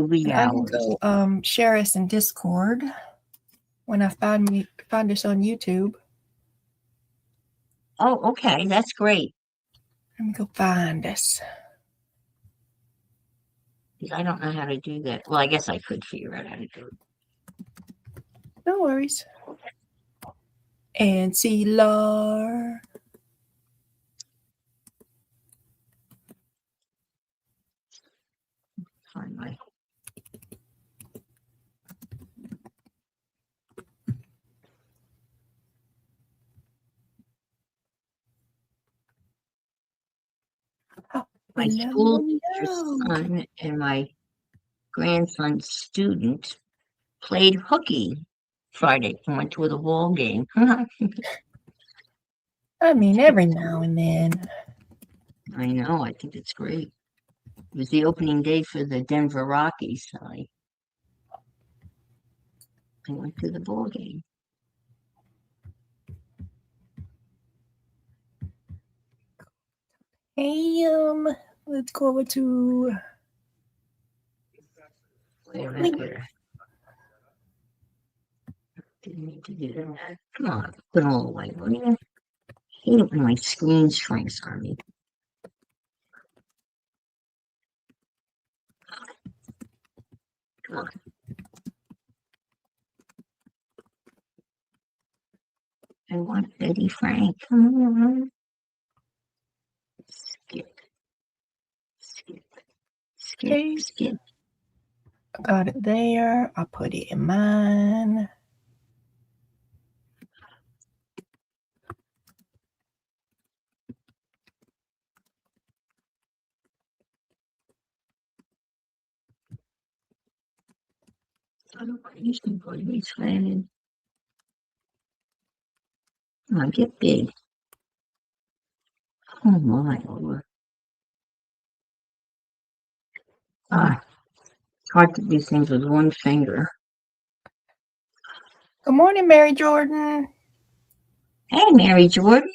I can go share us in Discord when I find us on YouTube. Oh, okay. That's great. Let me go find us. Because I don't know how to do that. Well, I guess I could figure out how to do it. No worries. And see Lar. Find my. My school teacher's son and my grandson's student played hooky Friday and went to the ball game. I mean, every now and then. I know. I think it's great. It was the opening day for the Denver Rockies. So I went to the ball game. Hey, let's go over to. Didn't need to do that. Come on, put it all away, will you? I hate it when my screen shrinks on me. Come on. I want Betty Frank. Come on. Skip. I got it there. I'll put it in mine. I don't want you to put me friend. Come on, get big. Oh my Lord. It's hard to do things with one finger. Good morning, Mary Jordan. Hey, Mary Jordan.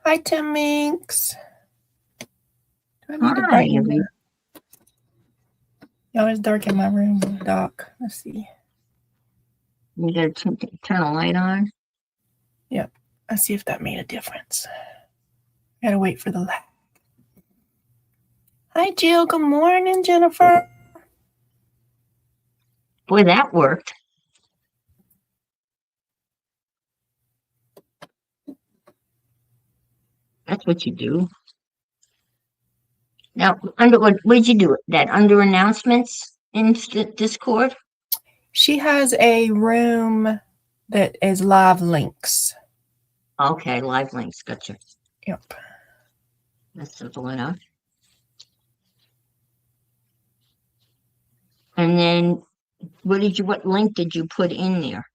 Hi, Tim Minks. Hi, Y'all, it's dark in my room, Doc. Let's see. You gotta turn a light on? Yep. Let's see if that made a difference. Gotta wait for the light. Hi, Jill. Good morning, Jennifer. Boy, that worked. That's what you do. Now, what did you do? That under announcements in Discord? She has a room that is live links. Okay, live links. Gotcha. Yep. That's simple enough. And then what link did you put in there?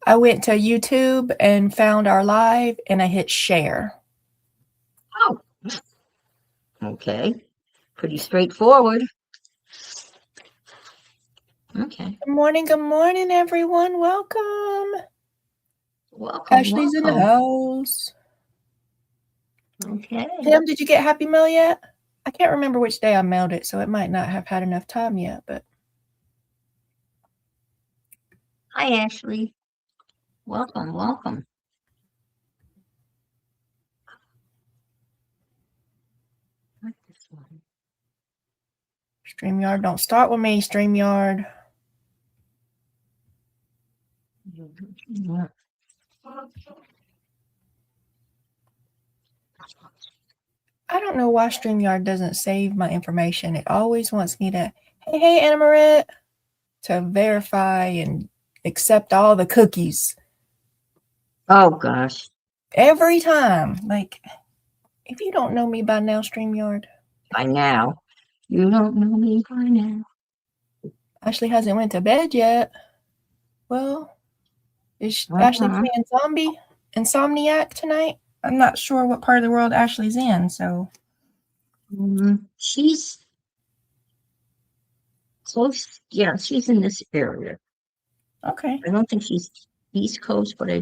I went to YouTube and found our live and I hit share. Oh, okay. Pretty straightforward. Okay. Good morning, everyone. Welcome. Welcome. Ashley's in the house. Okay. Tim, did you get Happy Mail yet? I can't remember which day I mailed it, so it might not have had enough time yet, but. Hi, Ashley. Welcome. This one. StreamYard, don't start with me, StreamYard. I don't know why StreamYard doesn't save my information. It always wants me to, hey, Anna Marit, to verify and accept all the cookies. Oh, gosh. Every time. Like, if you don't know me by now, StreamYard. By now. You don't know me by now. Ashley hasn't went to bed yet. Well, is Ashley playing Insomniac tonight? I'm not sure what part of the world Ashley's in, so. She's close. Yeah, she's in this area. Okay. I don't think she's East Coast, but I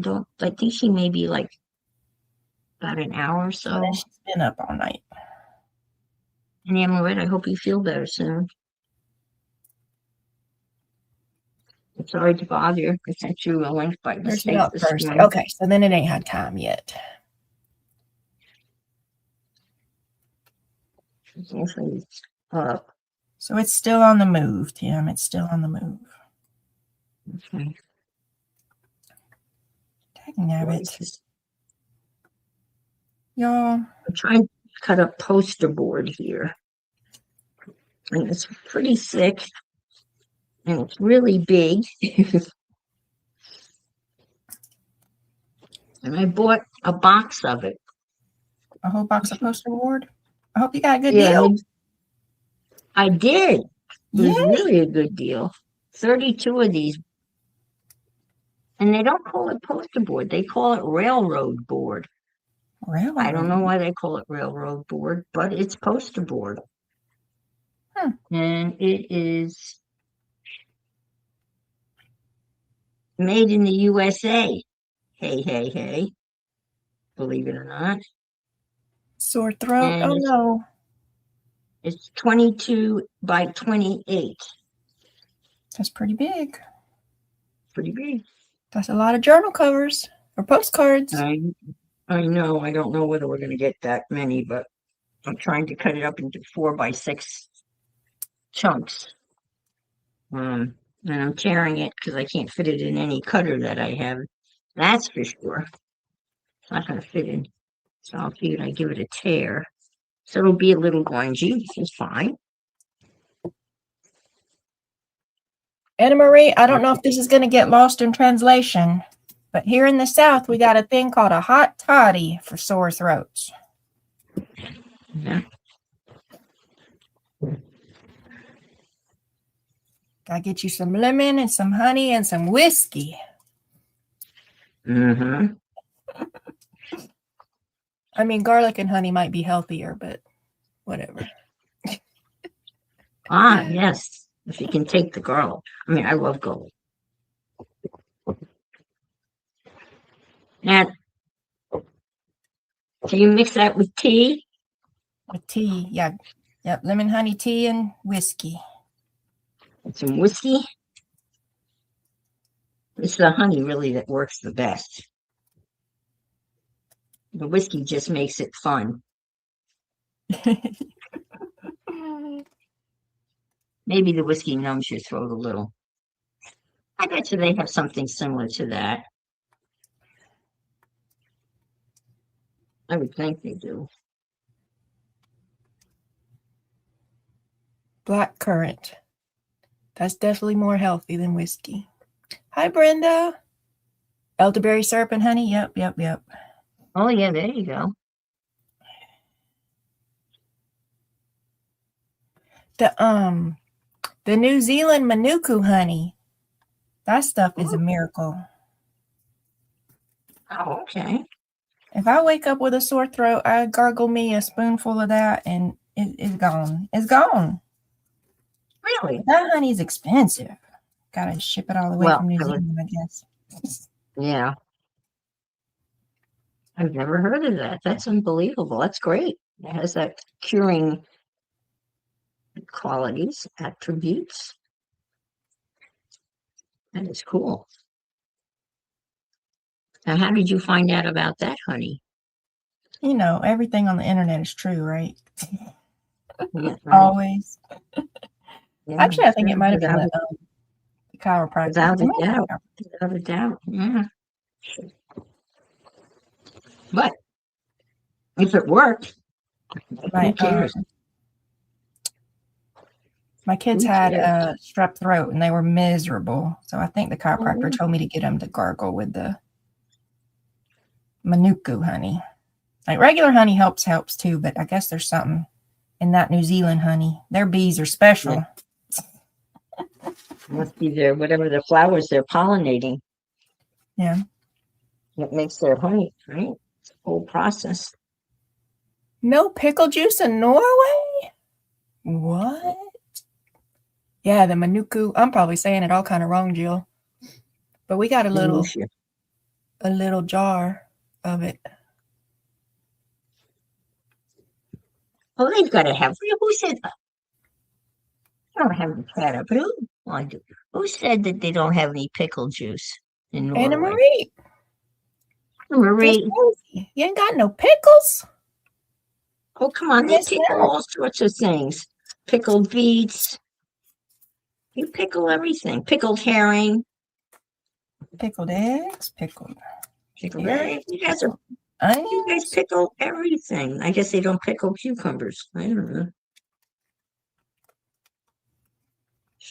think she may be like about an hour or so. Oh, she's been up all night. And Amaret, I hope you feel better soon. Sorry to bother you. I sent you a link by There's mistake milk this first. morning. Okay, so then it ain't had time yet. Usually up. So it's still on the move, Tim. It's still on the move. Okay. Dagnabbit. Y'all. I'm trying to cut a poster board here. And it's pretty thick. And it's really big. And I bought a box of it. A whole box of poster board. I hope you got a good Yeah, deal. I did. It was Yeah. really a good deal. 32 of these. And they don't call it poster board. They call it railroad board. Railroad. I don't know why they call it railroad board, but it's poster board. And it is made in the USA. Hey, hey, hey. Believe it or not. Sore throat. And Oh no. It's 22 by 28. That's pretty big. Pretty big. That's a lot of journal covers or postcards. I know. I don't know whether we're going to get that many, but I'm trying to cut it up into 4 by 6 chunks. And I'm tearing it because I can't fit it in any cutter that I have. That's for sure. It's not going to fit in. So I'll figure I give it a tear. So it'll be a little grungy, which is fine. Anna Marie, I don't know if this is going to get lost in translation, but here in the South, we got a thing called a hot toddy for sore throats. Yeah. Gotta get you some lemon and some honey and some whiskey. Mm-hmm. I mean, garlic and honey might be healthier, but whatever. Yes. If you can take the garlic. I mean, I love garlic. Now, so you mix that with tea? With tea, yeah. Yep, lemon, honey, tea, and whiskey. And some whiskey? It's the honey really that works the best. The whiskey just makes it fun. Maybe the whiskey numbs your throat a little. I bet you they have something similar to that. I would think they do. Black currant. That's definitely more healthy than whiskey. Hi, Brenda. Elderberry syrup and honey. Yep. Oh, yeah, there you go. The New Zealand Manuku honey. That stuff is a miracle. Oh, okay. If I wake up with a sore throat, I gargle me a spoonful of that and it's gone. It's gone. Really? But that honey's expensive. Gotta ship it all the way from New Zealand, I guess. Yeah. I've never heard of that. That's unbelievable. That's great. It has that curing qualities, attributes. That is cool. Now, how did you find out about that, honey? You know, everything on the internet is true, right? Yeah, right. Always. Yeah, Actually, I think it might have been without the chiropractor. Without a doubt. Without a doubt. Yeah. But if it worked, who cares? My kids had strep throat and they were miserable. So I think the chiropractor told me to get them to gargle with the Manuku honey. Like regular honey helps too, but I guess there's something in that New Zealand honey. Their bees are special. Yeah. Must be their whatever the flowers they're pollinating. Yeah. It makes their honey, right? It's a whole process. No pickle juice in Norway? What? Yeah, the Manuku. I'm probably saying it all kind of wrong, Jill. But we got a little jar of it. Oh, they've got to have. Who said that? I don't have the cat up. Who? Well, I do. Who said that they don't have any pickle juice in Anna Norway? Marie, that's Marie, crazy. You ain't got no pickles? oh, come on. They Yes, pickle no. all sorts of things. Pickled beets. You pickle everything. Pickled herring. Pickled eggs, pickled Pickled carrots, eggs. You guys pickled onions, pickle everything. I guess they don't pickle cucumbers. I don't know.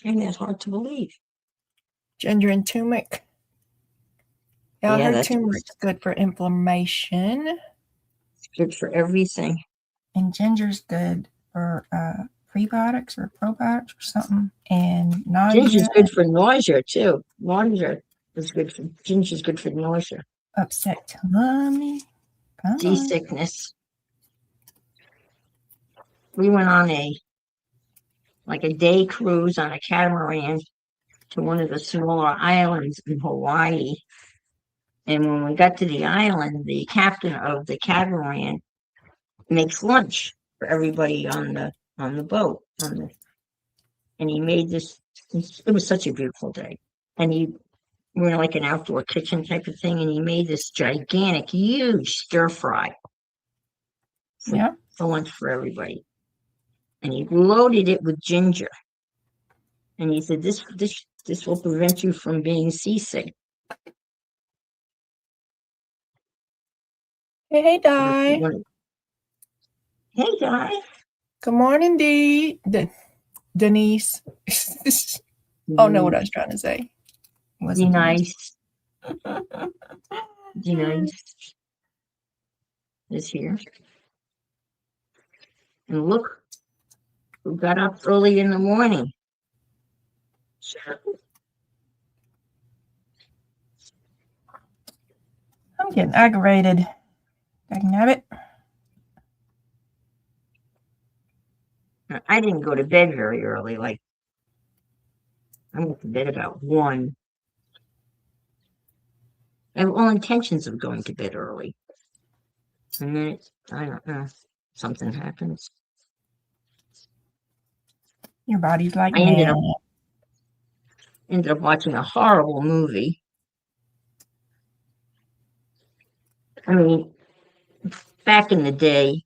Find that hard to believe. ginger and turmeric. Yeah, I Yeah, heard that's turmeric's good for inflammation, good for everything. and ginger's good for prebiotics or probiotics or something, and nausea, Ginger's good for nausea too. Ginger's good for nausea. upset tummy. Come on. Seasickness. We went on a day cruise on a catamaran to one of the smaller islands in Hawaii. And when we got to the island, the captain of the catamaran makes lunch for everybody on the boat. And he made this. It was such a beautiful day, and we're in like an outdoor kitchen type of thing, and he made this gigantic, huge stir fry Yeah. for lunch for everybody. And he loaded it with ginger. And he said, this will prevent you from being seasick. Hey, Di. Hey, Di. Good morning, Denise. Oh, no, what I was trying to say. Be nice. Be nice. Is here. And look, who got up early in the morning. I'm getting aggravated. Dagnabbit. I didn't go to bed very early. I went to bed about 1. I have all intentions of going to bed early. And then I don't know, something happens. Your body's like, I ended up watching a horrible movie. I mean, back in the day,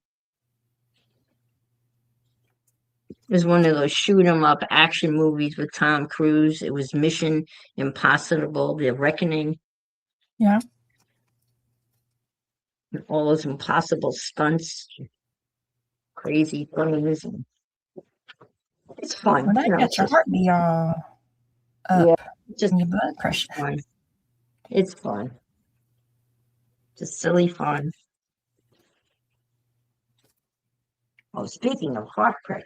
it was one of those shoot 'em up action movies with Tom Cruise. It was Mission Impossible, The Reckoning. Yeah. All those impossible stunts, crazy things. It's fun. Well, that gets your heartbeat all up. Yeah, just and your blood pressure. Fun. It's fun. Just silly fun. Oh, speaking of heart pressure.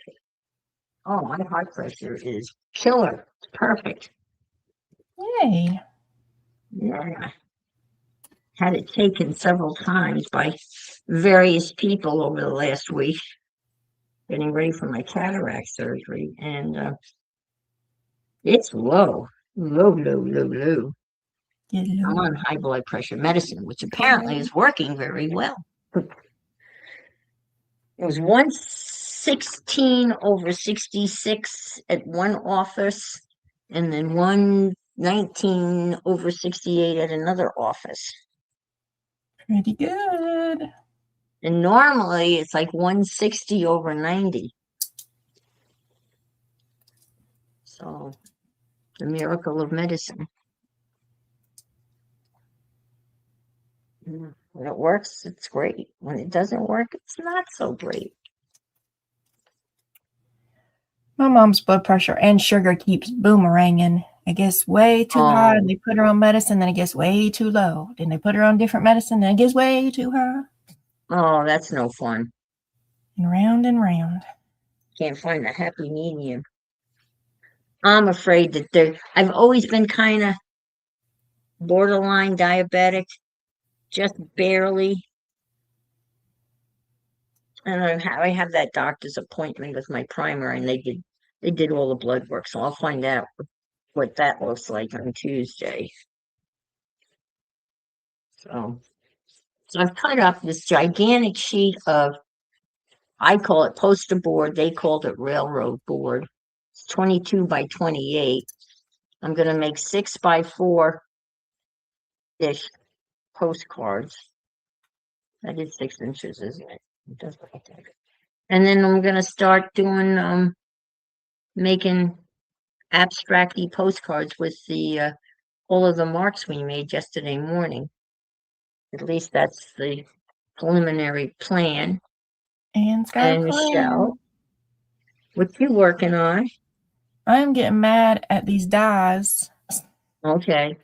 Oh, my heart pressure is killer. It's perfect. Yay. Yeah. Had it taken several times by various people over the last week, getting ready for my cataract surgery. And it's low. Low. I'm on high blood pressure medicine, which apparently is working very well. It was 116/66 at one office, and then 119/68 at another office. Pretty good. And normally it's like 160/90. So, the miracle of medicine. When it works, it's great. When it doesn't work, it's not so great. My mom's blood pressure and sugar keeps boomeranging. It gets way too high, and they put her on medicine, then it gets way too low. Then they put her on different medicine, then it gets way too high. Oh, that's no fun. And round. Can't find a happy medium. I'm afraid that I've always been kind of borderline diabetic, just barely. And I have that doctor's appointment with my primary, and they did all the blood work, so I'll find out what that looks like on Tuesday. So I've cut up this gigantic sheet of, I call it poster board, they called it railroad board. It's 22 by 28. I'm going to make 6 by 4-ish postcards. That is 6 inches, isn't it? It does look like that. And then I'm going to start doing, making abstracty postcards with the all of the marks we made yesterday morning. At least that's the preliminary plan. Anne's got And a plan. Michelle, what you working on? I'm getting mad at these dies Okay.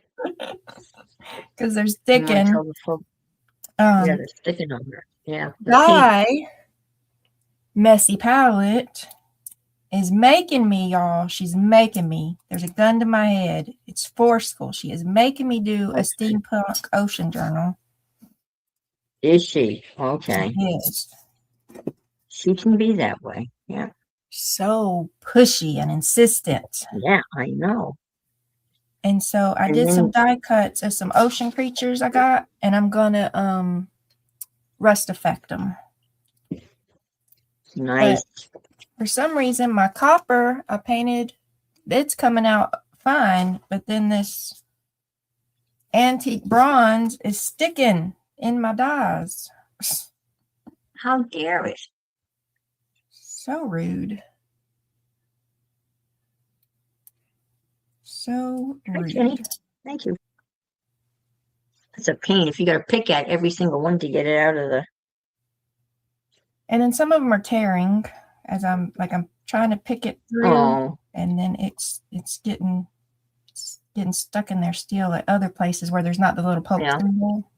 because they're You wanna sticking. tell the folk- yeah, Um, they're sticking on her. Yeah. the paint. Di, Messy Palette, is making me, y'all. She's making me. There's a gun to my head. It's forceful. She is making me do a Okay. steampunk ocean journal. Is she? Okay. Yes. She can be that way. Yeah. So pushy and insistent. Yeah, I know. And so I And did some then- die cuts of some ocean creatures I got, and I'm gonna rust effect them. Nice. For some reason, my copper I painted, it's coming out fine, but then this antique bronze is sticking in my dies. How dare it? So rude. So Hi, rude. Jenny. Thank you. It's a pain if you got to pick at every single one to get it out of the. And then some of them are tearing as I'm trying to pick it through, Oh, and then it's getting stuck in there still at other places where there's not the little poke Yeah. through hole.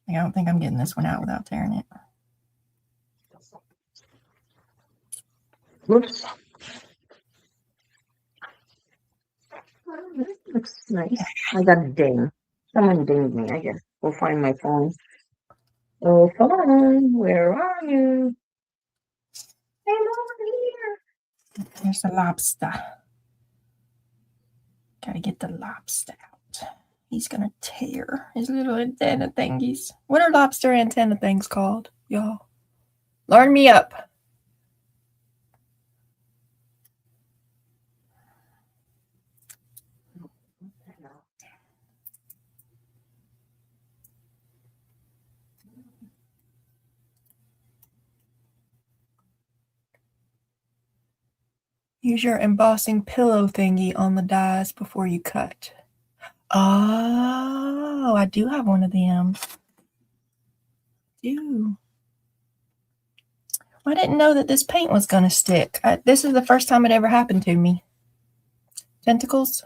I don't think I'm getting this one out without tearing it. whoops. That looks nice. I got a ding. Someone dinged me. I guess we'll find my phone. Oh, phone, where are you? I'm over here. There's a lobster. Gotta get the lobster out. He's gonna tear his little antenna thingies. What are lobster antenna things called, y'all? Learn me up. Use your embossing pillow thingy on the dies before you cut. Oh, I do have one of them. Do. I didn't know that this paint was going to stick. This is the first time it ever happened to me. Tentacles?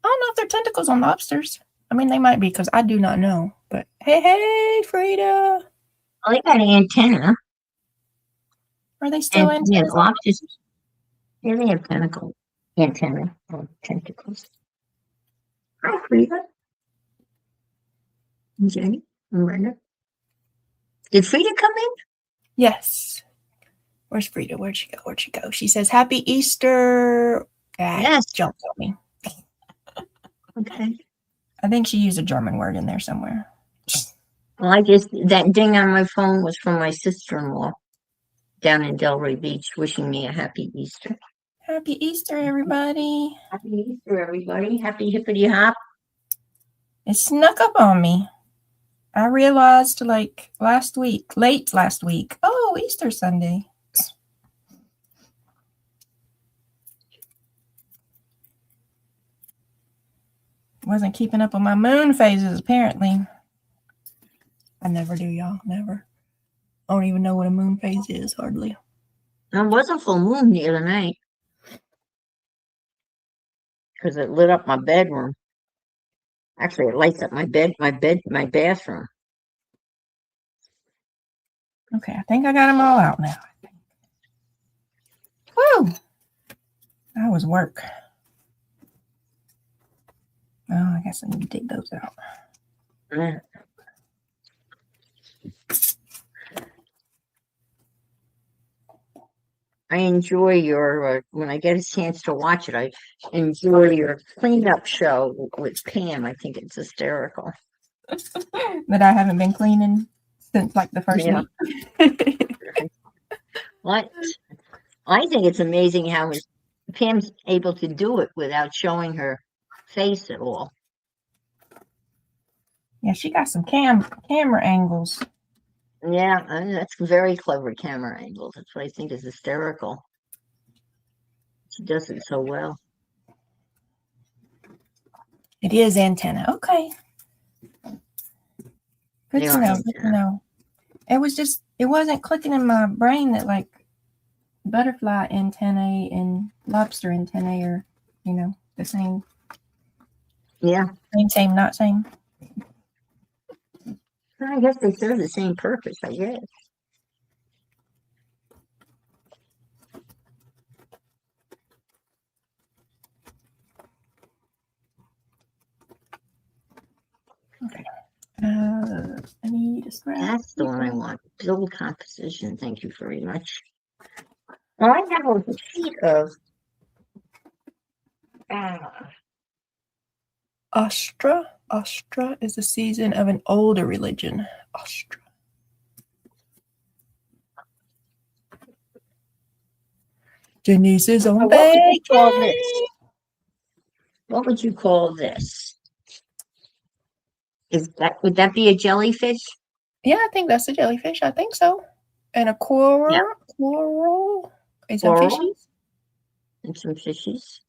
I don't know if they're tentacles on lobsters. I mean, they might be because I do not know. But hey, Frida. Oh, they got an antenna. Are they still And yeah, antennas? lobsters. Yeah, they have antenna or tentacles. Hi, Frida. And Jenny and Brenda. Did Frida come in? Yes. Where's Frida? Where'd she go? Where'd she go? She says, Happy Easter. Yes. Jumped on me. Okay. I think she used a German word in there somewhere. Well, that ding on my phone was from my sister-in-law down in Delray Beach wishing me a happy Easter. Happy Easter, everybody. Happy Easter, everybody. Happy hippity hop. It snuck up on me. I realized late last week, oh, Easter Sunday. Wasn't keeping up with my moon phases, apparently. I never do, y'all. Never. I don't even know what a moon phase is, hardly. There was a full moon the other night because it lit up my bedroom. Actually, it lights up my bathroom. Okay, I think I got them all out now. Woo! That was work. Oh, I guess I need to dig those out. Yeah. I enjoy your, when I get a chance to watch it, I enjoy your cleanup show with Pam. I think it's hysterical. That I haven't been cleaning since like the first week. What? I think it's amazing how Pam's able to do it without showing her face at all. Yeah, she got some camera angles. Yeah, that's very clever camera angles. That's what I think is hysterical. She does it so well. It is antenna. Okay. Good They to are know. Good to antenna. know. It wasn't clicking in my brain that like butterfly antennae and lobster antennae are, the same. Yeah. Same, not same. I guess they serve the same purpose, I guess. Okay. I need a scrap. That's the one I want. Build composition. Thank you very much. Well, I have a sheet of Astra. Astra is the season of an older religion. Astra. Denise is on vacation. What would you call this? Would that be a jellyfish? Yeah, I think that's a jellyfish. I think so. And a coral. Yeah. Coral. And some fishies. And some fishies.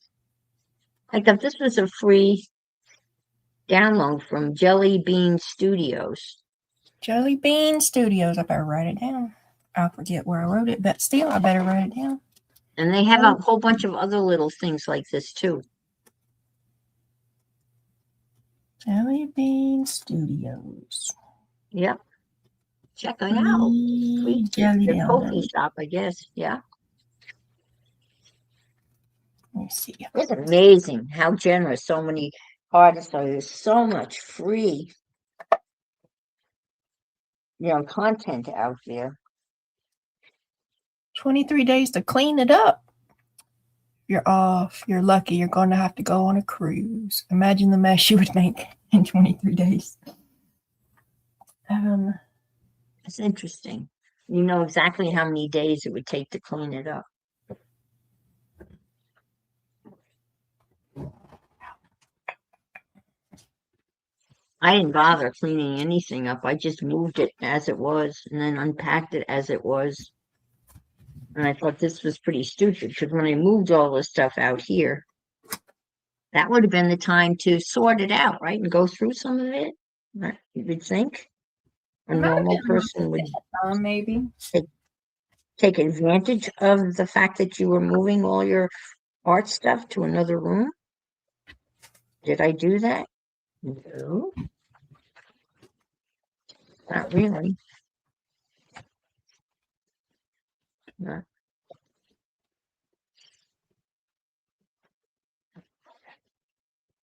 I thought this was a free download from Jelly Bean Studios. Jelly Bean Studios. I better write it down. I'll forget where I wrote it, but still, I better write it down. And they have a whole bunch of other little things like this too. Jelly Bean Studios. Yep. Check it out. Your coffee shop, I guess. Yeah. Let me see. It's amazing how generous so many artists are. There's so much free, content out there. 23 days to clean it up. You're off. You're lucky. You're going to have to go on a cruise. Imagine the mess you would make in 23 days. It's interesting. You know exactly how many days it would take to clean it up. I didn't bother cleaning anything up. I just moved it as it was and then unpacked it as it was. And I thought this was pretty stupid because when I moved all this stuff out here, that would have been the time to sort it out, right? And go through some of it. You would think a normal person would maybe take advantage of the fact that you were moving all your art stuff to another room. Did I do that? No. Not really. No.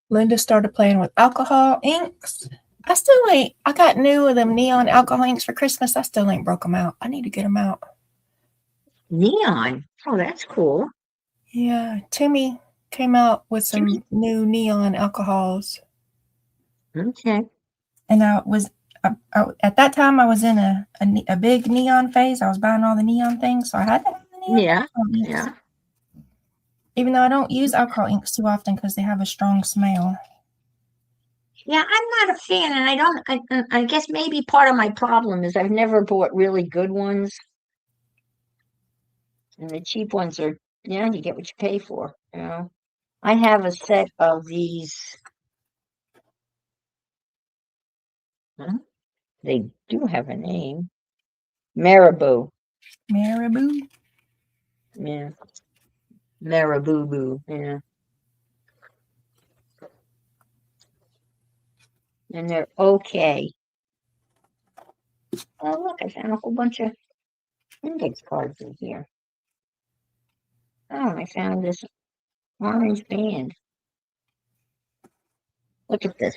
Linda started playing with alcohol inks. I got new of them neon alcohol inks for Christmas. I still ain't broke them out. I need to get them out. Neon? Oh, that's cool. Yeah, Timmy came out with some new neon alcohols. Okay. And at that time I was in a big neon phase. I was buying all the neon things, so I had to have the neon. Yeah. Even though I don't use alcohol inks too often because they have a strong smell. Yeah, I'm not a fan, and I guess maybe part of my problem is I've never bought really good ones. And the cheap ones are, you get what you pay for, I have a set of these. They do have a name. Marabou. Marabou? Yeah. Marabou, yeah. And they're okay. Oh, look, I found a whole bunch of index cards in here. Oh, I found this orange band. Look at this.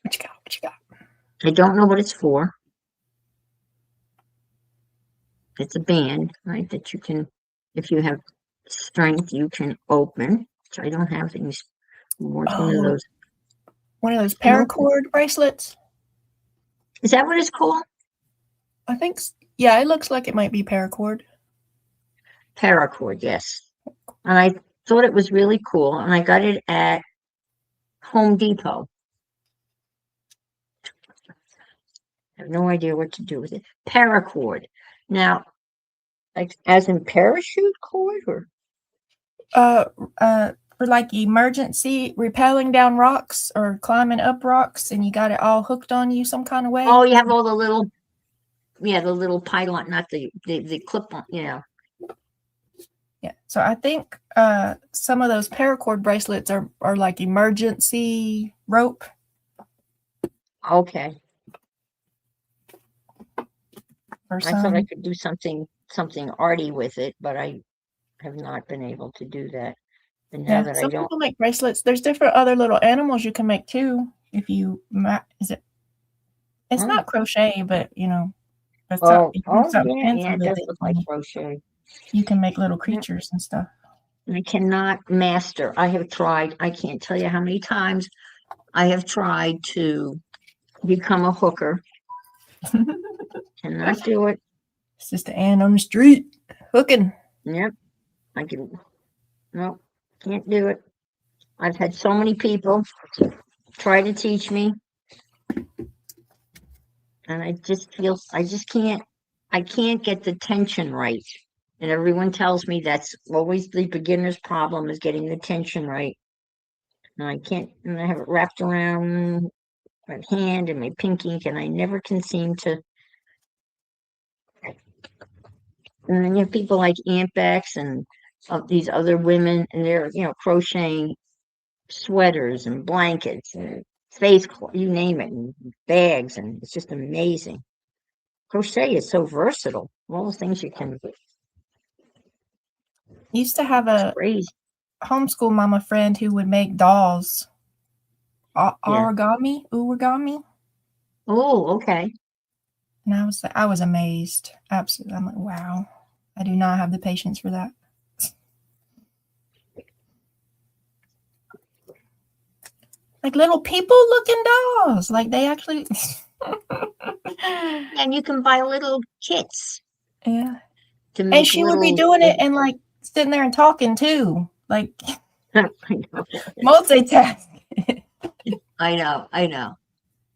What you got? I don't know what it's for. It's a band, right, that you can, if you have strength, you can open. So I don't have things. One of those paracord bracelets. Is that what it's called? I think, yeah, it looks like it might be paracord. Paracord, yes. And I thought it was really cool, and I got it at Home Depot. I have no idea what to do with it. Paracord. Now, like as in parachute cord, or Uh, for like emergency rappelling down rocks or climbing up rocks, and you got it all hooked on you some kind of way. oh, you have all the little, the little pylon, not the clip on, Yeah. So I think some of those paracord bracelets are like emergency rope. Okay. Or I thought I could do something arty with it, but I have not been able to do that. And now that I some don't, people make bracelets. There's different other little animals you can make too. If you it's Oh. not crochet, but it's oh, fancy it with does it, look like crochet. you can make little creatures and stuff. I cannot master. I have tried. I can't tell you how many times I have tried to become a hooker. Cannot do it. It's just an ant on the street hooking. Yep. No, can't do it. I've had so many people try to teach me. And I just can't get the tension right. And everyone tells me that's always the beginner's problem, is getting the tension right. And I can't, and I have it wrapped around my hand and my pinky, and I never can seem to. And then you have people like Aunt Bex and these other women, and they're, crocheting sweaters and blankets and face clothes, you name it, and bags, and it's just amazing. Crochet is so versatile. All the things you can do. Used to have a Crazy. homeschool mama friend who would make dolls. Origami. Oh, okay. And I was amazed. Absolutely. I'm like, wow. I do not have the patience for that. Like little people looking dolls. Like they actually And you can buy little kits. Yeah. To make and she would be doing it and like sitting there and talking too. Like multitasking. I know.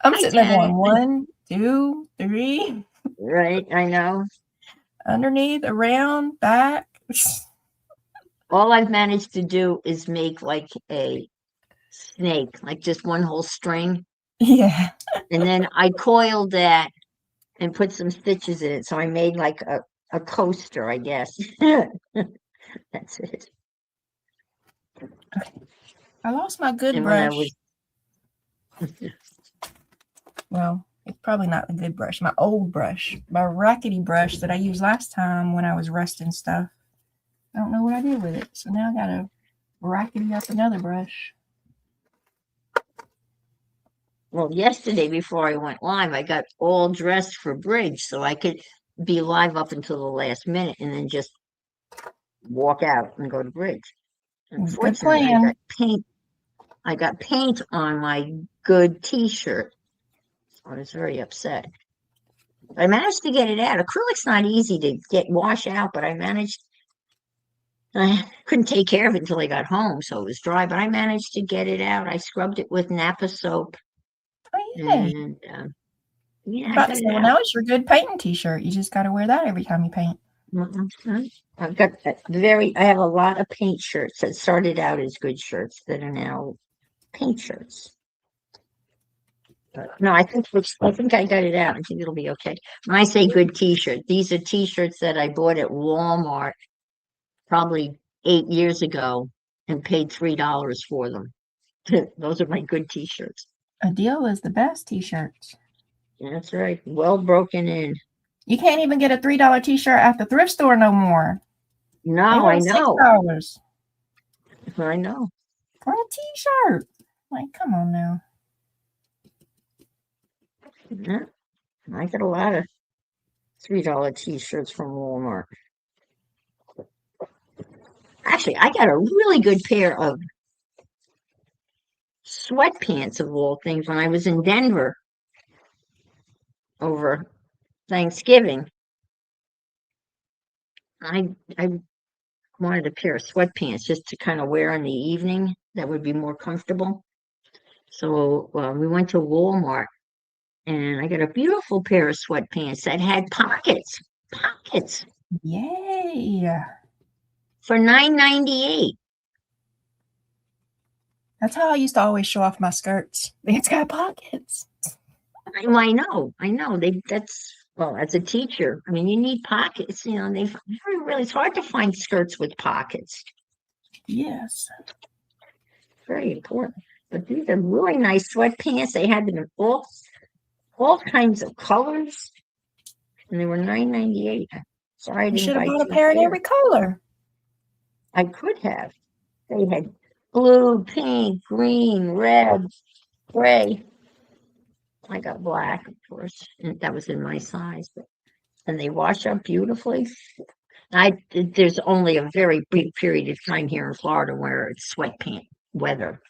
I'm sitting there going 1, 2, 3. Right, I know. Underneath, around, back. All I've managed to do is make like a snake, like just one whole string. Yeah. And then I coiled that and put some stitches in it. So I made like a coaster, I guess. That's it. Okay. I lost my good brush. Well, it's probably not a good brush. My old brush, my rackety brush that I used last time when I was rusting stuff. I don't know what I did with it. So now I got to rackety up another brush. Well, yesterday before I went live, I got all dressed for bridge so I could be live up until the last minute and then just walk out and go to bridge. Unfortunately, I got paint on my good t-shirt. So I was very upset. I managed to get it out. Acrylic's not easy to wash out, but I couldn't take care of it until I got home, so it was dry, but I managed to get it out. I scrubbed it with Napa soap. Oh, yay. And well, now it's your good painting t-shirt. You just got to wear that every time you paint. I've got I have a lot of paint shirts that started out as good shirts that are now paint shirts. No, I think I got it out. I think it'll be okay. When I say good t-shirt, these are t-shirts that I bought at Walmart probably 8 years ago and paid $3 for them. Those are my good t-shirts. A deal is the best t-shirts. That's right. Well broken in. You can't even get a $3 t-shirt at the thrift store no more. No, I know. $6. I know. For a t-shirt. Like, come on now. Yeah. I got a lot of $3 t-shirts from Walmart. Actually, I got a really good pair of sweatpants of all things when I was in Denver over Thanksgiving. I wanted a pair of sweatpants just to kind of wear in the evening that would be more comfortable. So we went to Walmart and I got a beautiful pair of sweatpants that had pockets, pockets Yay. for $9.98. That's how I used to always show off my skirts. It's got pockets. I know. Well, as a teacher, I mean, you need pockets. You know, it's hard to find skirts with pockets. Yes. Very important. But these are really nice sweatpants. They had them in all kinds of colors, and they were $9.98. Sorry, I You didn't should have buy bought a two pair in pairs. every color. I could have. They had blue, pink, green, red, gray. I got black, of course, and that was in my size. And they wash up beautifully. There's only a very brief period of time here in Florida where it's sweatpant weather.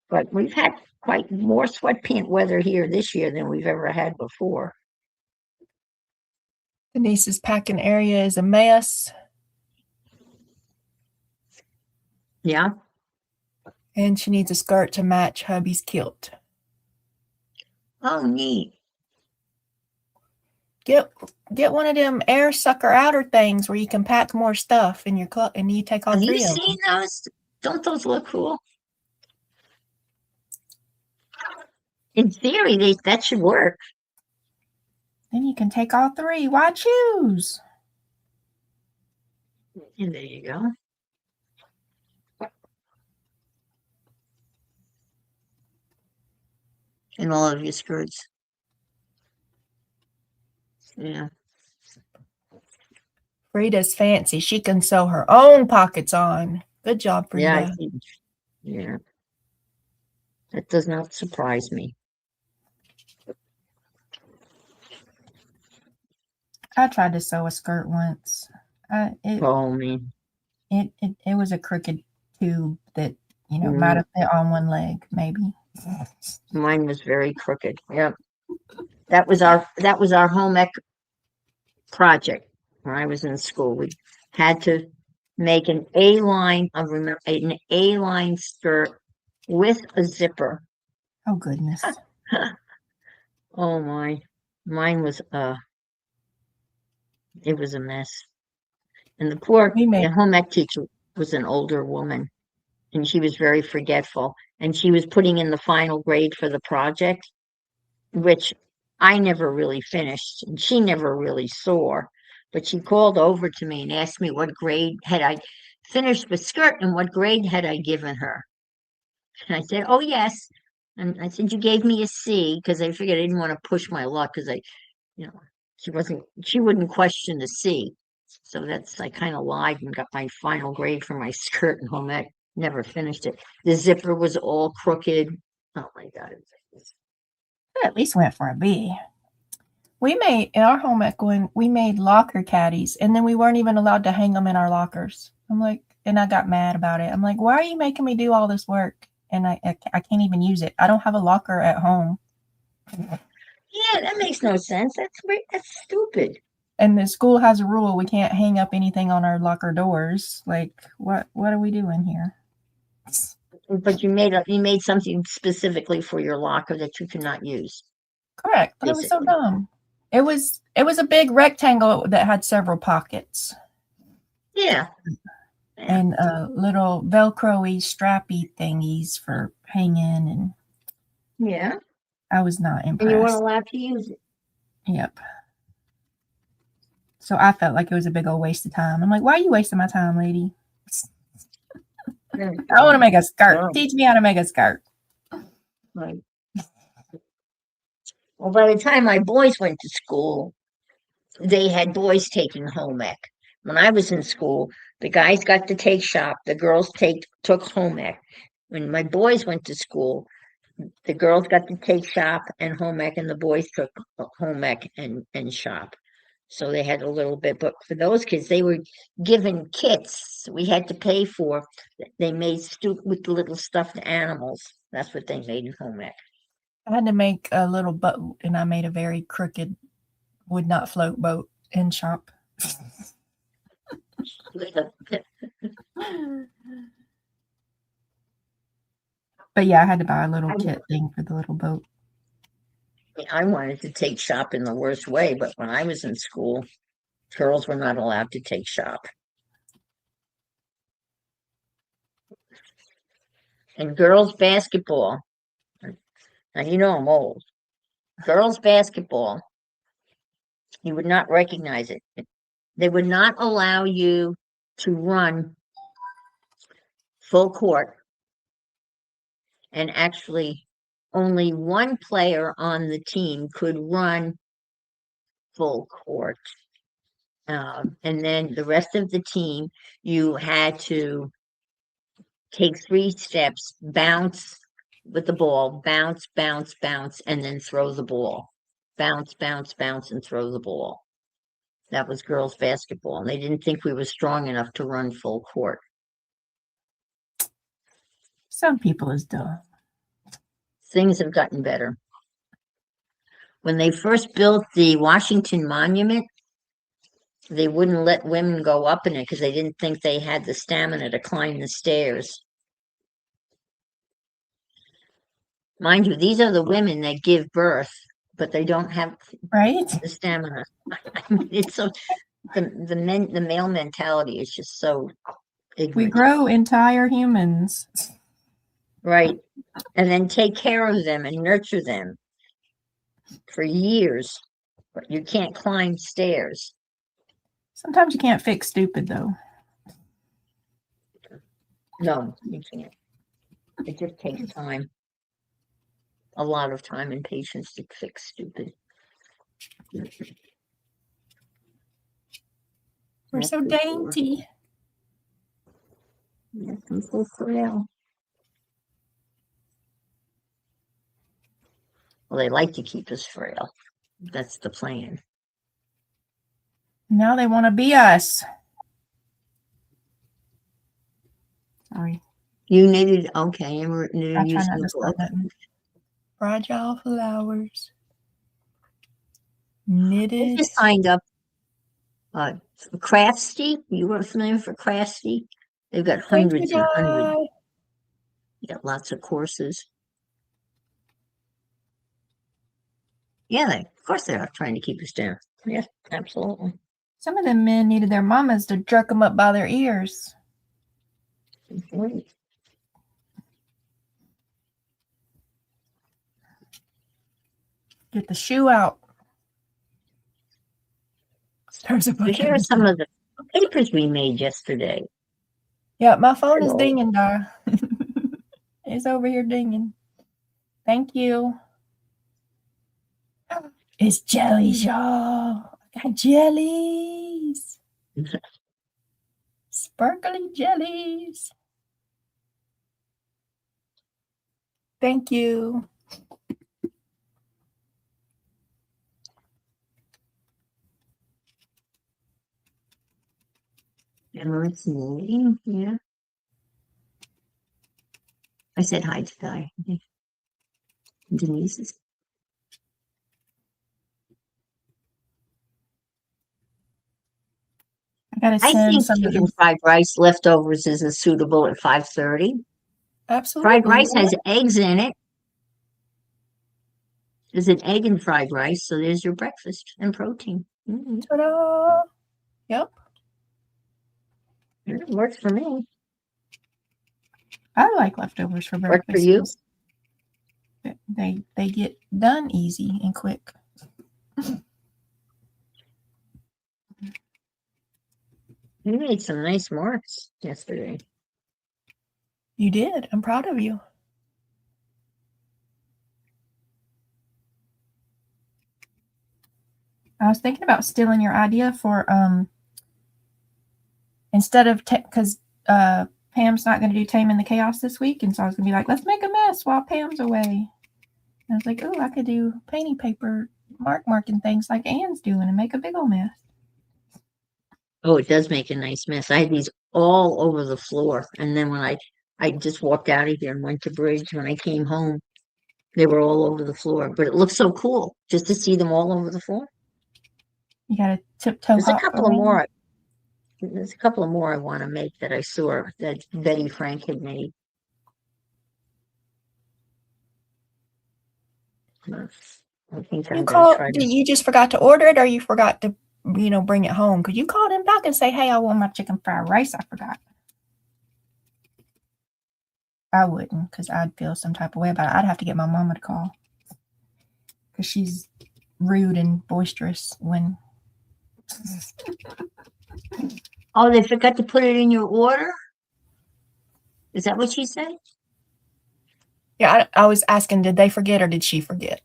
But we've had quite more sweatpant weather here this year than we've ever had before. Denise's packing area is a mess. Yeah. And she needs a skirt to match hubby's kilt. Oh, neat. Get one of them air sucker outer things where you can pack more stuff in your club, and you take all Have you three of them. seen those? Don't those look cool? In theory, that should work. Then you can take all three. Why choose? And there you go. And all of your skirts. Yeah. Frida's fancy. She can sew her own pockets on. Good job, Frida. Yeah. That does not surprise me. I tried to sew a skirt once. It was a crooked tube that, might have fit on one leg, maybe. Mine was very crooked. Yep. That was our home ec project when I was in school. We had to make an A-line skirt with a zipper. Oh goodness. Oh my. Mine was it was a mess. And the home ec teacher was an older woman, and she was very forgetful, and she was putting in the final grade for the project, which I never really finished, and she never really saw. But she called over to me and asked me what grade had I finished the skirt and what grade had I given her. And I said, oh, yes. And I said, you gave me a C, because I figured I didn't want to push my luck, because she wouldn't question the C. So I kind of lied and got my final grade for my skirt and home ec. Never finished it. The zipper was all crooked. Oh my God. I at least went for a B. We made, in our home ec one, we made locker caddies, and then we weren't even allowed to hang them in our lockers. And I got mad about it. I'm like, why are you making me do all this work? And I can't even use it. I don't have a locker at home. Yeah, that makes no sense. That's stupid. And the school has a rule: we can't hang up anything on our locker doors. Like, what are we doing here? But you made something specifically for your locker that you cannot use. Correct. But basically. It was so dumb. It was a big rectangle that had several pockets. Yeah. And little Velcro-y, strappy thingies for hanging, and yeah. I was not impressed. And you weren't allowed to use it. Yep. So I felt like it was a big old waste of time. I'm like, why are you wasting my time, lady? I want to make a skirt. Oh. Teach me how to make a skirt. Right. Well, by the time my boys went to school, they had boys taking home ec. When I was in school, the guys got to take shop. The girls took home ec. When my boys went to school, the girls got to take shop and home ec, and the boys took home ec and shop. So they had a little bit, but for those kids, they were given kits we had to pay for. They made with the little stuffed animals. That's what they made in home ec. I had to make a little boat, and I made a very crooked, would not float boat in shop. But yeah, I had to buy a little I, kit thing for the little boat. I wanted to take shop in the worst way, but when I was in school, girls were not allowed to take shop. And girls basketball, now you know I'm old. Girls basketball, you would not recognize it. They would not allow you to run full court, and actually only one player on the team could run full court. And then the rest of the team, you had to take 3 steps, bounce with the ball, bounce, bounce, bounce, and then throw the ball. Bounce, bounce, bounce, and throw the ball. That was girls basketball. And they didn't think we were strong enough to run full court. Some people is dumb. Things have gotten better. When they first built the Washington Monument, they wouldn't let women go up in it because they didn't think they had the stamina to climb the stairs. Mind you, these are the women that give birth, but they don't have Right? the stamina. I mean, it's so the male mentality is just so ignorant. We grow entire humans. Right. And then take care of them and nurture them for years, but you can't climb stairs. Sometimes you can't fix stupid, though. No, you can't. It just takes time. A lot of time and patience to fix stupid. We're so dainty. Yes, I'm so frail. Well, they like to keep us frail. That's the plan. Now they want to be us. Sorry. You needed, okay, and we're I try using not the to start book. that. Fragile flowers. I Knitted. just signed up for Craftsy. You were familiar for Craftsy? They've got hundreds and hundreds. You got lots of courses. Yeah, of course they are trying to keep us down. Yes, absolutely. Some of them men needed their mamas to jerk them up by their ears. Right. Get the shoe out. There's a So book. here are some of the papers we made yesterday. Yeah, my phone is Hello. dinging, Dar. It's over here dinging. Thank you. It's jelly, y'all. I got jellies. Sparkly jellies. Thank you. Emirates Knitting, yeah. I said hi to Guy. Denise is. I gotta I send think some of chicken them. fried rice leftovers is suitable at 5:30. Absolutely. Fried rice has eggs in it. There's an egg in fried rice, so there's your breakfast and protein. Ta-da! Yep. It works for me. I like leftovers for Work breakfast. for you? They get done easy and quick. You made some nice marks yesterday. You did. I'm proud of you. I was thinking about stealing your idea for instead of because Pam's not going to do Taming the Chaos this week, and so I was going to be like, let's make a mess while Pam's away. And I was like, oh, I could do painting paper marking things like Anne's doing and make a big old mess. Oh, it does make a nice mess. I had these all over the floor, and then when I just walked out of here and went to Bridge, when I came home, they were all over the floor. But it looks so cool just to see them all over the floor. You got to tiptoe. There's a couple of more. There's a couple of more I want to make that I saw that Betty Frank had made. I think You I'm gonna called, try did to. you just forgot to order it or you forgot to, bring it home? Could you call them back and say, hey, I want my chicken fried rice? I forgot. I wouldn't, because I'd feel some type of way about it. I'd have to get my mama to call because she's rude and boisterous when. Oh, they forgot to put it in your order? Is that what she said? Yeah, I was asking, did they forget or did she forget?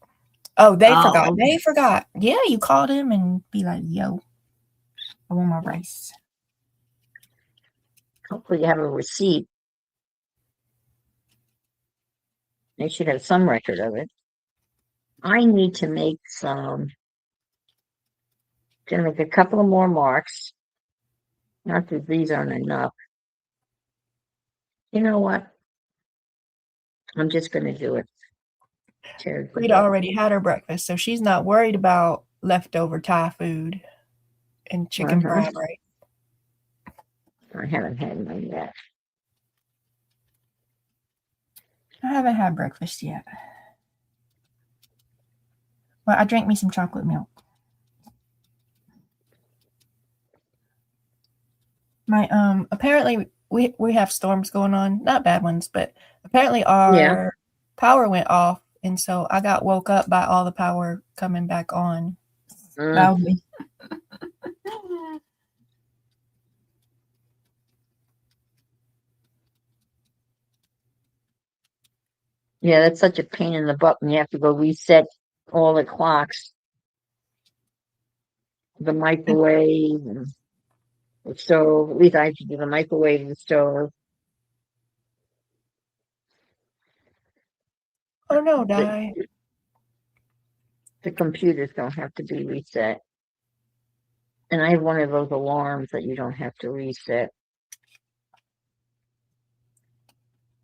Oh, they forgot. Oh, They forgot. Yeah, you call them and be like, yo, I want my rice. hopefully you have a receipt. They should have some record of it. I need to make gonna make a couple of more marks. Not that these aren't enough. You know what? I'm just gonna do it. Rita already had her breakfast, so she's not worried about leftover Thai food and chicken fried rice. I haven't had mine yet. I haven't had breakfast yet. Well, I drank me some chocolate milk. My apparently we have storms going on, not bad ones, but apparently our power went off, and so I got woke up by all the power coming back on loudly. Yeah, that's such a pain in the butt when you have to go reset all the clocks, the microwave, and the stove. At least I have to do the microwave and the stove. Oh no, Di. The computers don't have to be reset. And I have one of those alarms that you don't have to reset.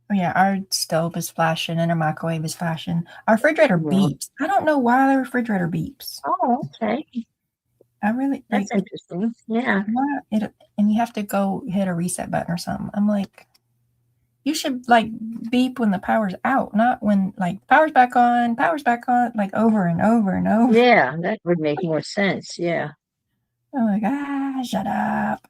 Oh yeah, our stove is flashing and our microwave is flashing. Our refrigerator beeps. I don't know why the refrigerator beeps. Oh, okay. I really That's interesting. Yeah. And you have to go hit a reset button or something. I'm like, you should like beep when the power's out, not when like power's back on, like over and over and over. Yeah, that would make more sense. Yeah. I'm like, shut up.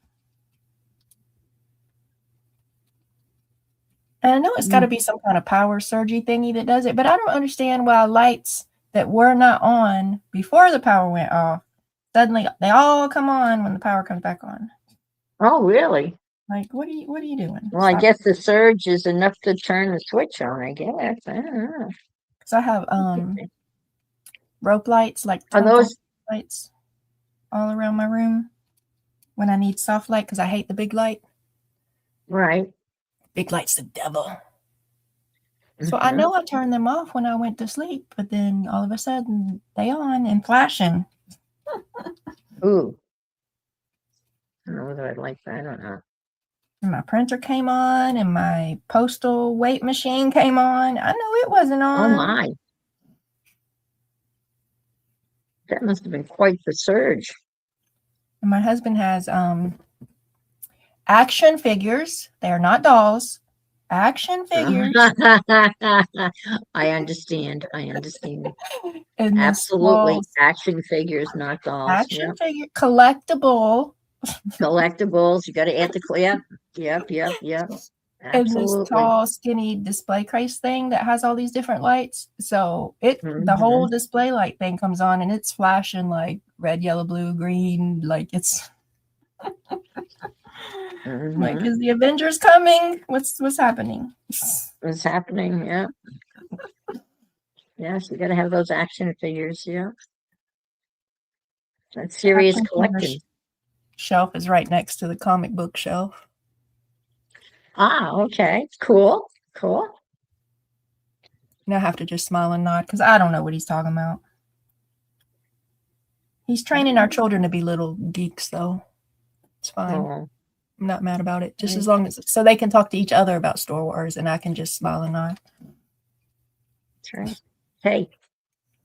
And I know it's got to be some kind of power surgy thingy that does it, but I don't understand why lights that were not on before the power went off, suddenly they all come on when the power comes back on. Oh, really? Like, what are you doing? Well, I guess the surge is enough to turn the switch on, I guess. I don't know. Because I have rope lights, like are those lights all around my room when I need soft light because I hate the big light. Right. Big light's the devil. So I know I turned them off when I went to sleep, but then all of a sudden they on and flashing. Ooh. I don't know whether I'd like that. I don't know. And my printer came on and my postal weight machine came on. I know it wasn't on. Oh my. That must have been quite the surge. And my husband has action figures. They are not dolls. Action figures. I understand. And absolutely. Action figures, not dolls. Action figure, collectible. Collectibles. You got to add the Yep. And this tall, skinny display case thing that has all these different lights. So the whole display light thing comes on and it's flashing like red, yellow, blue, green. Like it's like, is the Avengers coming? What's happening? What's happening? Yeah. Yes, you got to have those action figures. Yeah. That's serious collecting. Shelf is right next to the comic book shelf. Ah, okay. Cool. And I have to just smile and nod because I don't know what he's talking about. He's training our children to be little geeks, though. It's fine. I'm not mad about it. Just as long as so they can talk to each other about Star Wars and I can just smile and nod. That's right. Hey,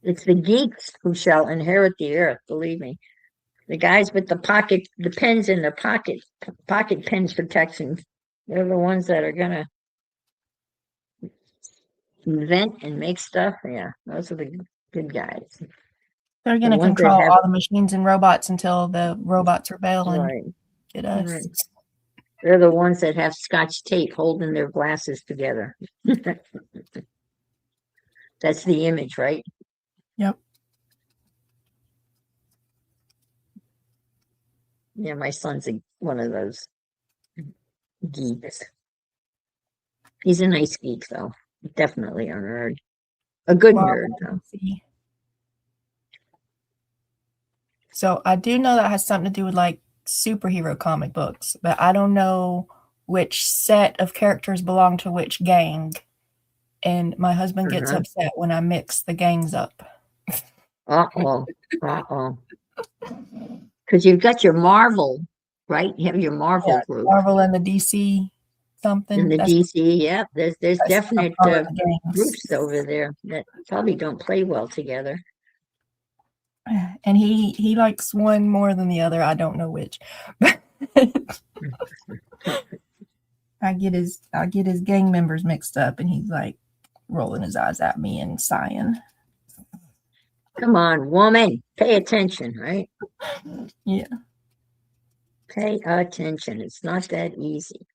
it's the geeks who shall inherit the earth, believe me. The guys with the pens in their pocket pens protection, they're the ones that are gonna invent and make stuff. Yeah, those are the Good guys. They're going to ones that control have- all the machines and robots until the robots rebel and Right. get us. Right. They're the ones that have Scotch tape holding their glasses together. That's the image, right? Yep. Yeah, my son's one of those geeks. He's a nice geek, though. Definitely a nerd. A good Well, nerd, though. see. So I do know that has something to do with like superhero comic books, but I don't know which set of characters belong to which gang. And my husband gets upset when I mix the gangs up. Uh-oh. Uh-oh. Because you've got your Marvel, right? You have your Marvel group. Marvel and the DC something. In the DC, yeah. There's definite the groups over there that probably don't play well together. And he likes one more than the other. I don't know which. I get his gang members mixed up, and he's like rolling his eyes at me and sighing. Come on, woman, pay attention, right? Yeah. Pay attention. It's not that easy.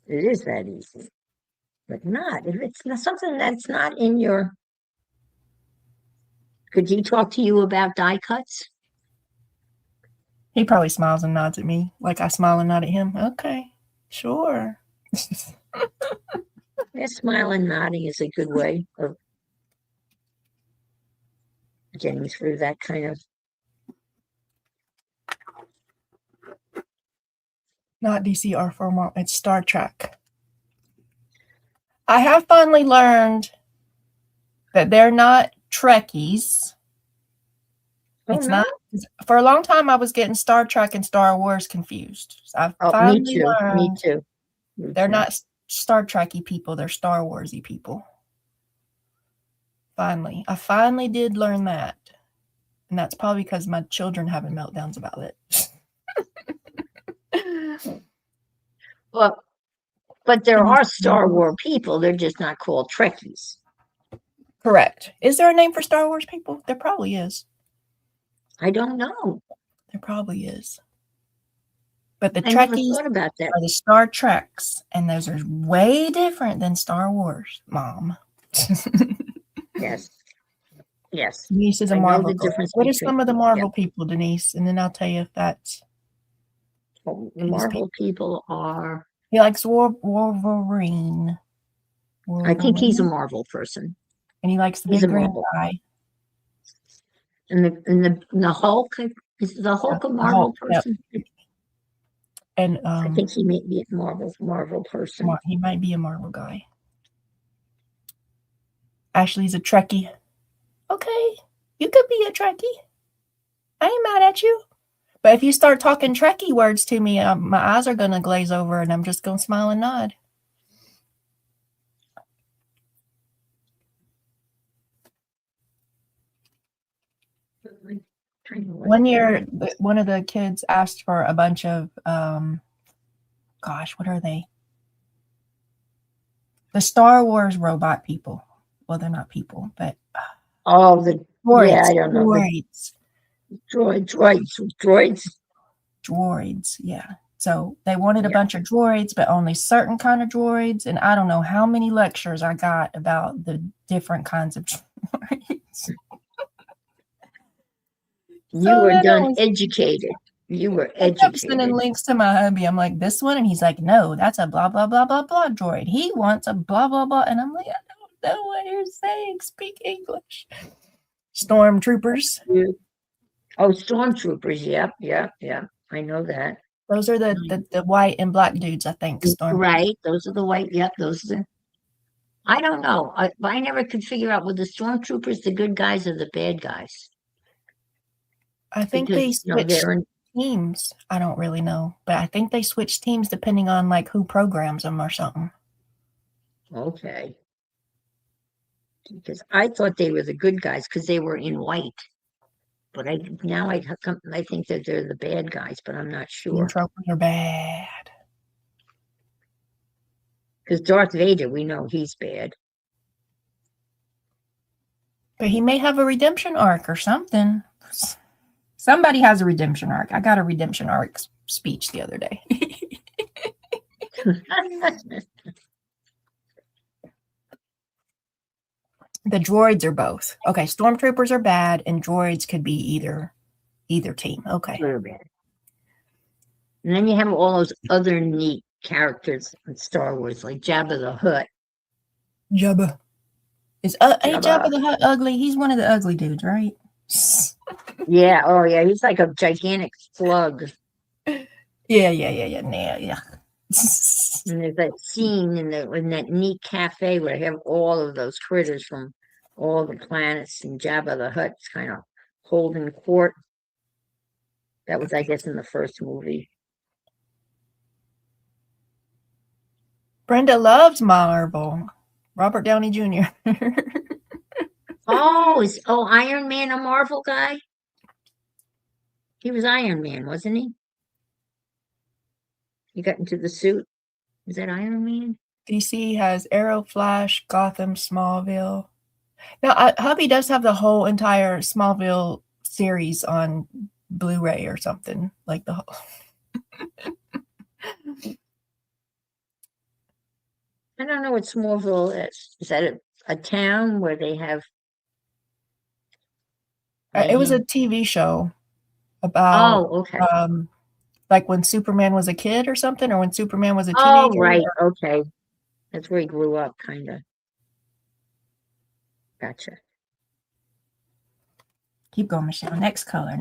It is that easy, but not if it's not something that's not in your. Could he talk to you about die cuts? He probably smiles and nods at me, like I smile and nod at him. Okay, sure. Yeah, smile and nodding is a good way of getting through that kind of. Not DC or Marvel, it's Star Trek. I have finally learned that they're not Trekkies. It's not. For a long time, I was getting Star Trek and Star Wars confused. So I've finally learned me too. They're not Star Trekky people. They're Star Warsy people. Finally. I finally did learn that. And that's probably because my children having meltdowns about it. Well, but there are Star Wars people. They're just not called Trekkies. Correct. Is there a name for Star Wars people? There probably is. I don't know. There probably is. But the I never Trekkies thought about that. are the Star Treks, and those are way different than Star Wars, Mom. Yes. Yes. Denise is a Marvel girl. What are some of the Marvel people, Denise? And then I'll tell you if that's. The Marvel people are. He likes Wolverine. I think he's a Marvel person. And he likes the big green guy. And the Hulk, is the Hulk a Marvel person? Yep. And I think he may be a Marvel person. He might be a Marvel guy. Ashley's a Trekkie. Okay, you could be a Trekkie. I ain't mad at you. But if you start talking Trekkie words to me, my eyes are going to glaze over and I'm just going to smile and nod. One year, one of the kids asked for a bunch of, gosh, what are they? The Star Wars robot people. Well, they're not people, but. Oh, the droids. Yeah, I don't know. Droids, yeah. So they wanted a bunch of droids, but only certain kind of droids. And I don't know how many lectures I got about the different kinds of droids. You were done educated. You were educated. I kept sending links to my hubby. I'm like, this one? And he's like, no, that's a blah, blah, blah, blah, blah droid. He wants a blah, blah, blah. And I'm like, I don't know what you're saying. Speak English. Stormtroopers. Oh, stormtroopers. Yep. I know that. Those are the white and black dudes, I think. Right. Those are the white. Yep. Those are. I don't know. I never could figure out were the stormtroopers the good guys or the bad guys. I think they switch teams. I don't really know, but I think they switch teams depending on like who programs them or something. Okay. Because I thought they were the good guys because they were in white, but I think that they're the bad guys, but I'm not sure. Troopers are bad. Because Darth Vader, we know he's bad. But he may have a redemption arc or something. Somebody has a redemption arc. I got a redemption arc speech the other day. The droids are both. Okay, stormtroopers are bad, and droids could be either team. Okay. Real bad. And then you have all those other neat characters in Star Wars, like Jabba the Hutt. Jabba. Ain't Jabba the Hutt ugly? He's one of the ugly dudes, right? Yeah. Oh, yeah. He's like a gigantic slug. Yeah. And there's that scene in that neat cafe where they have all of those critters from all the planets, and Jabba the Hutt's kind of holding court. That was, I guess, in the first movie. Brenda loves Marvel. Robert Downey Jr. Iron Man a Marvel guy? He was Iron Man, wasn't he? He got into the suit. Is that Iron Man? DC has Arrow, Flash, Gotham, Smallville. Now, hubby does have the whole entire Smallville series on Blu-ray or something, like the whole. I don't know what Smallville is. Is that a town where they have? It was a TV show about. Oh, okay. Like when Superman was a kid or something, or when Superman was a teenager. Oh, right. Okay. That's where he grew up, kind of. Gotcha. Keep going, Michelle. Next color.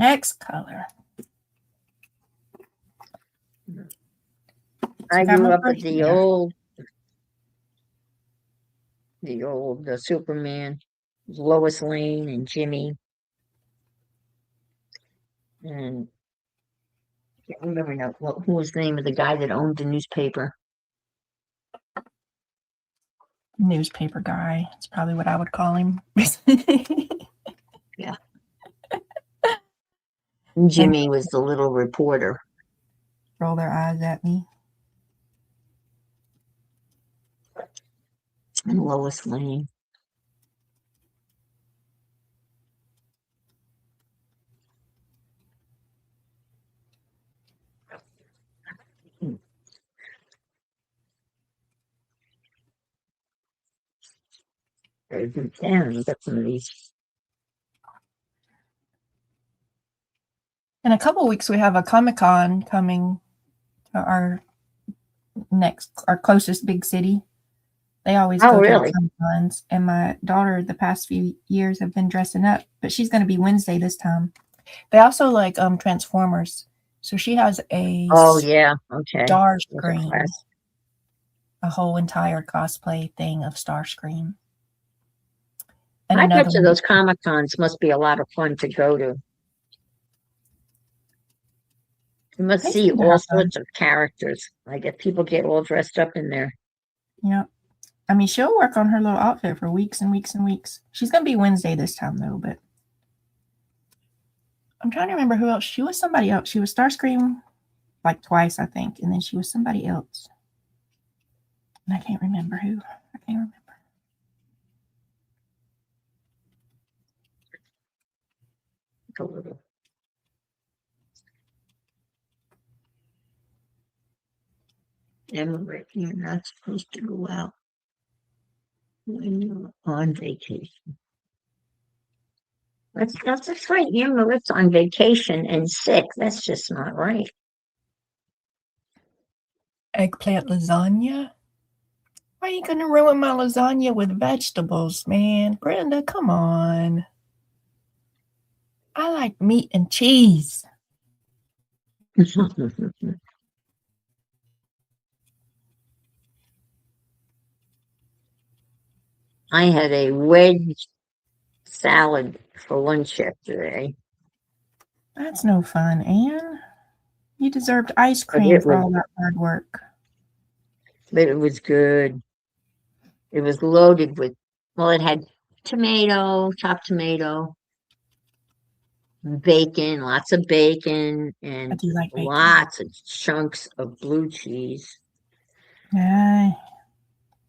I grew up with the old Superman, Lois Lane and Jimmy. And I can't remember now who was the name of the guy that owned the newspaper. Newspaper guy. It's probably what I would call him. Yeah. And Jimmy was the little reporter. Roll their eyes at me. And Lois Lane. Damn, you got some of these. In a couple of weeks, we have a Comic-Con coming to our closest big city. They always go to Comic-Cons, and my daughter, the past few years, have been dressing up, but she's going to be Wednesday this time. They also like Transformers, so she has a Starscream, a whole entire cosplay thing of Starscream. And I bet you those Comic-Cons must be a lot of fun to go to. You must see all sorts of characters. I guess people get all dressed up in there. Yeah. I mean, she'll work on her little outfit for weeks and weeks and weeks. She's going to be Wednesday this time, though, but I'm trying to remember who else. She was somebody else. She was Starscream like twice, I think, and then she was somebody else. And I can't remember who. A little. Emma, you're not supposed to go out when you're on vacation. That's right. Emma's on vacation and sick. That's just not right. Eggplant lasagna? Why are you going to ruin my lasagna with vegetables, man? Brenda, come on. I like meat and cheese. I had a wedge salad for lunch yesterday. That's no fun, Anne. You deserved ice cream for all that hard work. But it was good. It was loaded with, it had chopped tomato, bacon, lots of bacon, and lots of chunks of blue cheese. Yeah.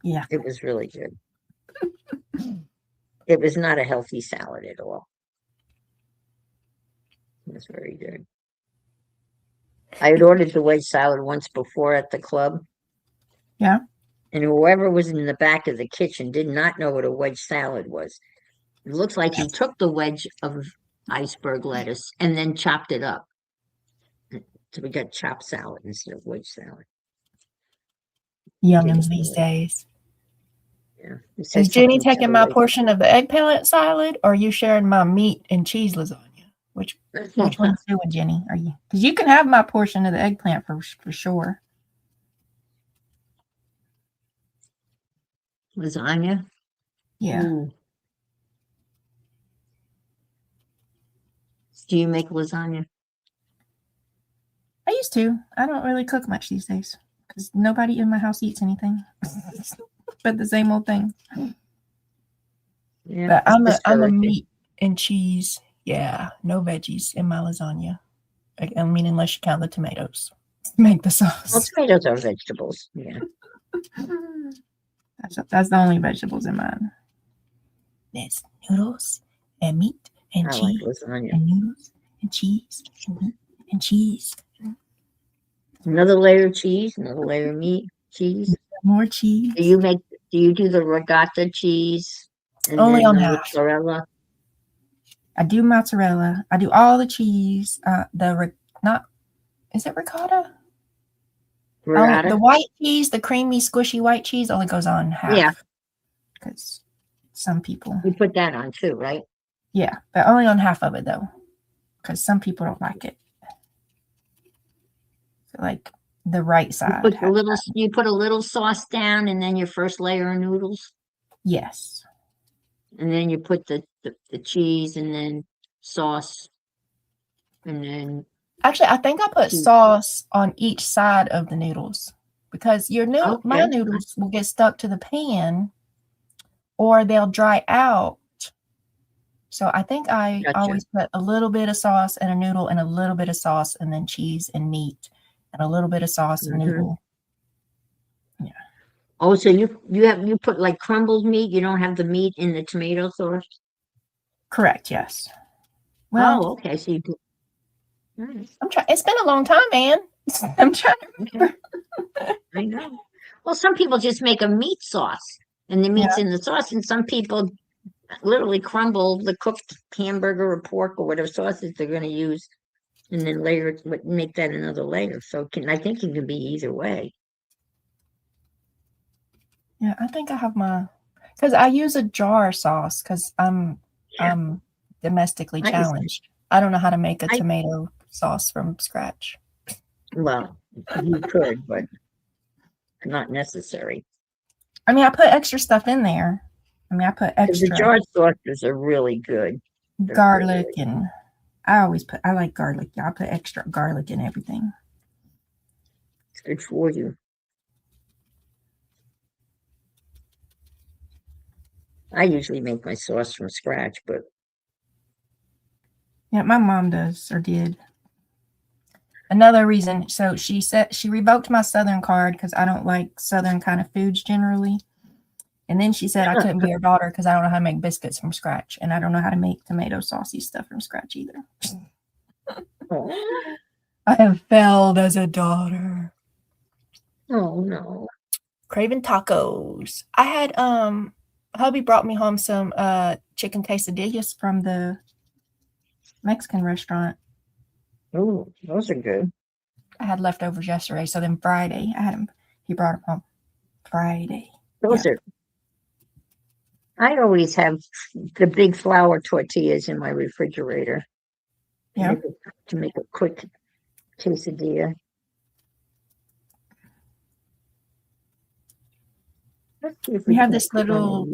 It was really good. It was not a healthy salad at all. It was very good. I had ordered the wedge salad once before at the club. Yeah. And whoever was in the back of the kitchen did not know what a wedge salad was. It looks like he took the wedge of iceberg lettuce and then chopped it up. So we got chopped salad instead of wedge salad. Youngins these days. Yeah. Is Jenny taking my portion of the eggplant salad, or are you sharing my meat and cheese lasagna? Which one's doing, Jenny? Are you? Because you can have my portion of the eggplant for sure. Lasagna? Yeah. Ooh. Do you make lasagna? I used to. I don't really cook much these days because nobody in my house eats anything but the same old thing. Yeah, but I'm a meat and cheese. Yeah, no veggies in my lasagna. I mean, unless you count the tomatoes. Make the sauce. Well, tomatoes are vegetables. Yeah. That's the only vegetables in mine. There's noodles and meat and cheese like and noodles and cheese and meat and cheese. Another layer of cheese, another layer of meat, cheese. More cheese. Do you do the regatta cheese? And only then on the half. mozzarella? I do mozzarella. I do all the cheese. Is it ricotta? The white cheese, the creamy, squishy white cheese only goes on half. Yeah. Because some people. You put that on too, right? Yeah, but only on half of it though. Because some people don't like it. So like the right side. You put a little sauce down and then your first layer of noodles? Yes. And then you put the cheese and then sauce. And then actually I think I put sauce on each side of the noodles because my noodles will get stuck to the pan or they'll dry out. So I think I always put a little bit of sauce and a noodle and a little bit of sauce and then cheese and meat and a little bit of sauce and noodle. Yeah. Oh, so you put like crumbled meat? You don't have the meat in the tomato sauce? Correct, yes. Well, okay. So you put I'm trying. It's been a long time, man. I'm trying to remember. I know. Well, some people just make a meat sauce and the meat's in the sauce, and some people literally crumble the cooked hamburger or pork or whatever sauces they're going to use and then make that another layer. So I think it can be either way. Yeah, I think I have because I use a jar sauce because I'm domestically challenged. I don't know how to make a tomato sauce from scratch. Well, you could, but not necessary. I mean, I put extra stuff in there. I put extra. The jar sauces are really good. Garlic and I like garlic. Yeah, I put extra garlic in everything. It's good for you. I usually make my sauce from scratch, but yeah, my mom does or did. Another reason, so she said she revoked my Southern card because I don't like Southern kind of foods generally. And then she said I couldn't be her daughter because I don't know how to make biscuits from scratch. And I don't know how to make tomato saucy stuff from scratch either. I have failed as a daughter. Oh, no. Craving tacos. I had, hubby brought me home some chicken quesadillas from the Mexican restaurant. Oh, those are good. I had leftovers yesterday. So then Friday, he brought them home Friday. Those are. I always have the big flour tortillas in my refrigerator. Yeah. To make a quick quesadilla. We have this little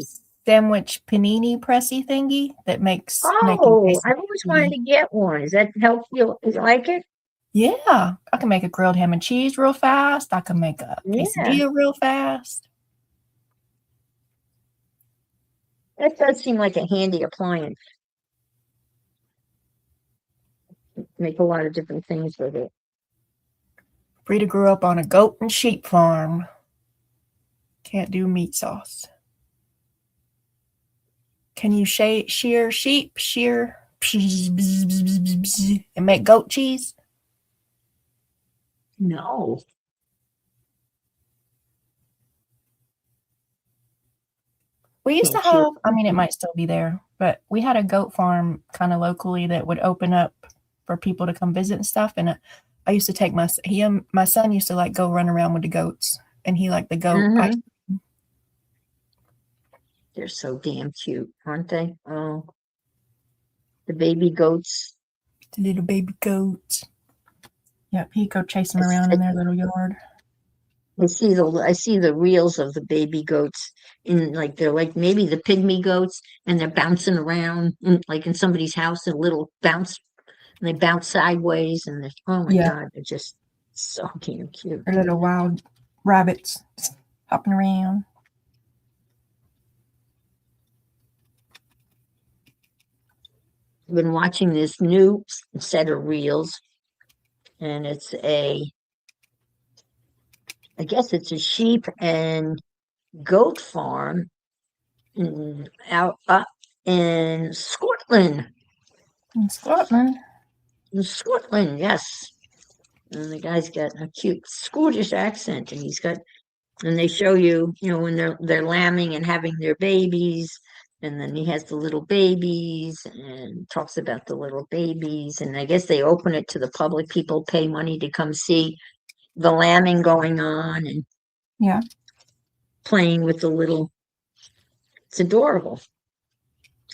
sandwich panini pressy thingy that makes. Oh, I've always wanted to get one. Does that help you? You like it? Yeah. I can make a grilled ham and cheese real fast. I can make a quesadilla real fast. That does seem like a handy appliance. Make a lot of different things with it. Frida grew up on a goat and sheep farm. Can't do meat sauce. Can you shear sheep, and make goat cheese? No. We used to Can't shear have, I mean, it might still be there, but we had a goat farm kind of locally that would open up for people to come visit and stuff. And I used to take my son used to like go run around with the goats, and he liked the goat. They're so damn cute, aren't they? Oh, the baby goats. The little baby goats. Yep, he'd go chase them around in their little yard. I see the reels of the baby goats in like they're like maybe the pygmy goats, and they're bouncing around like in somebody's house, a little bounce, and they bounce sideways, and oh my God, they're just so damn cute. They're little wild rabbits hopping around. I've been watching this new set of reels, and I guess it's a sheep and goat farm out up in Scotland. In Scotland? In Scotland, yes. And the guy's got a cute Scottish accent, and they show you, when they're lambing and having their babies, and then he has the little babies and talks about the little babies, and I guess they open it to the public. People pay money to come see the lambing going on and playing with the little. It's adorable.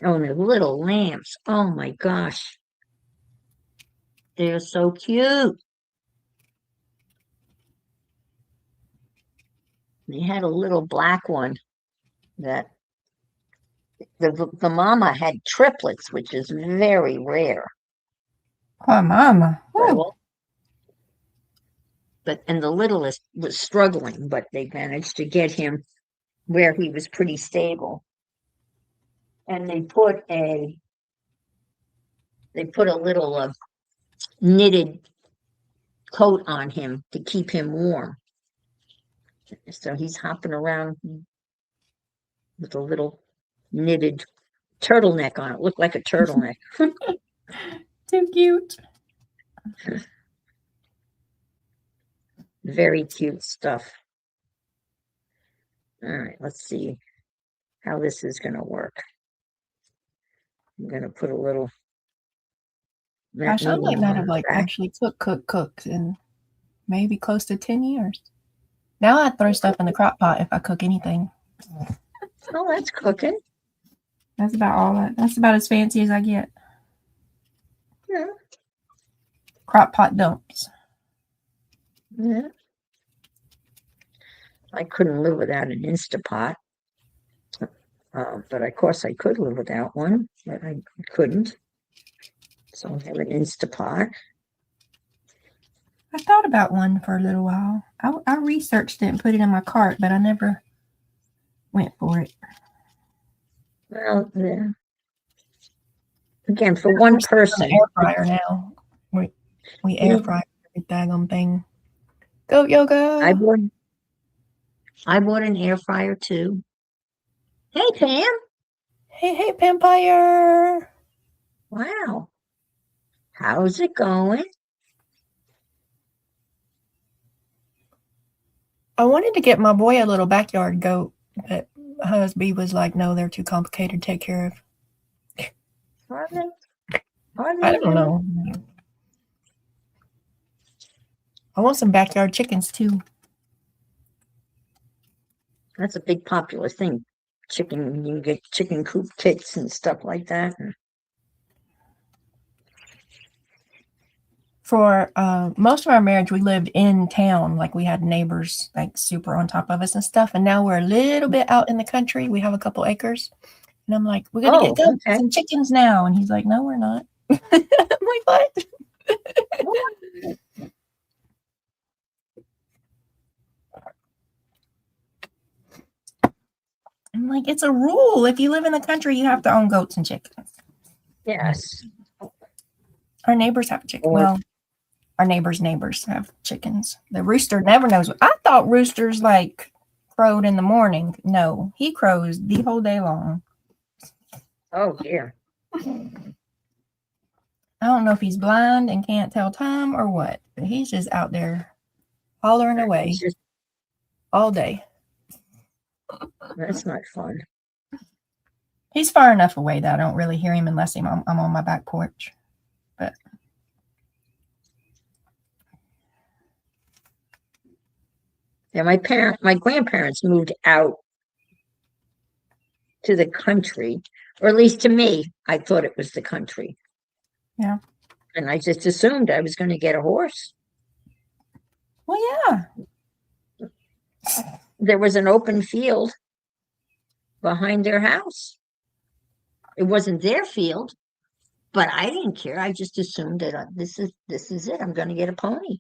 Oh, and the little lambs. Oh my gosh. They're so cute. They had a little black one that the mama had triplets, which is very rare. Oh, mama. And the littlest was struggling, but they managed to get him where he was pretty stable. And they put a little knitted coat on him to keep him warm. So he's hopping around with a little knitted turtleneck on it. Looked like a turtleneck. Too cute. Very cute stuff. All right, let's see how this is going to work. I'm going to put a little. Gosh, I might not have actually cooked in maybe close to 10 years. Now I throw stuff in the crock pot if I cook anything. Oh, that's cooking. That's about as fancy as I get. Yeah. Crock pot dumps. Yeah. I couldn't live without an Instapot. But of course I could live without one, but I couldn't. So I have an Instapot. I thought about one for a little while. I researched it and put it in my cart, but I never went for it. Well, yeah. Again, for one person. Air fryer now. We air fry every daggone thing. Goat yoga. I bought an air fryer too. Hey, Pam. Hey, Pampire. Wow. How's it going? I wanted to get my boy a little backyard goat, but husband was like, no, they're too complicated to take care of. Are they? I don't know. I want some backyard chickens too. That's a big popular thing. Chicken, you can get chicken coop kits and stuff like that. For most of our marriage, we lived in town. Like we had neighbors like super on top of us and stuff. And now we're a little bit out in the country. We have a couple acres. And I'm like, we're going to get goats and chickens now. And he's like, no, we're not. I'm like, what? I'm like, it's a rule. If you live in the country, you have to own goats and chickens. Yes. Our neighbors have chickens. Well, our neighbors' have chickens. The rooster never knows. I thought roosters like crowed in the morning. No, he crows the whole day long. Oh dear. I don't know if he's blind and can't tell time or what, but he's just out there hollering away It's just, all day. that's not fun. He's far enough away that I don't really hear him unless I'm on my back porch. But Yeah, my grandparents moved out to the country, or at least to me, I thought it was the country. Yeah. And I just assumed I was going to get a horse. Well, yeah. There was an open field behind their house. It wasn't their field, but I didn't care. I just assumed that this is it. I'm going to get a pony.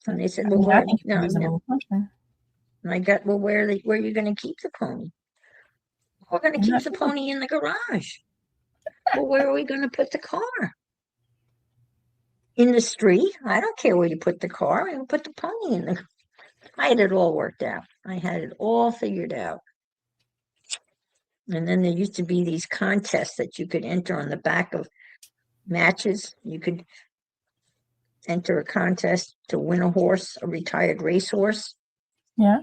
And they said, I "Well, mean, I where?" think it's a No, reasonable question. and I got, "Well, where are you going to keep the pony?" "We're going to I'm keep not the sure. pony in the garage." "Well, where are we going to put the car?" "In the street. I don't care where you put the car. And put the pony in the." I had it all worked out. I had it all figured out. And then there used to be these contests that you could enter on the back of matches. You could enter a contest to win a horse, a retired racehorse. Yeah.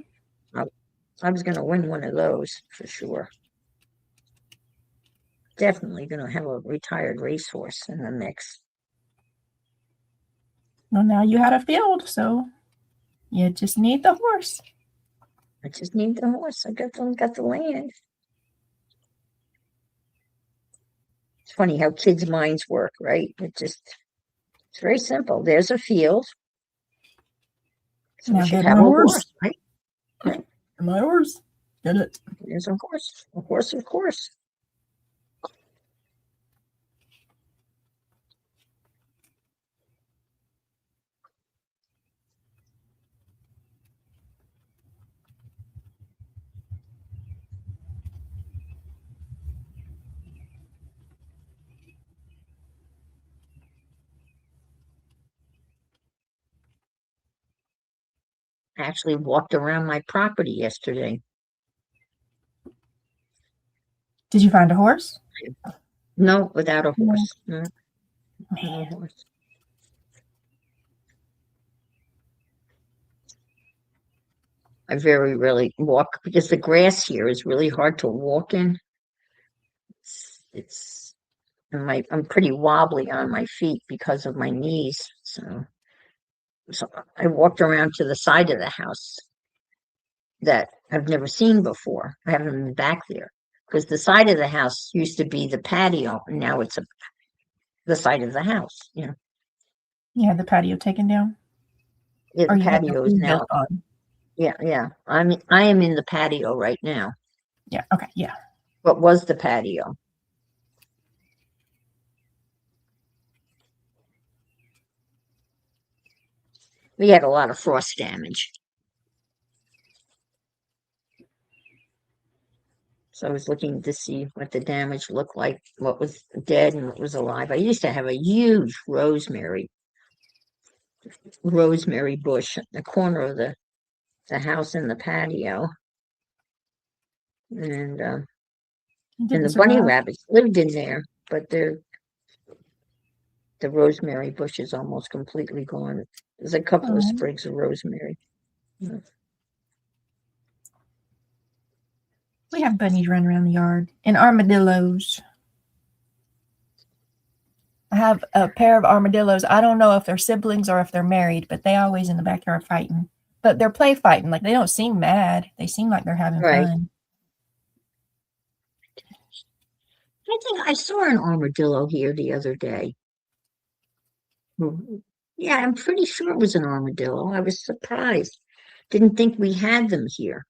I was going to win one of those for sure. Definitely going to have a retired racehorse in the mix. Well, now you had a field, so you just need the horse. I just need the horse. I got the land. It's funny how kids' minds work, right? It's very simple. There's a field. So we Now should get have my a horse. horse, right? Right. My horse. Get it. There's a horse. A horse, of course. I actually walked around my property yesterday. Did you find a horse? No, without a horse. No, Man. no horse. I very rarely walk because the grass here is really hard to walk in. It's I'm pretty wobbly on my feet because of my knees. So I walked around to the side of the house that I've never seen before. I haven't been back there because the side of the house used to be the patio, and now it's the side of the house. You know, You had the patio taken down? yeah, Or the you had the patio is roof now. built on? Yeah. I am in the patio right now. Yeah, okay, yeah. What was the patio? We had a lot of frost damage. So I was looking to see what the damage looked like, what was dead and what was alive. I used to have a huge rosemary bush in the corner of the house in the patio. And It and didn't the bunny survive. rabbits lived in there, but the rosemary bush is almost completely gone. There's a couple of Oh. sprigs of rosemary. We have bunnies running around the yard and armadillos. I have a pair of armadillos. I don't know if they're siblings or if they're married, but they always in the backyard fighting. But they're play fighting. Like, they don't seem mad. They seem like they're having Right. fun. I think I saw an armadillo here the other day. Yeah, I'm pretty sure it was an armadillo. I was surprised. Didn't think we had them here.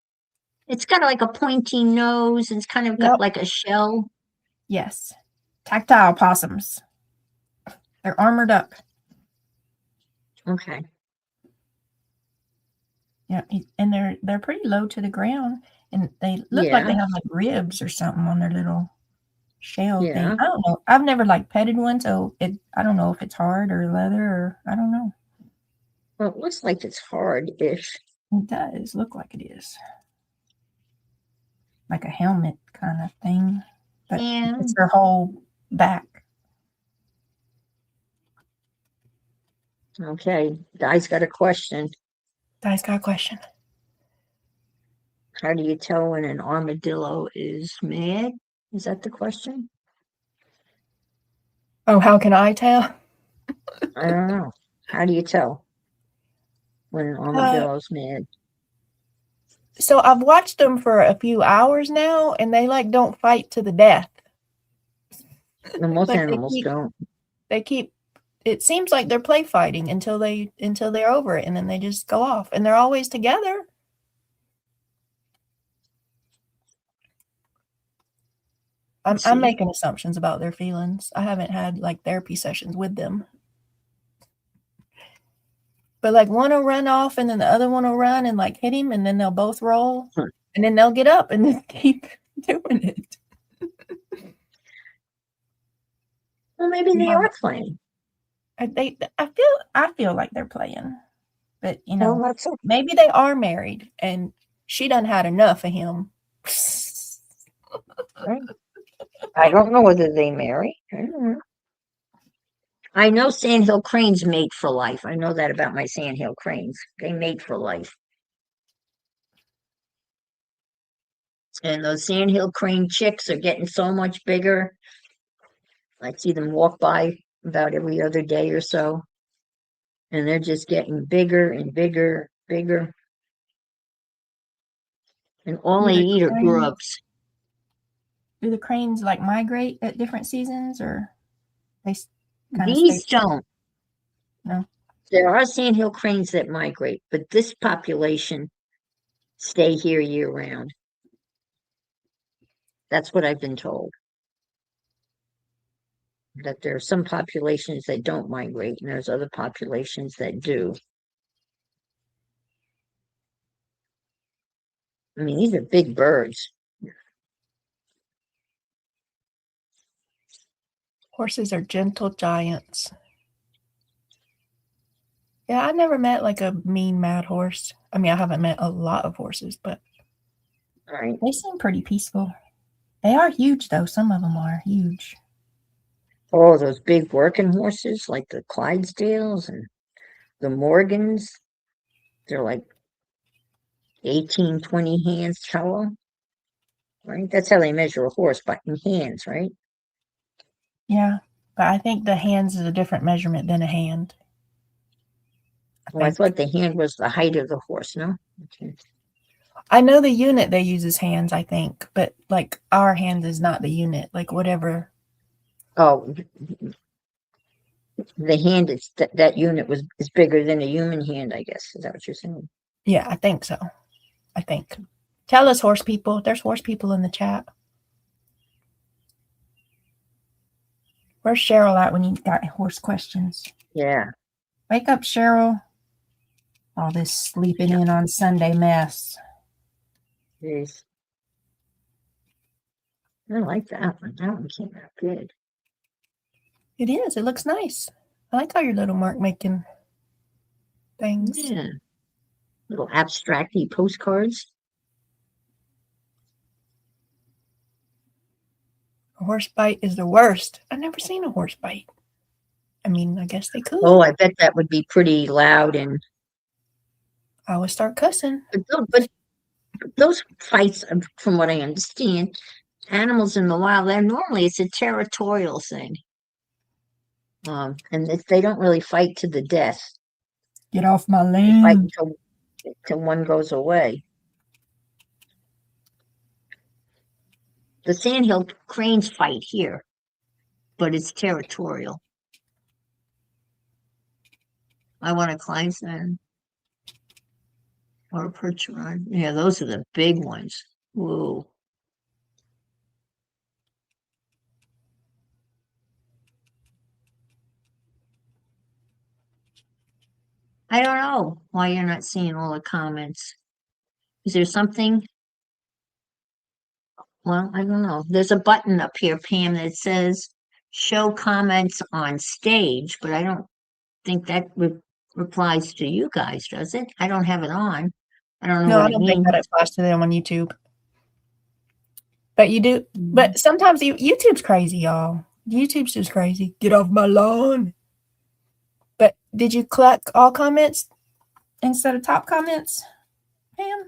It's got like a pointy nose and it's kind of got Yep. like a shell. Yes. Tactile possums. They're armored up. Okay. Yeah, and they're pretty low to the ground, and they look like they Yeah. have like ribs or something on their little shell thing. Yeah. I don't know. I've never like petted one, so I don't know if it's hard or leather or I don't know. Well, it looks like it's hard-ish. It does look like it is. Like a helmet kind of thing. But Yeah. it's her whole back. Okay. Di's got a question. Di's got a question. How do you tell when an armadillo is mad? Is that the question? Oh, how can I tell? I don't know. How do you tell when an armadillo's mad? So I've watched them for a few hours now, and they like don't fight to the death. Most Like animals don't. They keep. It seems like they're play fighting until they're over it, and then they just go off, and they're always together. I'm making assumptions about their feelings. I haven't had like therapy sessions with them. But like one will run off and then the other one will run and like hit him and then they'll both roll and then they'll get up and then keep doing it. Well, maybe they are playing. I feel like they're playing. But you know, well, okay. Maybe they are married and she done had enough of him. I don't know whether they marry. I know sandhill cranes mate for life. I know that about my sandhill cranes. They mate for life. And those sandhill crane chicks are getting so much bigger. I see them walk by about every other day or so. And they're just getting bigger and bigger, bigger. And all they eat are grubs. Do the cranes like migrate at different seasons or they These don't. No. There are sandhill cranes that migrate, but this population stay here year round. That's what I've been told. That there are some populations that don't migrate, and there's other populations that do. I mean, these are big birds. Horses are gentle giants. Yeah, I never met like a mean, mad horse. I mean, I haven't met a lot of horses, but they seem pretty peaceful. They are huge, though. Some of them are huge. Oh, those big working horses like the Clydesdales and the Morgans. They're like 18, 20 hands tall. Right? That's how they measure a horse, by in hands, right? Yeah, but I think the hands is a different measurement than a hand. I thought the hand was the height of the horse, no? Okay. I know the unit they use is hands, I think, but like our hand is not the unit, like whatever. Oh, the hand is that unit is bigger than a human hand, I guess. Is that what you're saying? Yeah, I think so. I think. Tell us, horse people. There's horse people in the chat. Where's Cheryl at when you got horse questions? Yeah. Wake up, Cheryl. All this sleeping in on Sunday mess. Jeez. I like that one. That one came out good. It is. It looks nice. I like how your little Mark making things. Yeah. Little abstracty postcards. A horse bite is the worst. I've never seen a horse bite. I mean, I guess they could. Oh, I bet that would be pretty loud and. I would start cussing. But those fights, from what I understand, animals in the wild, it's a territorial thing. And they don't really fight to the death. Get off my land. They fight until one goes away. The sandhill cranes fight here, but it's territorial. I want a Kleinstein or a Percheron. Yeah, those are the big ones. Whoa. I don't know why you're not seeing all the comments. Is there something? Well, I don't know. There's a button up here, Pam, that says show comments on stage, but I don't think that replies to you guys, does it? I don't have it on. I don't know No, what I don't think that applies to them on YouTube. But you do. But sometimes YouTube's crazy, y'all. YouTube's just crazy. Get off my lawn. But did you collect all comments instead of top comments, Pam?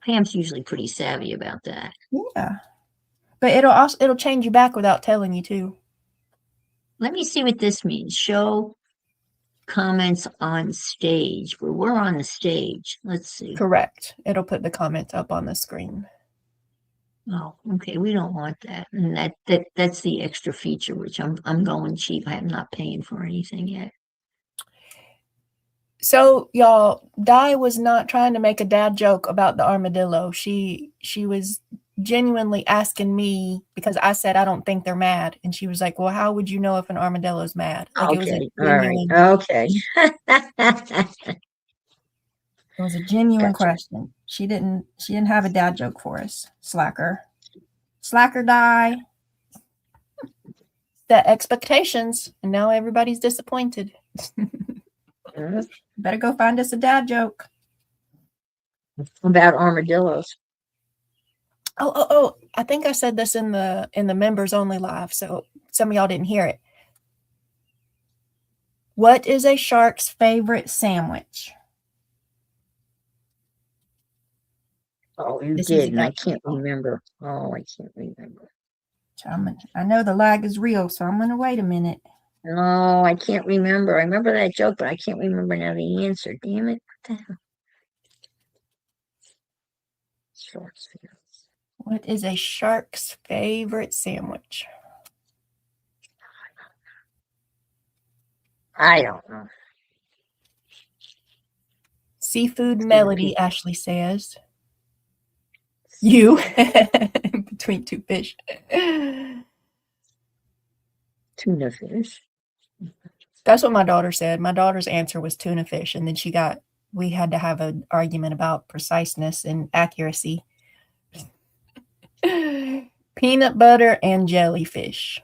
Pam's usually pretty savvy about that. Yeah. But it'll change you back without telling you too. Let me see what this means. Show comments on stage. Well, we're on the stage. Let's see. Correct. It'll put the comments up on the screen. Oh, okay. We don't want that. And that's the extra feature, which I'm going cheap. I'm not paying for anything yet. So y'all, Di was not trying to make a dad joke about the armadillo. She was genuinely asking me because I said I don't think they're mad, and she was like, "Well, how would you know if an armadillo's mad?" Like Okay, it was a genuine, genuine, okay. it was a genuine Gotcha. question. She didn't have a dad joke for us. Slacker Di. Set expectations, and now everybody's disappointed. Better go find us a dad joke about armadillos. Oh! I think I said this in the members only live, so some of y'all didn't hear it. What is a shark's favorite sandwich? Oh, you did, and I can't remember. Oh, I can't remember. I know the lag is real, so I'm going to wait a minute. No, I can't remember. I remember that joke, but I can't remember now the answer. Damn it. What the hell? Shark's favorite. What is a shark's favorite sandwich? I don't know. Seafood melody, Ashley says. You between two fish. Tuna fish. That's what my daughter said. My daughter's answer was tuna fish, and then we had to have an argument about preciseness and accuracy. Peanut butter and jellyfish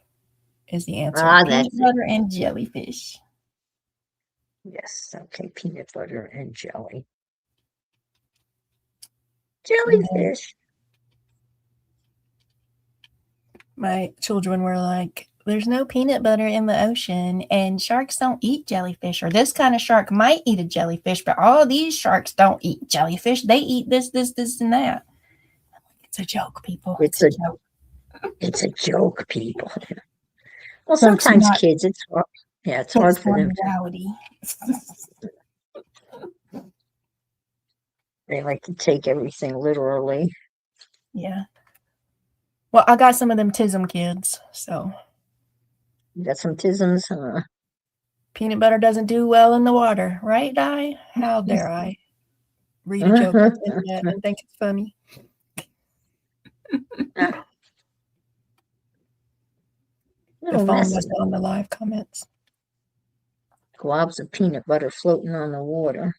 is the answer. Peanut butter and jellyfish. Yes, okay, peanut butter and jelly. Jellyfish. My children were like, there's no peanut butter in the ocean, and sharks don't eat jellyfish, or this kind of shark might eat a jellyfish, but all these sharks don't eat jellyfish. They eat this, and that. It's a joke, people. It's a joke. It's a joke, people. Well, sometimes kids, it's hard for them. Reality. They like to take everything literally. Yeah. Well, I got some of them TISM kids, so. You got some TISMs, huh? Peanut butter doesn't do well in the water, right, Di? How dare I read a joke on the internet and think it's funny? The phone was on the live comments. Globs of peanut butter floating on the water.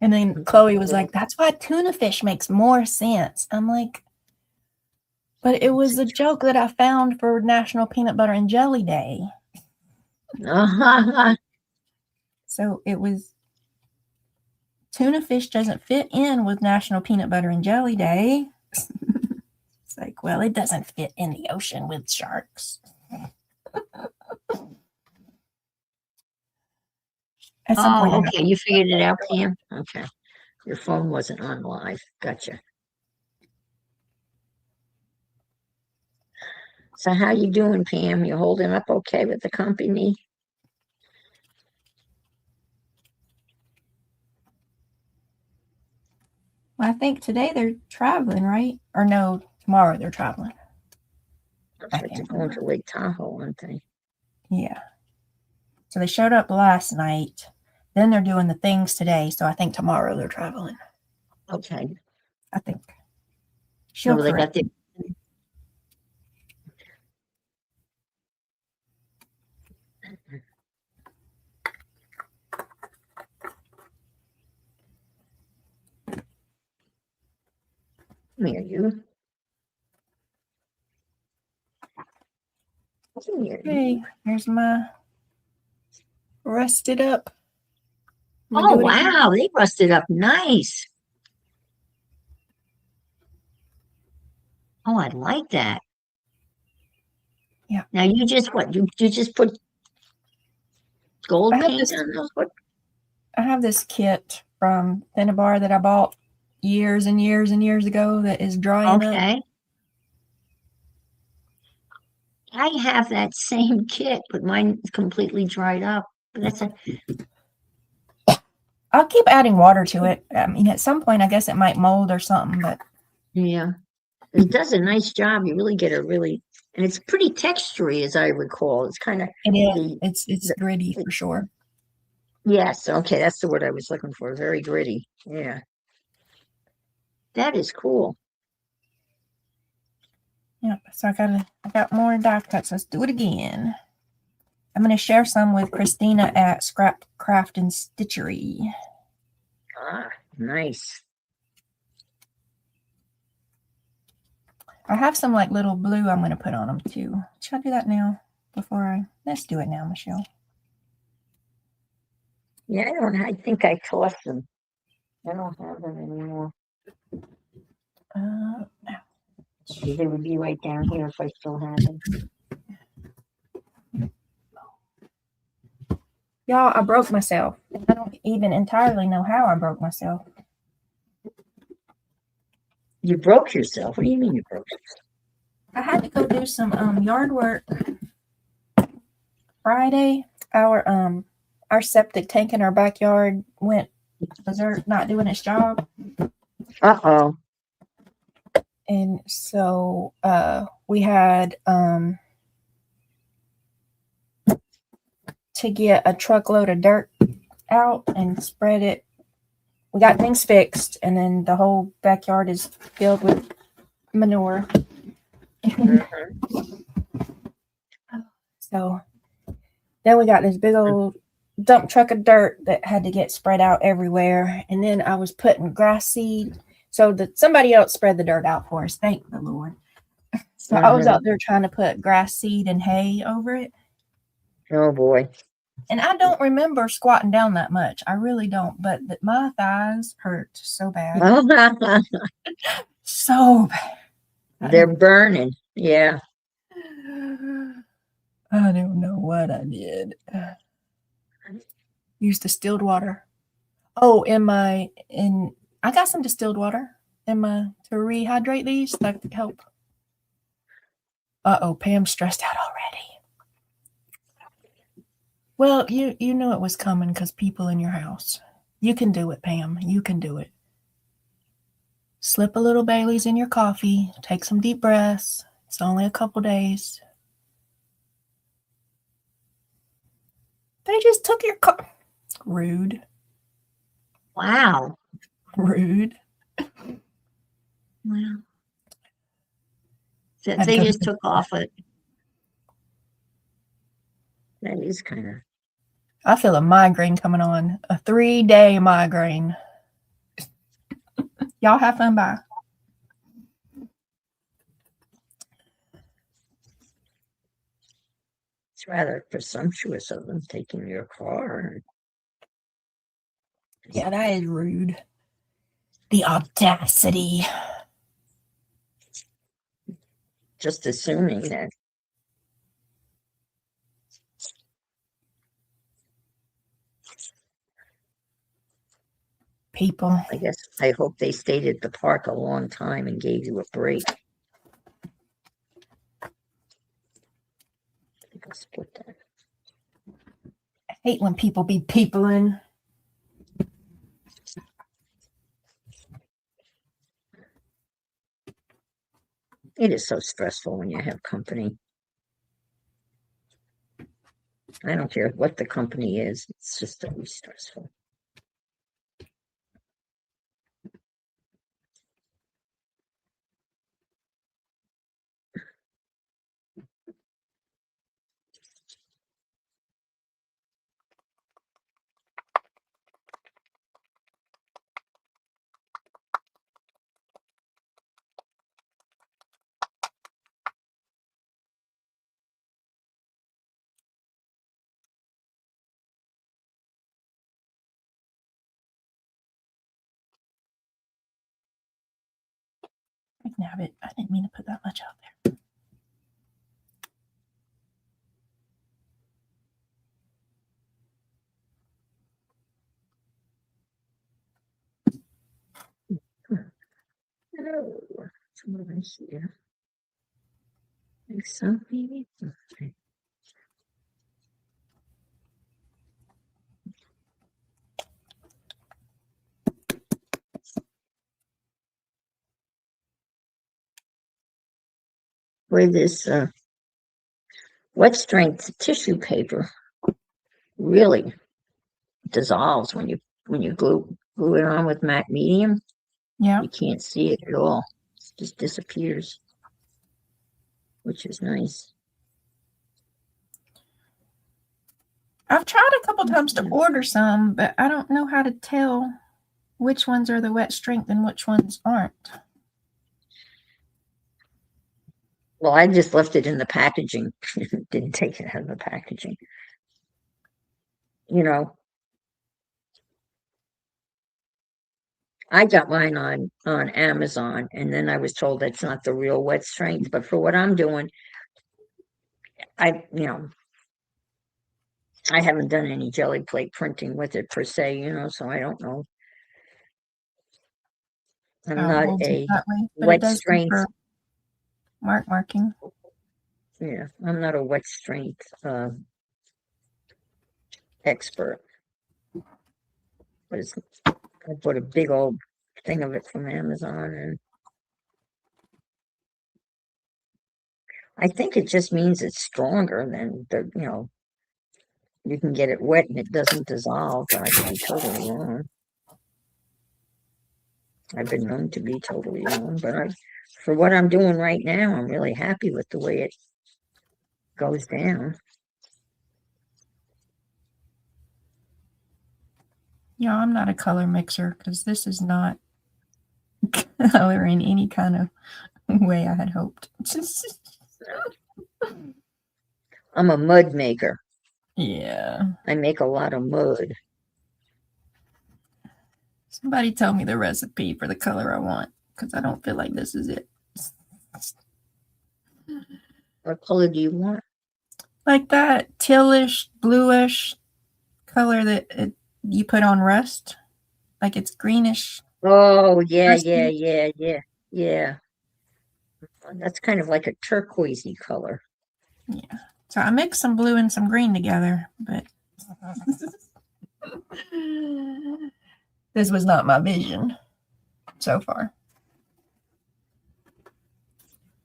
And then Chloe was like, that's why tuna fish makes more sense. I'm like, but it was a joke that I found for National Peanut Butter and Jelly Day. So it was, tuna fish doesn't fit in with National Peanut Butter and Jelly Day. It's like, well, it doesn't fit in the ocean with sharks. Oh, okay. You figured it out, Pam? Okay. Your phone wasn't on live. Gotcha. So how you doing, Pam? You holding up okay with the company? Well, I think today they're traveling, right? Or no, tomorrow they're traveling. Looks like they're going to Lake Tahoe, aren't they? Yeah. So they showed up last night. Then they're doing the things today. So I think tomorrow they're traveling. Okay. I think. So they got the. Come here, you. Hey, here's my rested up We Oh, do it again? wow. They rusted up nice. Oh, I like that. Yeah. Now you just what? You just put I gold have paint this on those? What? I have this kit from Thinabar that I bought years and years and years ago that is drying up. Okay. I have that same kit, but mine is completely dried up. But that's a I'll keep adding water to it. I mean, at some point, I guess it might mold or something, but yeah. It does a nice job. You really get a really, and it's pretty textury, as I recall. It's kind of it is. the, It's the gritty it, for sure. yes. Okay, that's the word I was looking for. Very gritty. Yeah, that is cool. Yep. So I got more die cuts. Let's do it again. I'm going to share some with Christina at Scrap Craft and Stitchery. Ah, nice. I have some like little blue I'm going to put on them too. Should I do that now? Let's do it now, Michelle. Yeah, I think I tossed them. I don't have them anymore. They would be right down here if I still had them. Y'all, I broke myself. I don't even entirely know how I broke myself. You broke yourself? What do you mean you broke yourself? I had to go do some yard work Friday. Our septic tank in our backyard went berserk, not doing its job. Uh-oh. And so we had to get a truckload of dirt out and spread it. We got things fixed, and then the whole backyard is filled with manure. So then we got this big old dump truck of dirt that had to get spread out everywhere. And then I was putting grass seed so that somebody else spread the dirt out for us. Thank the Lord. So I was out there trying to put grass seed and hay over it. Oh boy. And I don't remember squatting down that much. I really don't. But my thighs hurt so bad. So bad. They're burning. Yeah. I don't know what I did. Use distilled water. Oh, I got some distilled water to rehydrate these that help. Uh-oh, Pam's stressed out already. Well, you knew it was coming because people in your house. You can do it, Pam. You can do it. Slip a little Bailey's in your coffee. Take some deep breaths. It's only a couple days. They just took your Rude. Wow. Rude. Wow. They just took off it. That is kind of. I feel a migraine coming on. A 3-day migraine. Y'all have fun. Bye. It's rather presumptuous of them taking your car. Yeah, that is rude. The audacity. Just assuming that. People. I guess I hope they stayed at the park a long time and gave you a break. I'll split that. I hate when people be peopling. It is so stressful when you have company. I don't care what the company is. It's just always stressful. I can have it. I didn't mean to put that much out there. Oh, some over here. Like so, maybe. Okay. Where this wet strength tissue paper really dissolves when you glue it on with matte medium. Yeah. You can't see it at all. It just disappears, which is nice. I've tried a couple times to order some, but I don't know how to tell which ones are the wet strength and which ones aren't. Well, I just left it in the packaging. Didn't take it out of the packaging. You know, I got mine on Amazon, and then I was told that's not the real wet strength. But for what I'm doing, I haven't done any jelly plate printing with it per se, so I don't know. I'm not Holds it a that way, but it wet does strength. for marking. Yeah, I'm not a wet strength expert. But I bought a big old thing of it from Amazon, and I think it just means it's stronger than you can get it wet and it doesn't dissolve, but I could be totally wrong. I've been known to be totally wrong, but for what I'm doing right now, I'm really happy with the way it goes down. Yeah, I'm not a color mixer because this is not color in any kind of way I had hoped. I'm a mud maker. Yeah. I make a lot of mud. Somebody tell me the recipe for the color I want because I don't feel like this is it. What color do you want? Like that tealish, bluish color that you put on rust. Like it's greenish. Oh, yeah. That's kind of like a turquoisey color. Yeah. So I mixed some blue and some green together, but this was not my vision so far.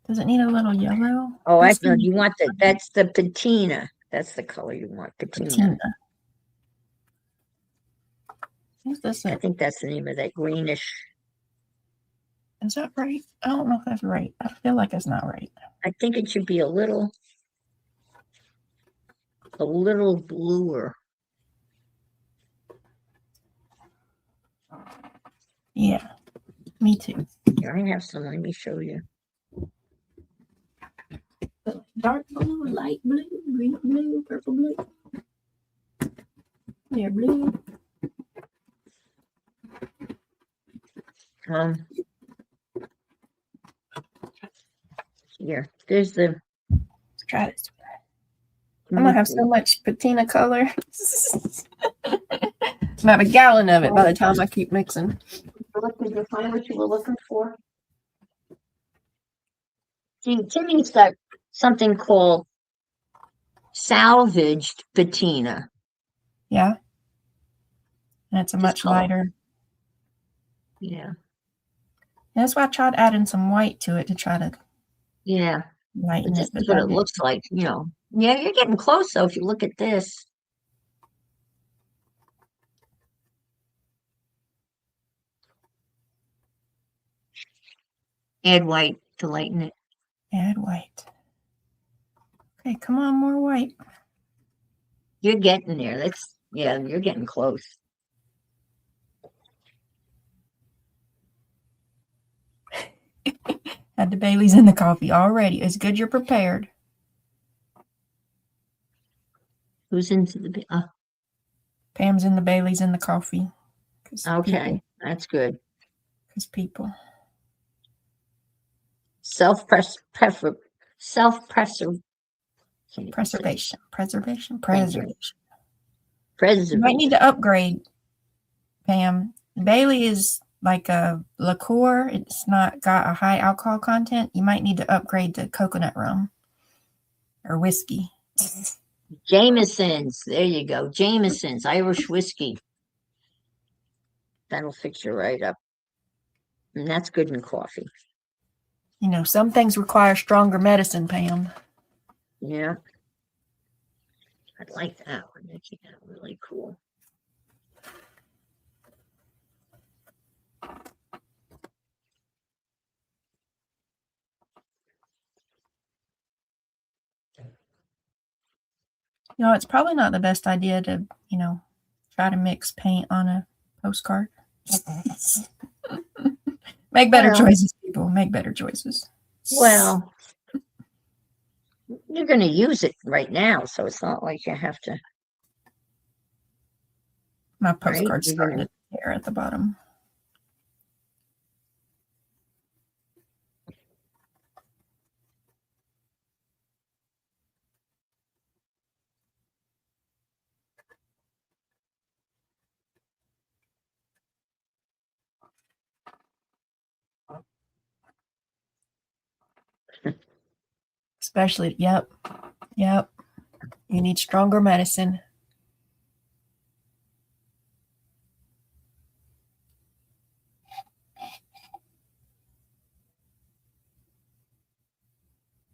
Does it need a little yellow? Oh, I know. You want that's the patina. That's the color you want, patina. What's this? I think that's the name of that greenish. Is that right? I don't know if that's right. I feel like it's not right. I think it should be a little bluer. Yeah, me too. Here, I have some. Let me show you. Dark blue, light blue, green blue, purple blue. Yeah, blue. Here, there's the. Let's try this. I'm gonna have so much patina color. About a gallon of it by the time I keep mixing. Did you find what you were looking for? See, Timmy's got something called salvaged patina. Yeah. And it's a much lighter. Yeah. That's why I tried adding some white to it to try to But lighten this is what it looks like, Yeah, you're getting close though if you look at this. Add white to lighten it. Add white. Okay, come on, more white. You're getting there. You're getting close. Had the Baileys in the coffee already. It's good you're prepared. Who's into the Pam's in the Baileys in the coffee. Okay, that's good. Because people. self-preservation. Preservation. Thank you. You might need to upgrade, Pam. Bailey is like a liqueur. It's not got a high alcohol content. You might need to upgrade to coconut rum or whiskey. Jameson's. There you go. Jameson's Irish whiskey. That'll fix you right up. And that's good in coffee. You know, some things require stronger medicine, Pam. Yeah. I'd like that one. That's really cool. You know, it's probably not the best idea to, you know, try to mix paint on a postcard. Make better choices, people. Make better choices. Well, you're going to use it right now, so it's not like you have to. My postcard's starting to tear at the bottom. Especially, yep. You need stronger medicine.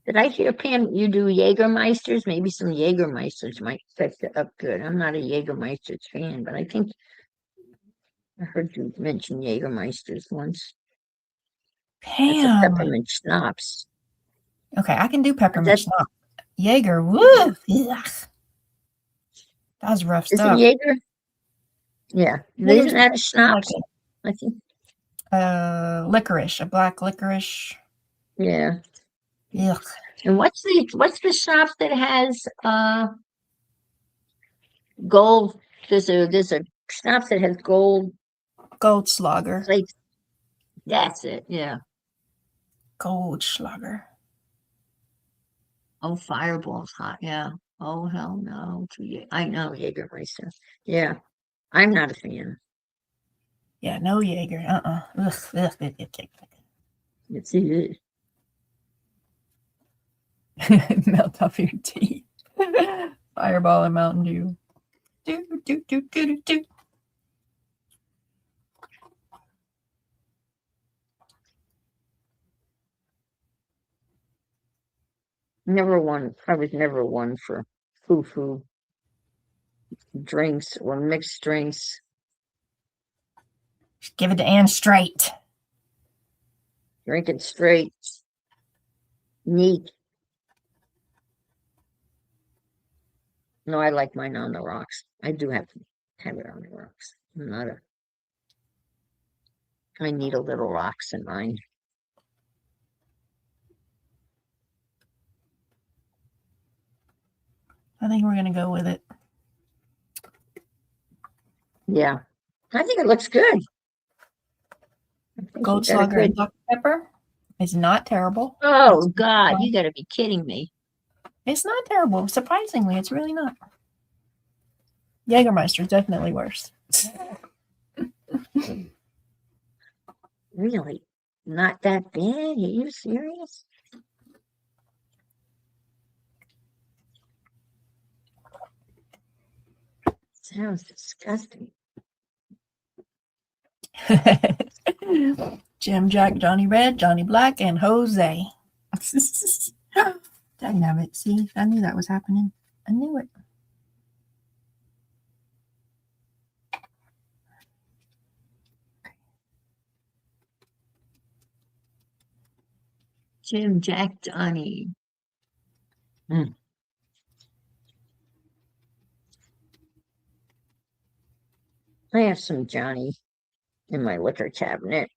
Did I hear, Pam, you do Jägermeisters? Maybe some Jägermeisters might fix it up good. I'm not a Jägermeisters fan, but I think I heard you mention Jägermeisters once. Pam. It's a peppermint schnapps. Okay, I can do peppermint schnapps. Jaeger, woo! That was rough stuff. Is it Jaeger? Yeah. Isn't that a schnapps? I think. Licorice, a black licorice. Yeah. Yuck. And what's the schnapps that has gold? There's a schnapps that has gold. Goldschlager. Like, that's it. Yeah. Goldschlager. Oh, Fireball's hot. Yeah. Oh, hell no. I know Jägermeister. Yeah. I'm not a fan. Yeah, no Jaeger. It's it. Melt off your teeth. Fireball and Mountain Dew. Do. I was never one for foo-foo drinks or mixed drinks. Just give it to Ann straight. Drink it straight. Neat. No, I like mine on the rocks. I do have to have it on the rocks. I need a little rocks in mine. I think we're going to go with it. Yeah. I think it looks good. Goldschlager and Dr. Pepper is not terrible. Oh, God. You got to be kidding me. It's not terrible. Surprisingly, it's really not. Jägermeister is definitely worse. Really? Not that bad? Are you serious? Sounds disgusting. Jim, Jack, Johnny Red, Johnny Black, and Jose. Dynamite. See, I knew that was happening. I knew it. Jim, Jack, Johnny. I have some Johnny in my liquor cabinet.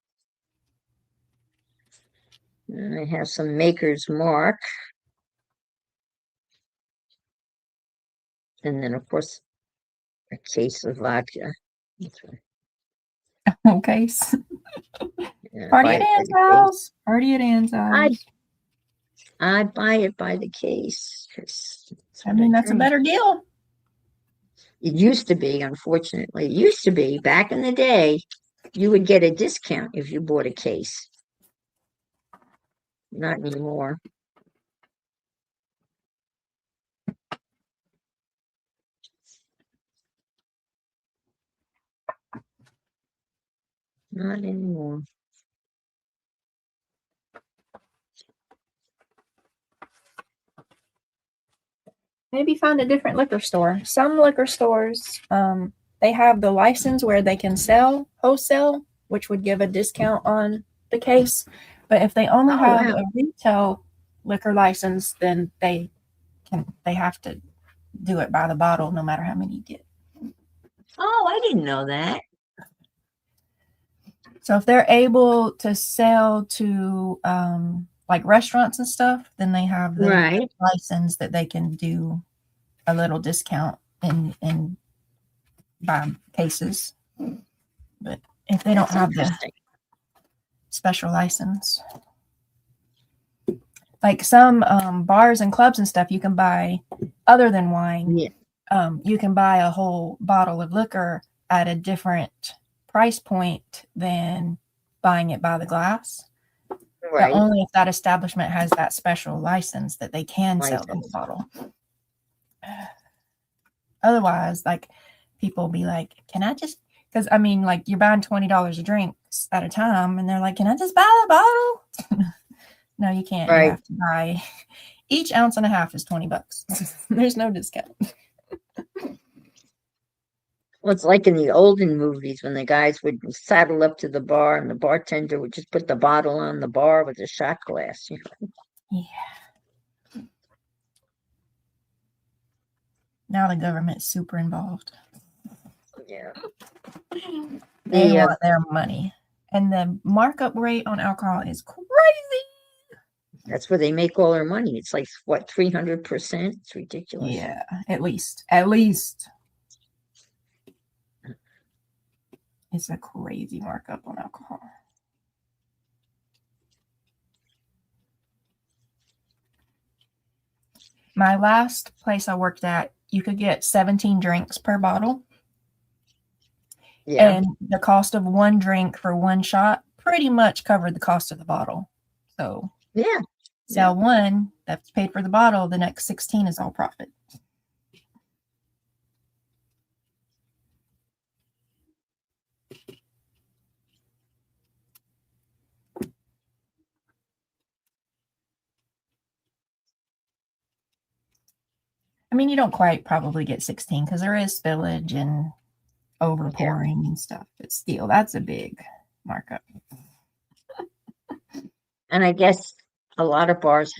And I have some Maker's Mark. And then, of course, a case of vodka. That's right. Okay. Party buy at it by Ann's the case. house. Party at Ann's house. I buy it by the case. 'Cause I mean, that's a drink. better deal. It used to be, unfortunately. It used to be back in the day, you would get a discount if you bought a case. Not anymore. Not anymore. Maybe find a different liquor store. Some liquor stores, they have the license where they can sell wholesale, which would give a discount on the case. But if they only have a retail liquor license, then they have to do it by the bottle, no matter how many you get. Oh, I didn't know that. So if they're able to sell to like restaurants and stuff, then they have the license that they can do a little discount in buy cases. But if they don't have the special license, like some bars and clubs and stuff, you can buy other than wine. Yeah. You can buy a whole bottle of liquor at a different price point than buying it by the glass. But only if that establishment has that special license that they can sell the whole bottle. Otherwise, like, people will be like, can I just, because I mean, like, you're buying $20 of drinks at a time, and they're like, can I just buy the bottle? No, you can't. You have to buy, each ounce and a half is $20. There's no discount. Well, it's like in the olden movies when the guys would saddle up to the bar and the bartender would just put the bottle on the bar with a shot glass. You know? Yeah. Now the government's super involved. Yeah. They want their money. And the markup rate on alcohol is crazy. That's where they make all their money. It's like, what, 300%? It's ridiculous. Yeah, at least. At least. It's a crazy markup on alcohol. My last place I worked at, you could get 17 drinks per bottle. Yeah. And the cost of one drink for one shot pretty much covered the cost of the bottle. So yeah, sell one, that's paid for the bottle. The next 16 is all profit. I mean, you don't quite probably get 16 because there is spillage and overpouring and stuff, but still, that's a big markup. And I guess a lot of bars,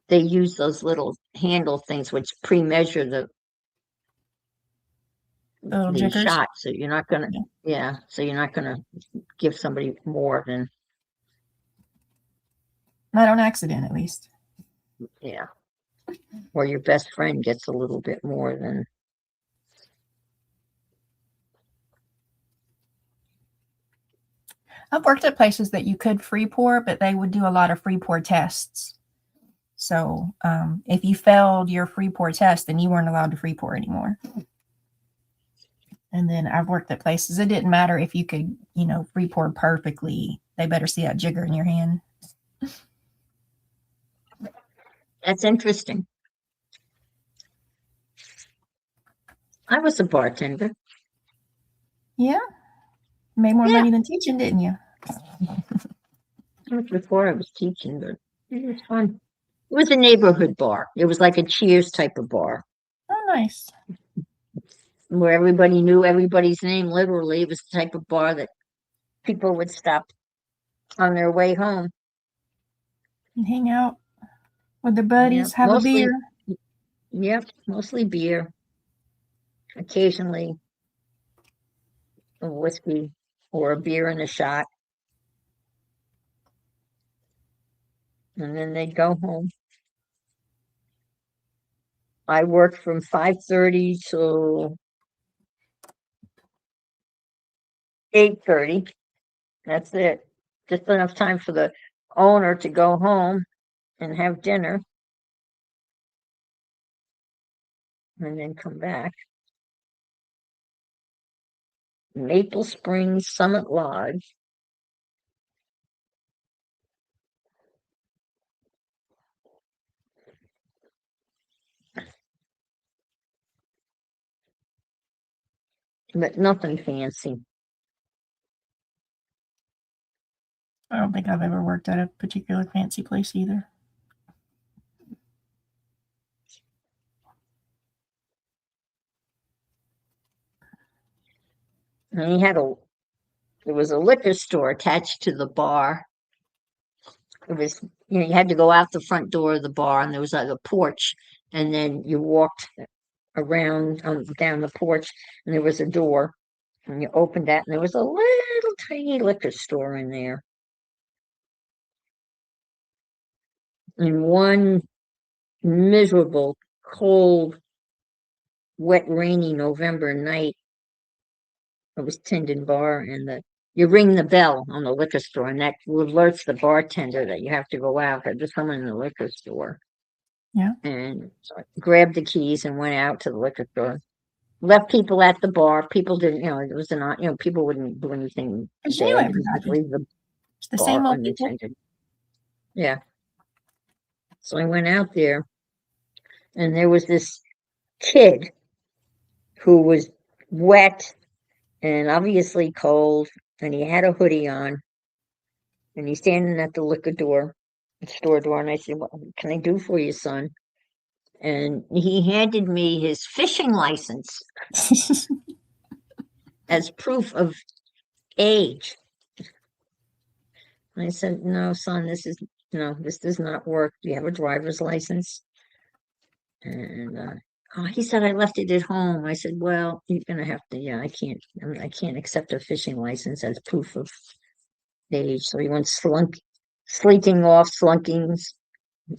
they use those little handle things which pre-measure the shot, so you're not gonna so you're not gonna give somebody more than, not on accident, at least. Yeah. Or your best friend gets a little bit more than. I've worked at places that you could free pour, but they would do a lot of free pour tests. So if you failed your free pour test, then you weren't allowed to free pour anymore. And then I've worked at places, it didn't matter if you could, free pour perfectly. They better see that jigger in your hand. That's interesting. I was a bartender. Yeah. Made more money than teaching, didn't you? Before I was teaching, but it was fun. It was a neighborhood bar. It was like a Cheers type of bar. Oh, nice. Where everybody knew everybody's name, literally. It was the type of bar that people would stop on their way home. And hang out with their buddies, have a beer. Yep, mostly beer. Occasionally a whiskey or a beer and a shot. And then they'd go home. I worked from 5:30 to 8:30. That's it. just enough time for the owner to go home and have dinner and then come back. Maple Springs Summit Lodge. But nothing fancy. I don't think I've ever worked at a particular fancy place either. And there was a liquor store attached to the bar. It was, you had to go out the front door of the bar, and there was like a porch, and then you walked around down the porch, and there was a door, and you opened that, and there was a little tiny liquor store in there. And one miserable, cold, wet, rainy November night, it was Tyndon Bar, and you ring the bell on the liquor store, and that alerts the bartender that you have to go out. There's someone in the liquor store. Yeah. And so I grabbed the keys and went out to the liquor store. Left people at the bar. People didn't, it was not, people wouldn't do anything Because you knew bad. They just everybody. leave the It's the bar same old people. unattended. Yeah. So I went out there, and there was this kid who was wet and obviously cold, and he had a hoodie on, and he's standing at the store door, and I said, "What can I do for you, son?" And he handed me his fishing license as proof of age. I said, "No, son, this does not work. Do you have a driver's license?" And he said, "I left it at home." I said, "Well, you're gonna have to. Yeah, I can't accept a fishing license as proof of age." So he went slunking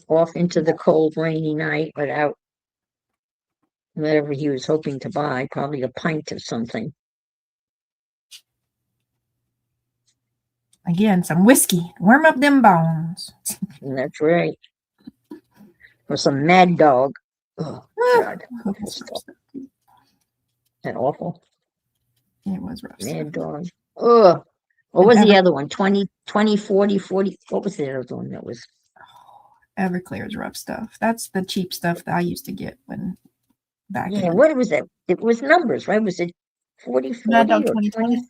off into the cold, rainy night without whatever he was hoping to buy, probably a pint of something. Again, some whiskey. Warm up them bones. And that's right. Or some Mad Dog. Oh, God. That awful. It was rough. Mad Dog. Ugh. What was the other one? 20, 40, 40. What was the other one that was? Everclear's rough stuff. That's the cheap stuff that I used to get when back in. What was that? It was numbers, right? Was it 40, 40 Mad Dog or 2020?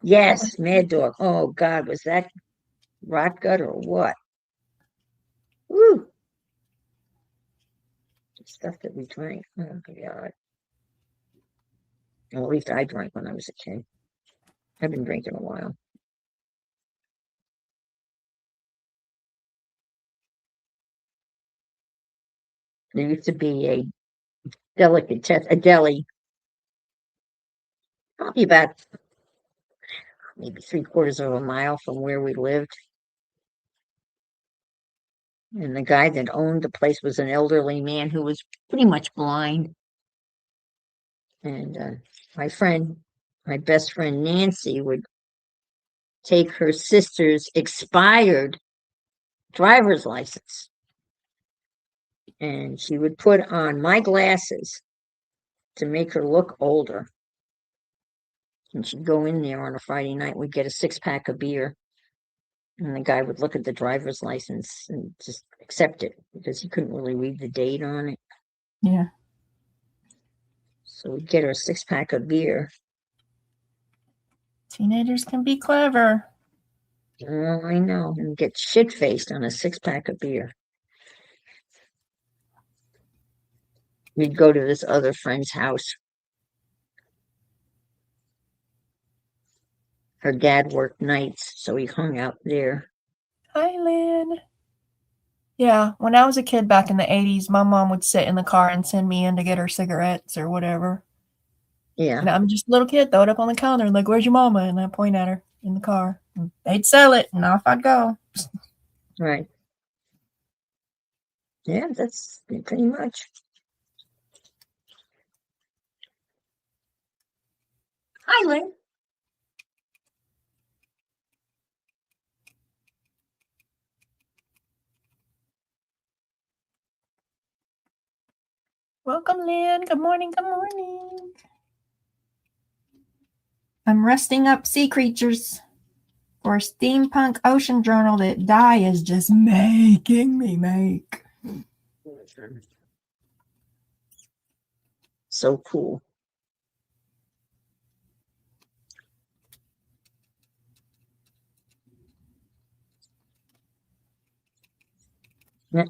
Yes, Mad Dog. Oh, God. Was that rot gut or what? Woo. Stuff that we drank. Oh, God. Well, at least I drank when I was a kid. I've been drinking a while. There used to be a deli, probably about maybe 3/4 of a mile from where we lived. And the guy that owned the place was an elderly man who was pretty much blind. And my best friend Nancy, would take her sister's expired driver's license, and she would put on my glasses to make her look older. And she'd go in there on a Friday night, we'd get a 6-pack of beer, and the guy would look at the driver's license and just accept it because he couldn't really read the date on it. Yeah. So we'd get her a 6-pack of beer. Teenagers can be clever. Oh, I know. And get shit-faced on a 6-pack of beer. We'd go to this other friend's house. Her dad worked nights, so we hung out there. Hi, Lynn. Yeah, when I was a kid back in the 80s, my mom would sit in the car and send me in to get her cigarettes or whatever. Yeah. And I'm just a little kid, throw it up on the counter, like, "Where's your mama?" And I point at her in the car. And they'd sell it, and off I'd go. Right. Yeah, that's pretty much. Hi, Lynn. Welcome, Lynn. Good morning. Good morning. I'm resting up sea creatures for a steampunk ocean journal that Di is just making me make. So cool.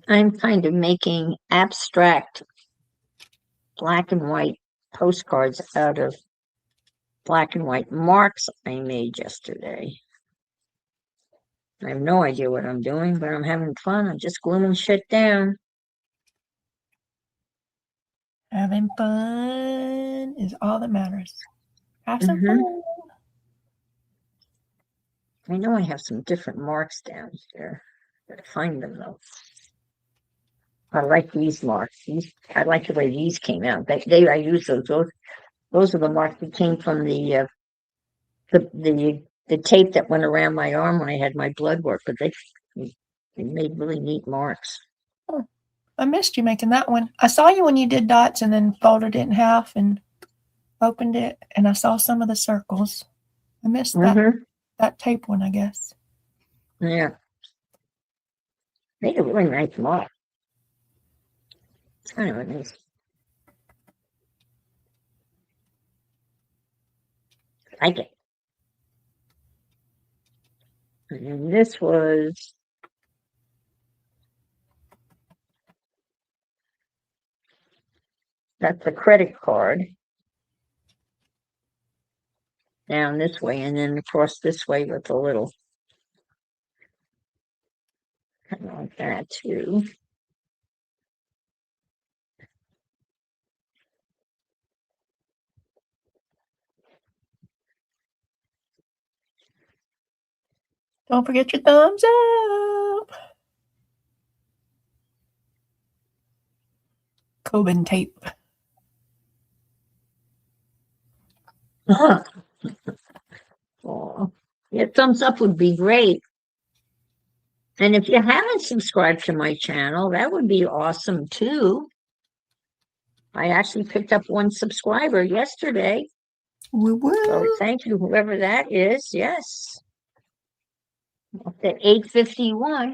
I'm kind of making abstract black and white postcards out of black and white marks I made yesterday. I have no idea what I'm doing, but I'm having fun. I'm just gluing shit down. Having fun is all that matters. Have some fun. I know I have some different marks down here. Gotta find them though. I like these marks. I like the way these came out. I use those. Those are the marks that came from the tape that went around my arm when I had my blood work. But they made really neat marks. Oh, I missed you making that one. I saw you when you did dots and then folded it in half and opened it, and I saw some of the circles. I missed that tape one, I guess. Yeah. Made a really nice mark. It's kind of a nice. I like it. And this was that's a credit card down this way and then across this way with a little kind of like that too. Don't forget your thumbs up. Coben tape. Oh, yeah, thumbs up would be great. And if you haven't subscribed to my channel, that would be awesome too. I actually picked up one subscriber yesterday. So thank you, whoever that is. Yes. At 8:51.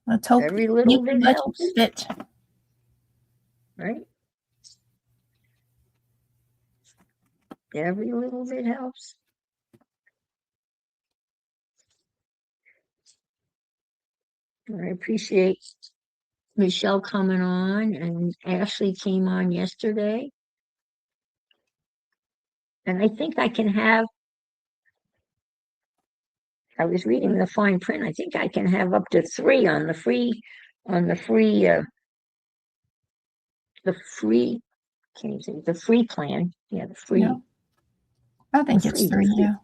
Let's hope every little bit helps. It. Right? Every little bit helps. I appreciate Michelle coming on, and Ashley came on yesterday. And I think I can have, I was reading the fine print, I think I can have up to 3 on the free, can't you say, the free plan. Yeah, the free. Yeah. I think it's 3, yeah.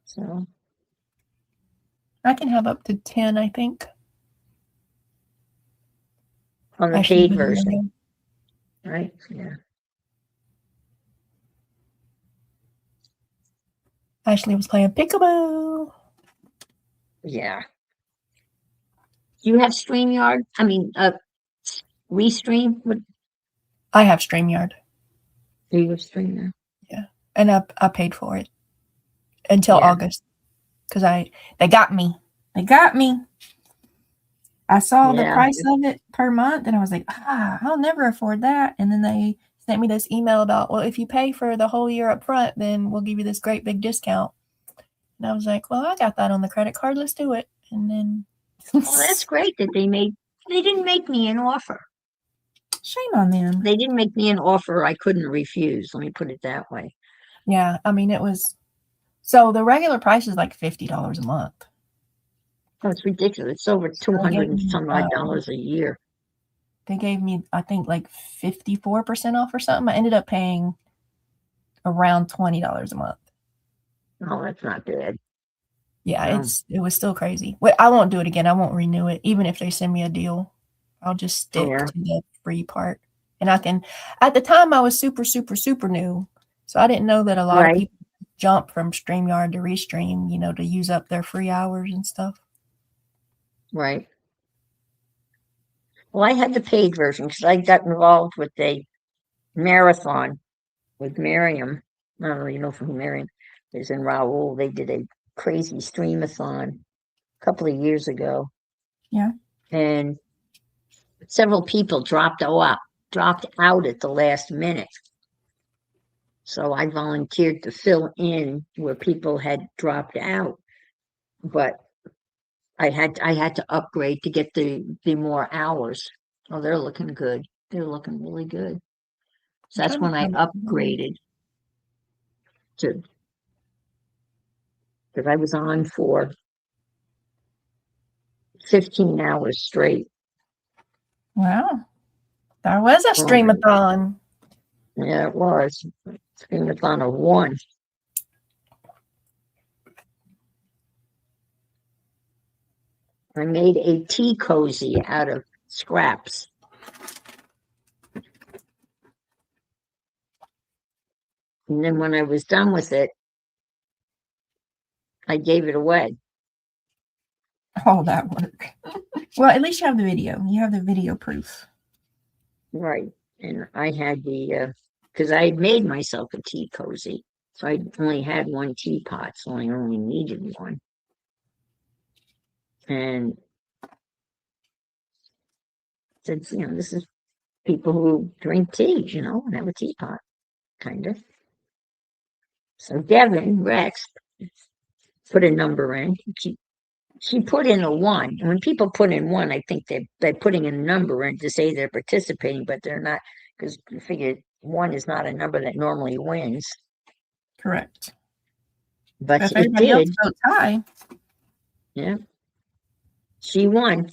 So I can have up to 10, I think. On the paid version. Right? Yeah. Ashley was playing peekaboo. Yeah. Do you have StreamYard? I mean, Restream? I have StreamYard. Do you have StreamYard? Yeah. And I paid for it until August. Because they got me. They got me. I saw the price of it per month and I was like, I'll never afford that. And then they sent me this email about, well, if you pay for the whole year up front, then we'll give you this great big discount. And I was like, well, I got that on the credit card. Let's do it. And then well, that's great that they didn't make me an offer. Shame on them. They didn't make me an offer I couldn't refuse. Let me put it that way. Yeah. I mean, it was, so the regular price is like $50 a month. Oh, it's ridiculous. It's over $200 and some odd dollars a year. They gave me, I think, like 54% off or something. I ended up paying around $20 a month. Oh, that's not bad. Yeah, it was still crazy. Wait, I won't do it again. I won't renew it, even if they send me a deal. I'll just stick to the free part. And I can. At the time, I was super, super, super new, so I didn't know that a lot of people jump from StreamYard to Restream, you know, to use up their free hours and stuff. Right. Well, I had the paid version because I got involved with a marathon with Miriam. I don't know, you know from Miriam is in Raoul. They did a crazy streamathon a couple of years ago. Yeah. And several people dropped out at the last minute. So I volunteered to fill in where people had dropped out. But I had to upgrade to get the more hours. Oh, they're looking good. They're looking really good. So that's when I upgraded to, because I was on for 15 hours straight. Wow. That was a streamathon. Yeah, it was. Streamathon of one. I made a tea cozy out of scraps. And then when I was done with it, I gave it away. All that work. Well, at least you have the video. You have the video proof. Right. And I had because I had made myself a tea cozy. So I only had one teapot, so I only needed one. And said, you know, this is people who drink tea, you know, and have a teapot, kind of. So Devin Rex put a number in. She put in a 1. And when people put in 1, I think they're putting a number in to say they're participating, but they're not, because you figure 1 is not a number that normally wins. Correct. But if it everybody did. else votes high. Yeah. She won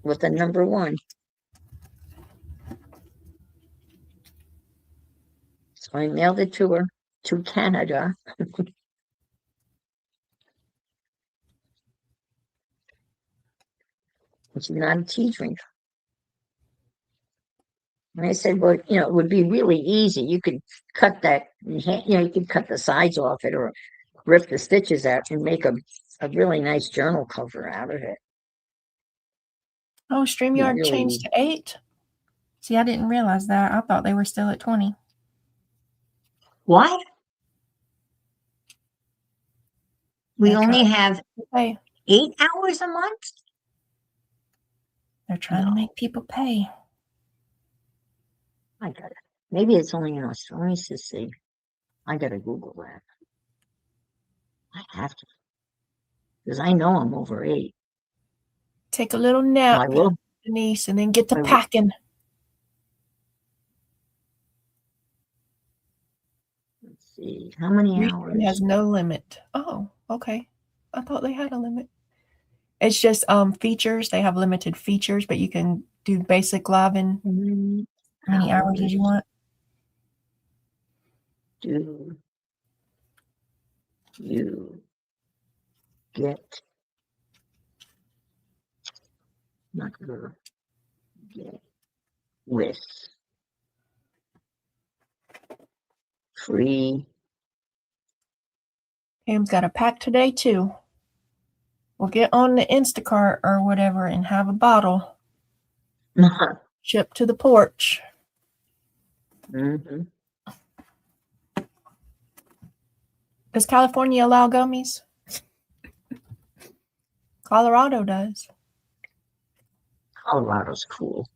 with the number 1. So I mailed it to her to Canada. She's not a tea drinker. And I said, well, you know, it would be really easy. You could cut that, you know, you could cut the sides off it or rip the stitches out and make a really nice journal cover out of it. Oh, StreamYard really changed to 8? See, I didn't realize that. I thought they were still at 20. What? We only have 8 hours a month? They're trying to make people pay. I got it. Maybe it's only in Australia. Let me just see. I gotta Google that. I have to, because I know I'm over 8. Take a little nap, I will, Denise, and then get to packing. Let's see. How many hours? It has no limit. Oh, okay. I thought they had a limit. It's just features. They have limited features, but you can do basic live in how many hours as you want. Do you get with free? Pam's got a pack today too. We'll get on the Instacart or whatever and have a bottle shipped to the porch. Mm-hmm. Does California allow gummies? Colorado does. Colorado's cool.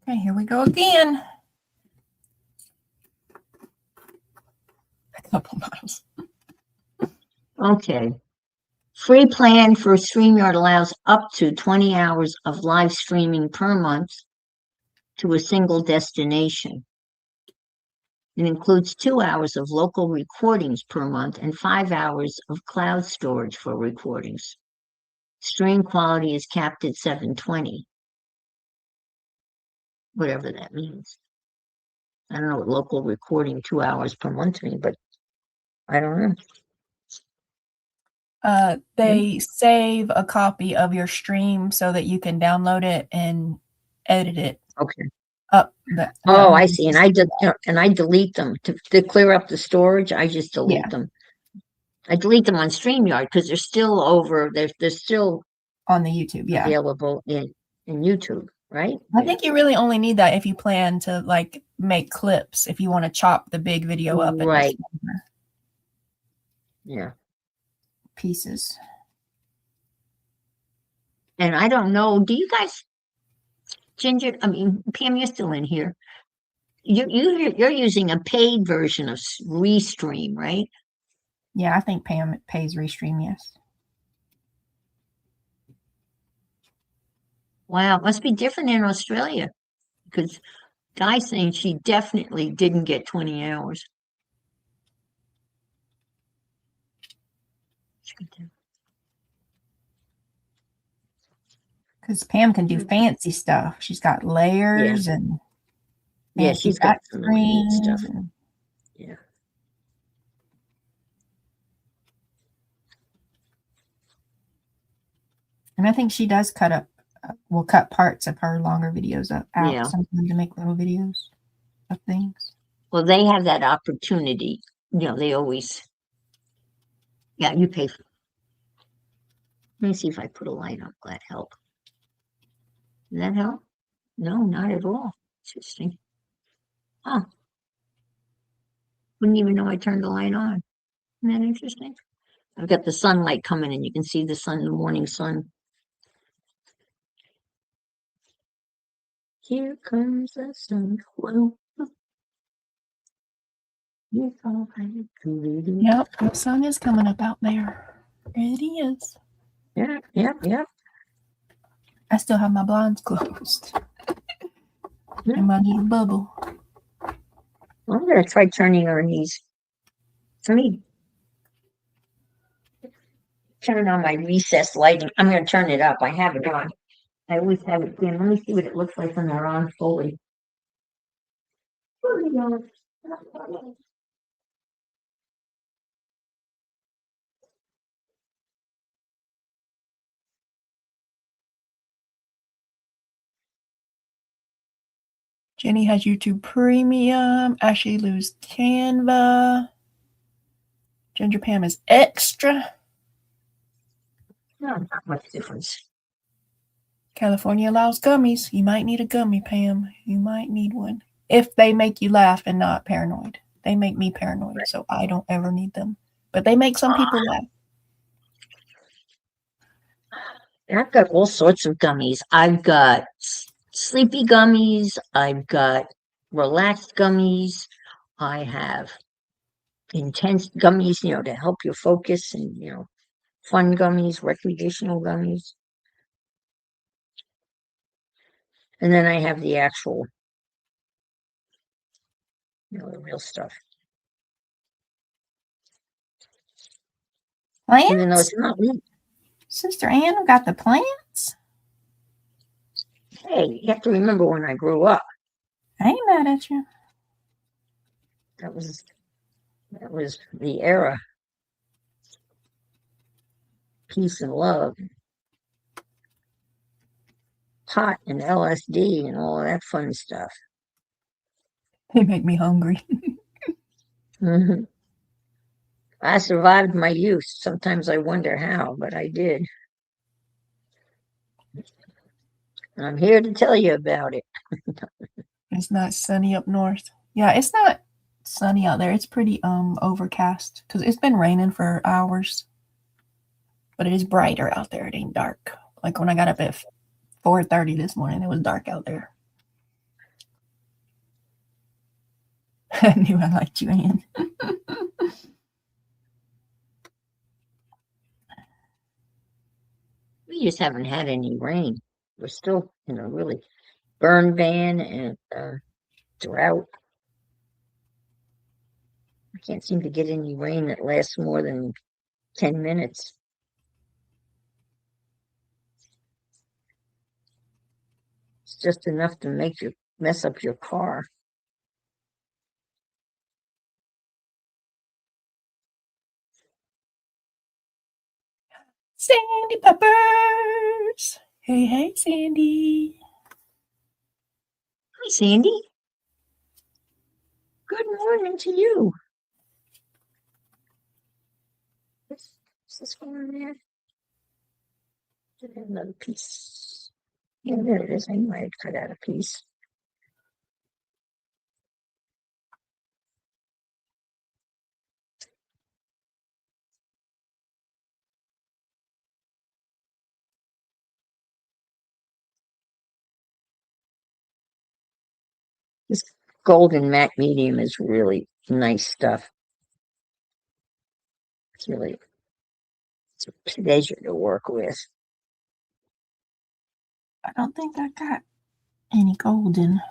Okay, here we go again. A couple miles. Okay. Free plan for StreamYard allows up to 20 hours of live streaming per month to a single destination. It includes 2 hours of local recordings per month and 5 hours of cloud storage for recordings. Stream quality is capped at 720. Whatever that means. I don't know what local recording 2 hours per month means, but I don't know. They save a copy of your stream so that you can download it and edit it Okay. up. Oh, I see. And I delete them to clear up the storage. I just delete Yeah. them. I delete them on StreamYard because they're still over. They're still On the YouTube, yeah. available in YouTube, right? I think you really only need that if you plan to like make clips. If you want to chop the big video up into Right. smaller Yeah. pieces. And I don't know, do you guys, Ginger, I mean, Pam, you're still in here. You're using a paid version of Restream, right? Yeah, I think Pam pays Restream, yes. Wow, it must be different in Australia because Guy's saying she definitely didn't get 20 hours. Because Pam can do fancy stuff. She's got layers and yeah, she's got some really neat stuff. Yeah. And I think she does will cut parts of her longer videos out sometimes to make little videos of things. Well, they have that opportunity. They always, you pay for. Let me see if I put a light on. Will that help? Does that help? No, not at all. Interesting. Huh. Wouldn't even know I turned the light on. Isn't that interesting? I've got the sunlight coming in. You can see the sun, the morning sun. Here comes the sun. Whoa. Yep, the sun is coming up out there. It is. Yeah. I still have my blinds closed. And my new bubble. I'm going to try turning on these. Let me turn on my recessed lighting. I'm going to turn it up. I have it on. I always have it dim. Let me see what it looks like when they're on fully. Jenny has YouTube Premium. Ashley Lou's Canva. Ginger Pam is Extra. No, not much difference. California allows gummies. You might need a gummy, Pam. You might need one. If they make you laugh and not paranoid. They make me paranoid, so I don't ever need them. But they make some people laugh. I've got all sorts of gummies. I've got sleepy gummies. I've got relaxed gummies. I have intense gummies, to help you focus, and, fun gummies, recreational gummies. And then I have the actual, the real stuff. Plants? Even though it's not me. Sister Ann got the plants? Hey, you have to remember when I grew up. I ain't mad at you. That was the era. Peace and love. Pot and LSD and all that fun stuff. They make me hungry. Mm-hmm. I survived my youth. Sometimes I wonder how, but I did. And I'm here to tell you about it. It's not sunny up north. Yeah, it's not sunny out there. It's pretty overcast because it's been raining for hours. But it is brighter out there. It ain't dark. Like when I got up at 4:30 this morning, it was dark out there. I knew I liked you, Ann. We just haven't had any rain. We're still in a really burn ban and drought. I can't seem to get any rain that lasts more than 10 minutes. It's just enough to make you mess up your car. Sandy Peppers. Hey, hey, Sandy. Hi, Sandy. Good morning to you. Is this one there? Did I have another piece? Yeah, there it is. I might have cut out a piece. This golden matte medium is really nice stuff. It's a pleasure to work with. I don't think I got any golden.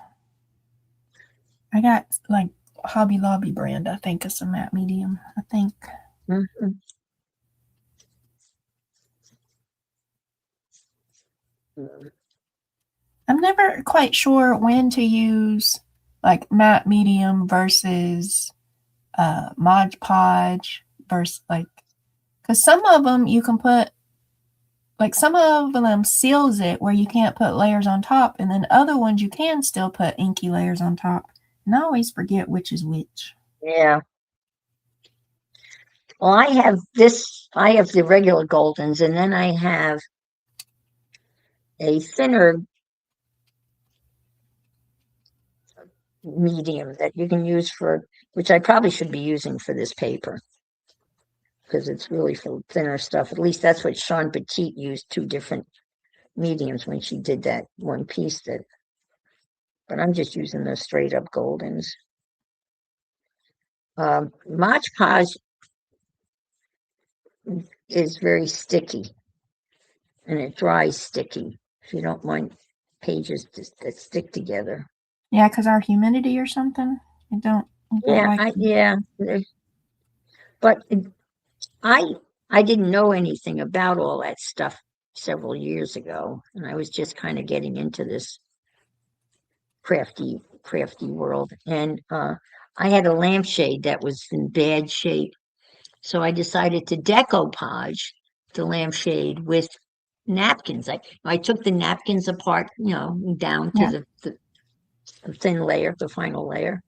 I got like Hobby Lobby brand, I think, is a matte medium. I think. Mm-hmm. I'm never quite sure when to use like matte medium versus Mod Podge versus like, because some of them you can put, like some of them seals it where you can't put layers on top, and then other ones you can still put inky layers on top. And I always forget which is which. Yeah. Well, I have the regular Goldens, and then I have a thinner medium that you can use which I probably should be using for this paper, because it's really for thinner stuff. At least that's what Sean Petit used, 2 different mediums when she did that one piece but I'm just using the straight up Goldens. Mod Podge is very sticky, and it dries sticky. If you don't mind pages that stick together. Yeah, because our humidity or something. I don't But I didn't know anything about all that stuff several years ago, and I was just kind of getting into this crafty world. And I had a lampshade that was in bad shape, so I decided to decoupage the lampshade with napkins. I took the napkins apart, down to the thin layer, the final layer,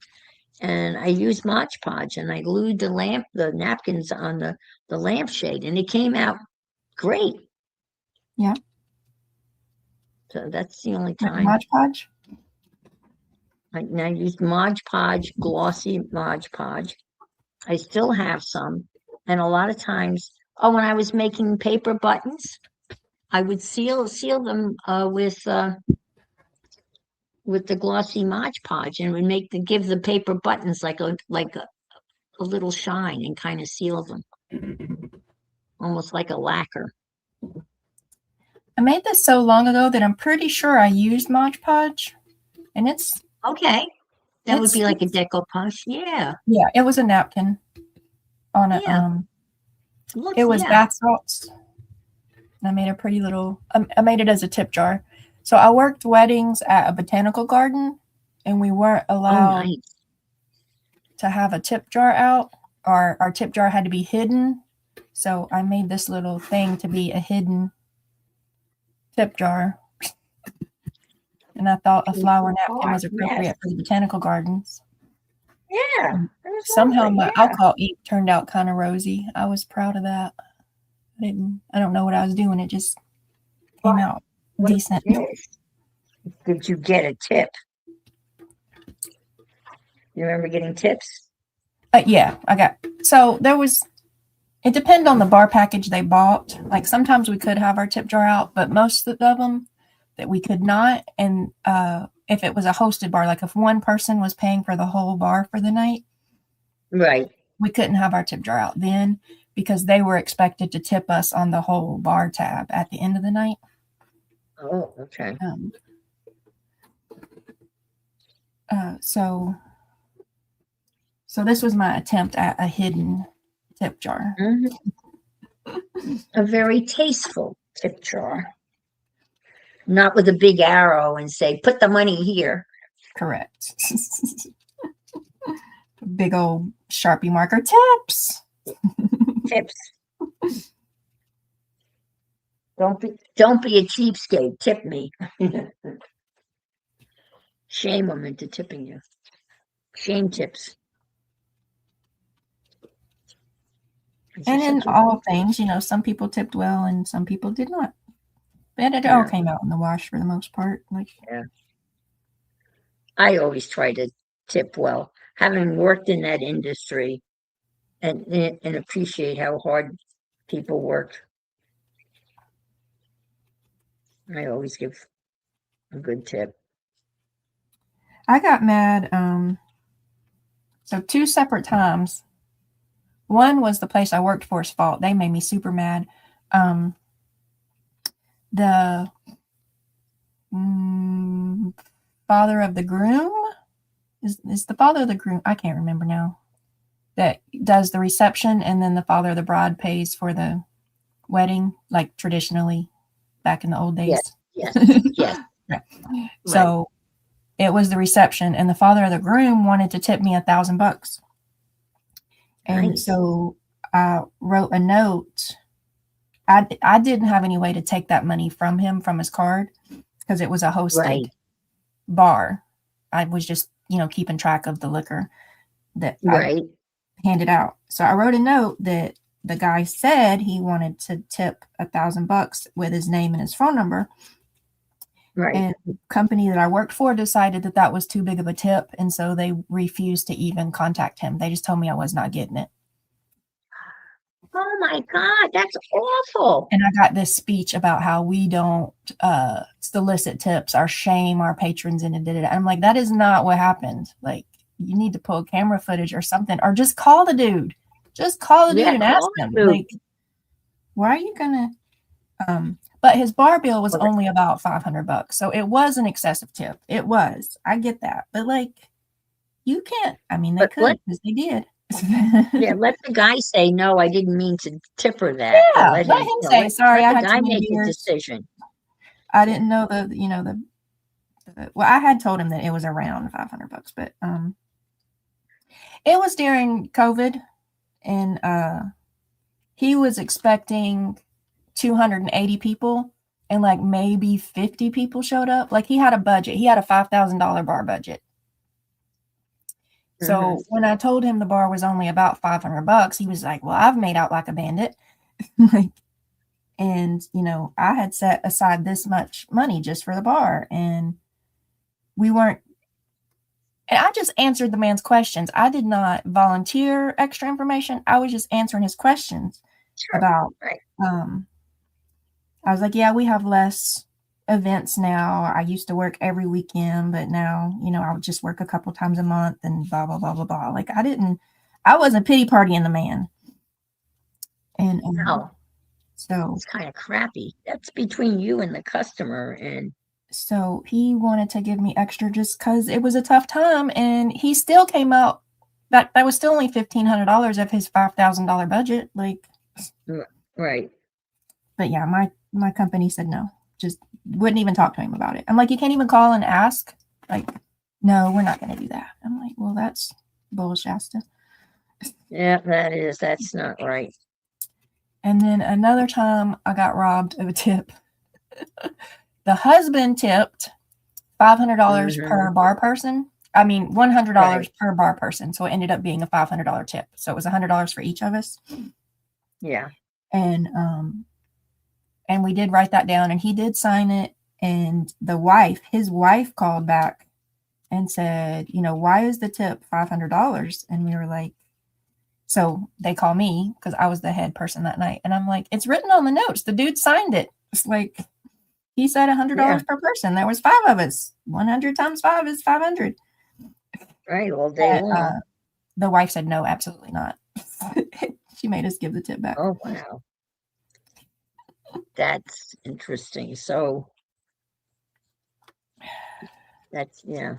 and I used Mod Podge, and I glued the napkins on the lampshade, and it came out great. Yeah. So that's the only time. Mod Podge? I used Mod Podge, glossy Mod Podge. I still have some, and a lot of times, when I was making paper buttons, I would seal them with the glossy Mod Podge, and would give the paper buttons like a little shine, and kind of seal them, almost like a lacquer. I made this so long ago that I'm pretty sure I used Mod Podge, and it's okay. That would be like a decoupage. Yeah. Yeah, it was a napkin on a it was bath salts. I made a pretty little. I made it as a tip jar. So I worked weddings at a botanical garden, and we weren't allowed to have a tip jar out. Our tip jar had to be hidden. So I made this little thing to be a hidden tip jar. And I thought a flower napkin was appropriate for the botanical gardens. Yeah. Somehow my alcohol ink turned out kind of rosy. I was proud of that. I don't know what I was doing. It just came out decent. Did you get a tip? You remember getting tips? Yeah, I got. So it depended on the bar package they bought. Like sometimes we could have our tip jar out, but most of them that we could not. And if it was a hosted bar, like if one person was paying for the whole bar for the night, right, we couldn't have our tip jar out then, because they were expected to tip us on the whole bar tab at the end of the night. Oh, okay. So this was my attempt at a hidden tip jar. Mm-hmm. A very tasteful tip jar. Not with a big arrow and say, put the money here. Correct. Big old Sharpie marker, tips. Tips. Don't be a cheapskate. Tip me. Shame them into tipping you. Shame tips. And in all things, some people tipped well and some people did not. But it all came out in the wash for the most part. Yeah. I always try to tip well, having worked in that industry and appreciate how hard people work. I always give a good tip. I got mad. So 2 separate times. One was the place I worked for's fault. They made me super mad. The father of the groom is the father of the groom. I can't remember now. That does the reception, and then the father of the bride pays for the wedding, like traditionally back in the old days. Yes. Right. So it was the reception, and the father of the groom wanted to tip me $1,000. And so I wrote a note. I didn't have any way to take that money from him from his card because it was a hosted bar. I was just, keeping track of the liquor that I handed out. So I wrote a note that the guy said he wanted to tip $1,000 with his name and his phone number. Right. And the company that I worked for decided that was too big of a tip. And so they refused to even contact him. They just told me I was not getting it. Oh my God, that's awful. And I got this speech about how we don't solicit tips, our shame our patrons in it. I'm like, that is not what happened. Like, you need to pull camera footage or something, or just call the dude. Just call the dude and ask him. Like, why are you gonna but his bar bill was only about $500. So it was an excessive tip. It was. I get that. But you can't, they could because they did. Yeah, let the guy say, no, I didn't mean to tip her that. Yeah, let him say, sorry, I had to make the decision. I didn't know well, I had told him that it was around $500, but it was during COVID, and he was expecting 280 people, and maybe 50 people showed up. He had a budget. He had a $5,000 bar budget. So when I told him the bar was only about $500, he was like, well, I've made out like a bandit. And, I had set aside this much money just for the bar, and and I just answered the man's questions. I did not volunteer extra information. I was just answering his questions about, I was like, yeah, we have less events now. I used to work every weekend, but now, I would just work a couple times a month and blah, blah, blah, blah, blah. I wasn't pity partying the man. And so it's kind of crappy. That's between you and the customer. And so he wanted to give me extra just because it was a tough time. And he still came out that was still only $1,500 of his $5,000 budget. Right. But yeah, my company said no. Just wouldn't even talk to him about it. I'm like, you can't even call and ask? No, we're not going to do that. I'm like, well, that's bullshit. Yeah, that's not right. And then another time I got robbed of a tip. The husband tipped $500 per bar person. $100 per bar person. So it ended up being a $500 tip. So it was $100 for each of us. Yeah. And we did write that down, and he did sign it. And his wife called back and said, why is the tip $500? And we were like, so they call me because I was the head person that night. And I'm like, it's written on the notes. The dude signed it. It's like, he said $100 per person. There was 5 of us. 100 times 5 is 500. Right, all day long. The wife said, no, absolutely not. She made us give the tip back. Oh, wow. That's interesting. So that's, yeah.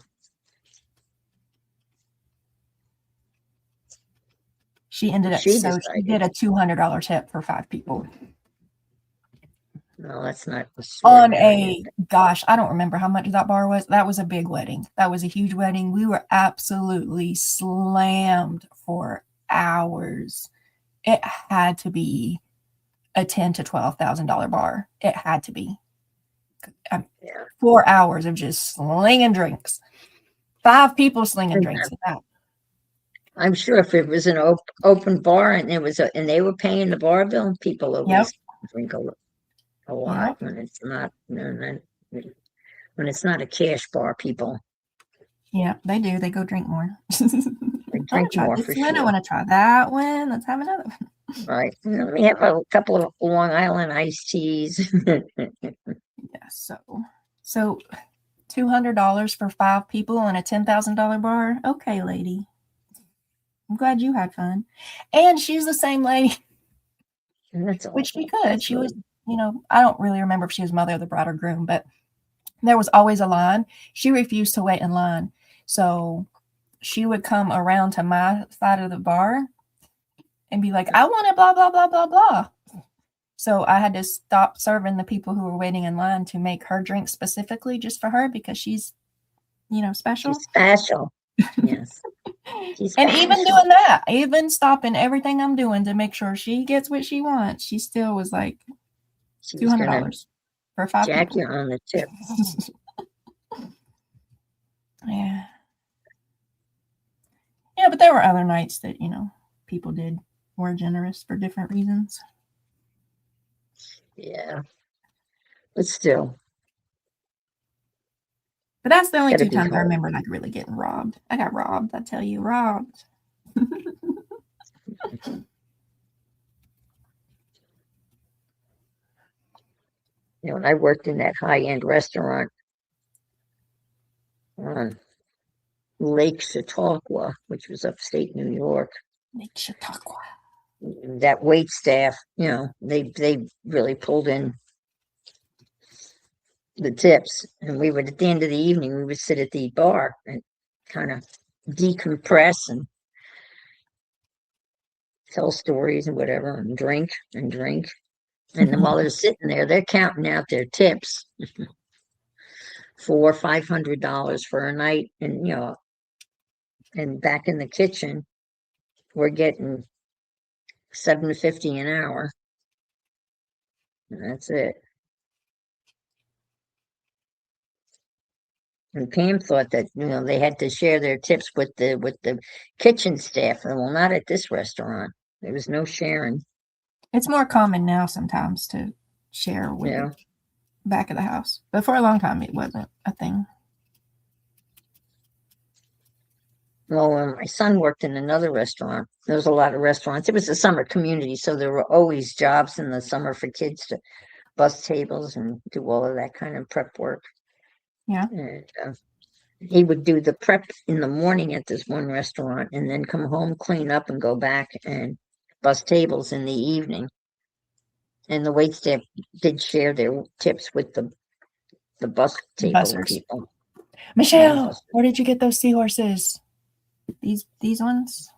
She ended up, she did a $200 tip for 5 people. No, that's not on a, gosh, I don't remember how much that bar was. That was a big wedding. That was a huge wedding. We were absolutely slammed for hours. It had to be a $10,000 to $12,000 bar. It had to be. Yeah. 4 hours of just slinging drinks. 5 people slinging drinks at that. I'm sure if it was an open bar and and they were paying the bar bill, people always drink a lot. Yep. When it's not when it's not a cash bar, people Yeah, they do. They go drink more. they drink more for one. I sure. want to try that one. Let's have another one. Right. Let me have a couple of Long Island iced teas. Yeah, so $200 for 5 people on a $10,000 bar. Okay, lady. I'm glad you had fun. And she's the same lady, That's all. which she could. She was, I don't really remember if she was mother of the bride or groom, but there was always a line. She refused to wait in line. So she would come around to my side of the bar and be like, I want it, blah, blah, blah, blah, blah. So I had to stop serving the people who were waiting in line to make her drink specifically just for her because she's, special. She's special. Yes. And even doing that, even stopping everything I'm doing to make sure she gets what she wants, she still was like $200 for 5 Jack people. you on the tip. Yeah. Yeah, but there were other nights that, people did more generous for different reasons. Yeah. But still. But that's the only 2 times I remember like really getting robbed. I got robbed, I tell you, robbed. When I worked in that high-end restaurant on Lake Chautauqua, which was upstate New York. Lake Chautauqua. That wait staff, they really pulled in the tips, and we would, at the end of the evening, we would sit at the bar and kind of decompress and tell stories and whatever, and drink. And then while they're sitting there, they're counting out their tips. $400, $500 for a night, and and back in the kitchen, we're getting $7.50 an hour. And that's it. And Pam thought that they had to share their tips with the kitchen staff. Well, not at this restaurant. There was no sharing. It's more common now sometimes to share with the back of the house, but for a long time it wasn't a thing. Well, my son worked in another restaurant. There was a lot of restaurants. It was a summer community, so there were always jobs in the summer for kids to bus tables and do all of that kind of prep work. Yeah. And he would do the prep in the morning at this one restaurant and then come home, clean up, and go back and bus tables in the evening. And the waitstaff did share their tips with the bus table people. Michelle, where did you get those seahorses? These ones?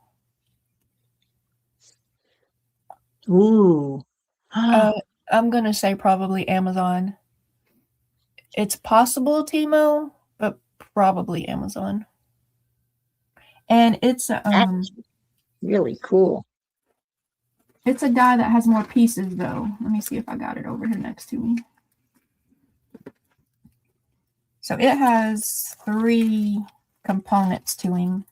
Ooh. I'm going to say probably Amazon. It's possible Temu, but probably Amazon. And it's That's really cool. It's a die that has more pieces though. Let me see if I got it over here next to me. So it has 3 components to him.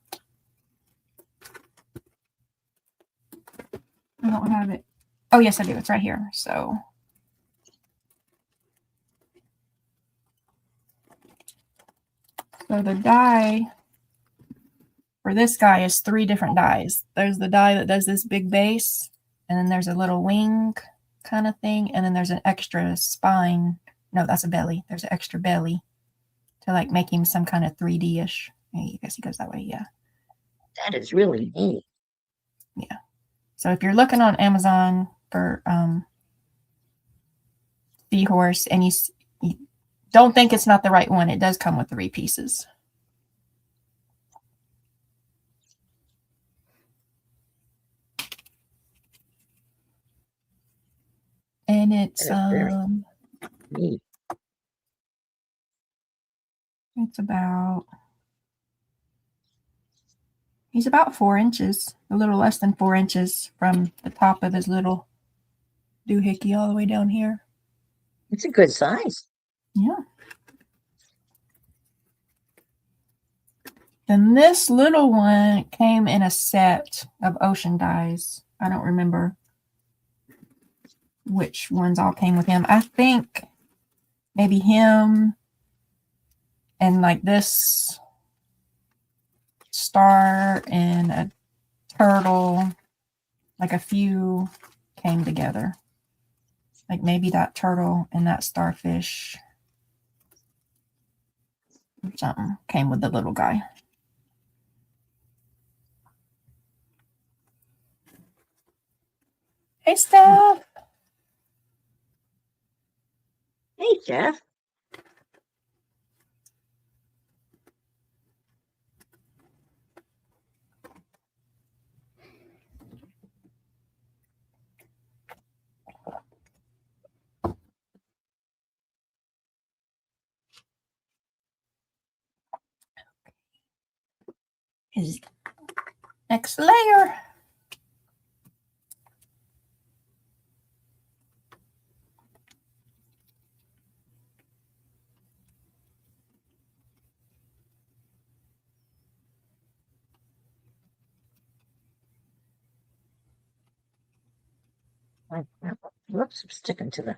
I don't have it. Oh, yes, I do. It's right here. So the die for this guy is 3 different dies. There's the die that does this big base, and then there's a little wing kind of thing, and then there's an extra spine. No, that's a belly. There's an extra belly to like make him some kind of 3D-ish. I guess he goes that way, yeah. That is really neat. Yeah. So if you're looking on Amazon for seahorse and you don't think it's not the right one, it does come with 3 pieces. And it's neat. It's he's about 4 inches, a little less than 4 inches from the top of his little doohickey all the way down here. It's a good size. Yeah. Then this little one came in a set of ocean dyes. I don't remember which ones all came with him. I think maybe him and like this star and a turtle, like a few came together. Like maybe that turtle and that starfish or something came with the little guy. Hey, Steph. Hey, Jeff. His next layer. Whoops, I'm sticking to the.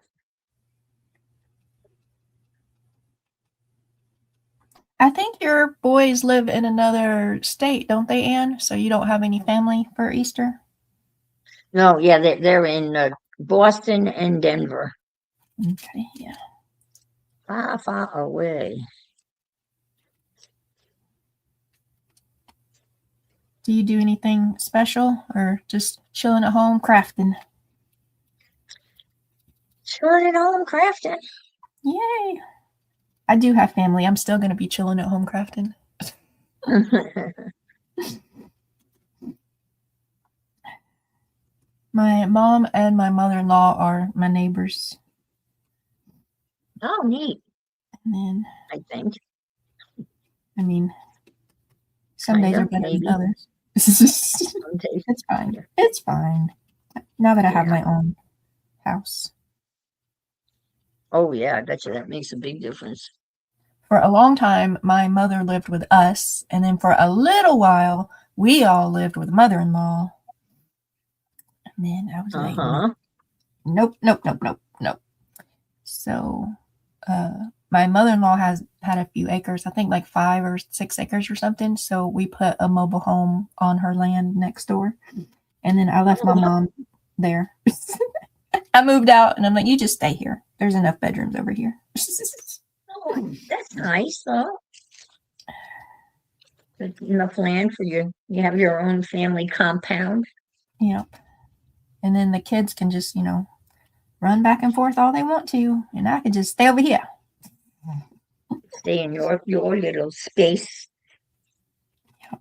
I think your boys live in another state, don't they, Anne? So you don't have any family for Easter? No, yeah, they're in Boston and Denver. Okay, yeah. Far, far away. Do you do anything special or just chilling at home crafting? Chilling at home crafting. Yay. I do have family. I'm still going to be chilling at home crafting. My mom and my mother-in-law are my neighbors. Oh, neat. And then, I think. I mean, some days are better than others. It's fine. It's fine. Now that I have my own house. Oh, yeah, I bet you that makes a big difference. For a long time, my mother lived with us. And then for a little while, we all lived with mother-in-law. And then I was like, nope. So my mother-in-law has had a few acres, I think like 5 or 6 acres or something. So we put a mobile home on her land next door. And then I left my mom there. I moved out and I'm like, you just stay here. There's enough bedrooms over here. Oh, that's nice, though. Enough land for you. You have your own family compound. Yep. And then the kids can just, run back and forth all they want to. And I can just stay over here. Stay in your little space. Yep.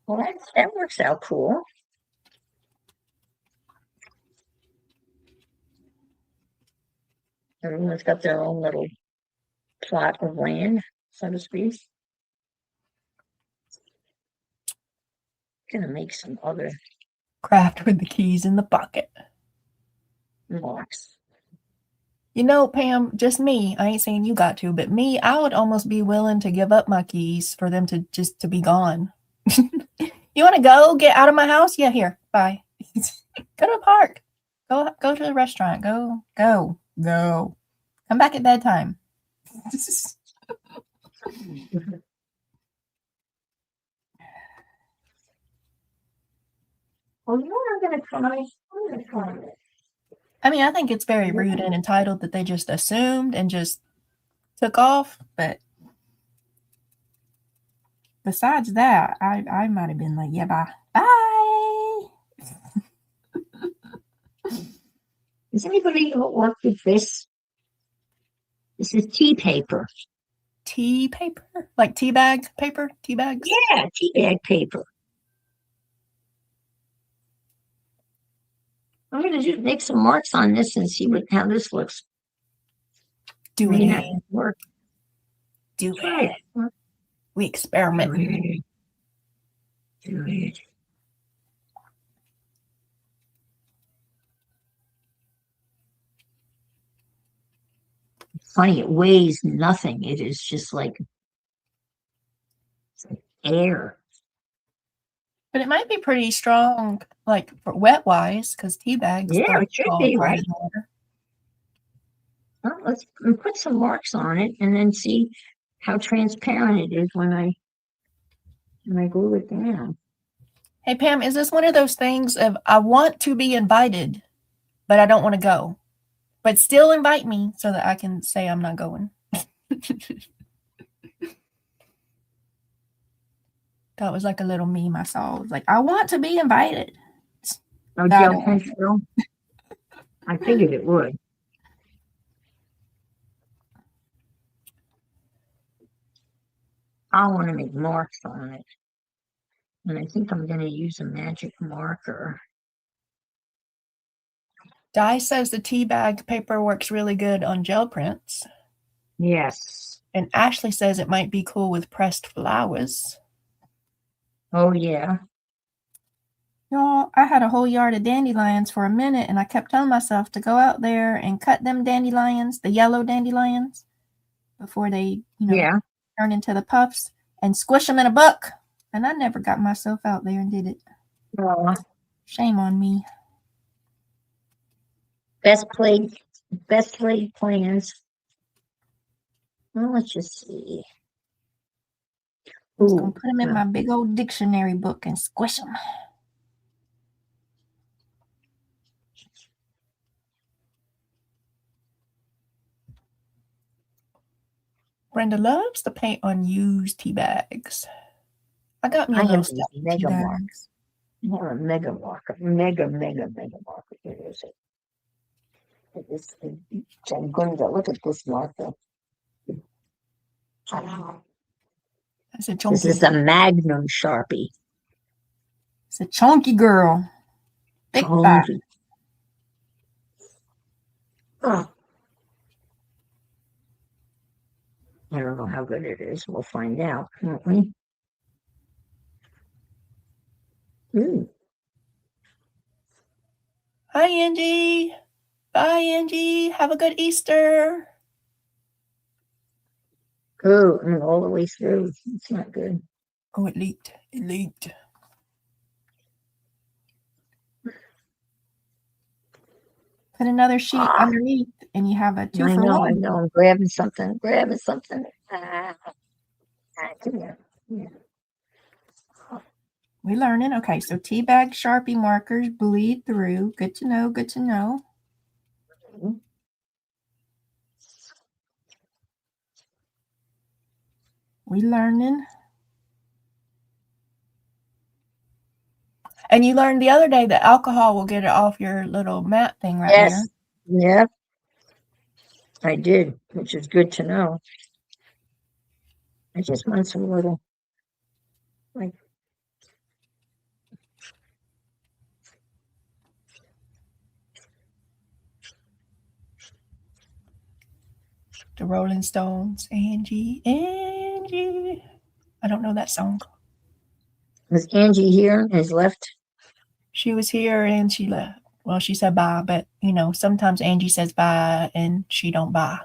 Well, that works out cool. Everyone's got their own little plot of land, so to speak. Gonna make some other craft with the keys in the pocket. Locks. Pam, just me. I ain't saying you got to, but me, I would almost be willing to give up my keys for them to just to be gone. You want to go? Get out of my house? Yeah, here. Bye. Go to the park. Go to the restaurant. Go. Come back at bedtime. Well, you know what I'm gonna try? I'm gonna try it. I mean, I think it's very rude and entitled that they just assumed and just took off. But besides that, I might have been like, yeah, bye. Does anybody work with this? This is tea paper. Tea paper? Like tea bag paper? Tea bags? Yeah, tea bag paper. I'm going to make some marks on this and see how this looks. Do it. Work. Do it. We experiment. Do it. funny. It weighs nothing. It is just like air. But it might be pretty strong, like for wet wise, because tea bags Yeah, don't it should all be, apply right? in water. Well, let's put some marks on it and then see how transparent it is when I glue it down. Hey Pam, is this one of those things of I want to be invited, but I don't want to go, but still invite me so that I can say I'm not going? That was like a little meme I saw. It was like, I want to be invited. Oh, But I gel don't. pencil. I figured it would. I want to make marks on it. And I think I'm going to use a magic marker. Di says the tea bag paper works really good on gel prints. Yes. And Ashley says it might be cool with pressed flowers. Oh, yeah. Y'all, I had a whole yard of dandelions for a minute, and I kept telling myself to go out there and cut them dandelions, the yellow dandelions, before they, Yeah. turn into the puffs, and squish them in a buck. And I never got myself out there and did it. Shame on me. Best laid plans. Well, let's just see. I'm just going to put them in my big old dictionary book and squish them. Brenda loves to paint on used tea bags. I got me a little stuff tea bags. I have a mega marker. Mega marker. Here is it. I'm going to look at this marker. This is a Magnum Sharpie. It's a chunky girl. Big fat. Oh. I don't know how good it is. We'll find out, won't we? Hi, Angie. Bye, Angie. Have a good Easter. Oh, and all the way through. It's not good. Oh, it leaked. It leaked. Put another sheet underneath, and you have a 2-for-1. I know. I'm grabbing something. Yeah. We're learning. Okay, so tea bag Sharpie markers bleed through. Good to know. Good to know. We learning. And you learned the other day that alcohol will get it off your little mat thing right there. Yep. I did, which is good to know. I just want some little, like, the Rolling Stones. Angie. I don't know that song. Was Angie here and has left? She was here and she left. Well, she said bye, but sometimes Angie says bye and she don't bye.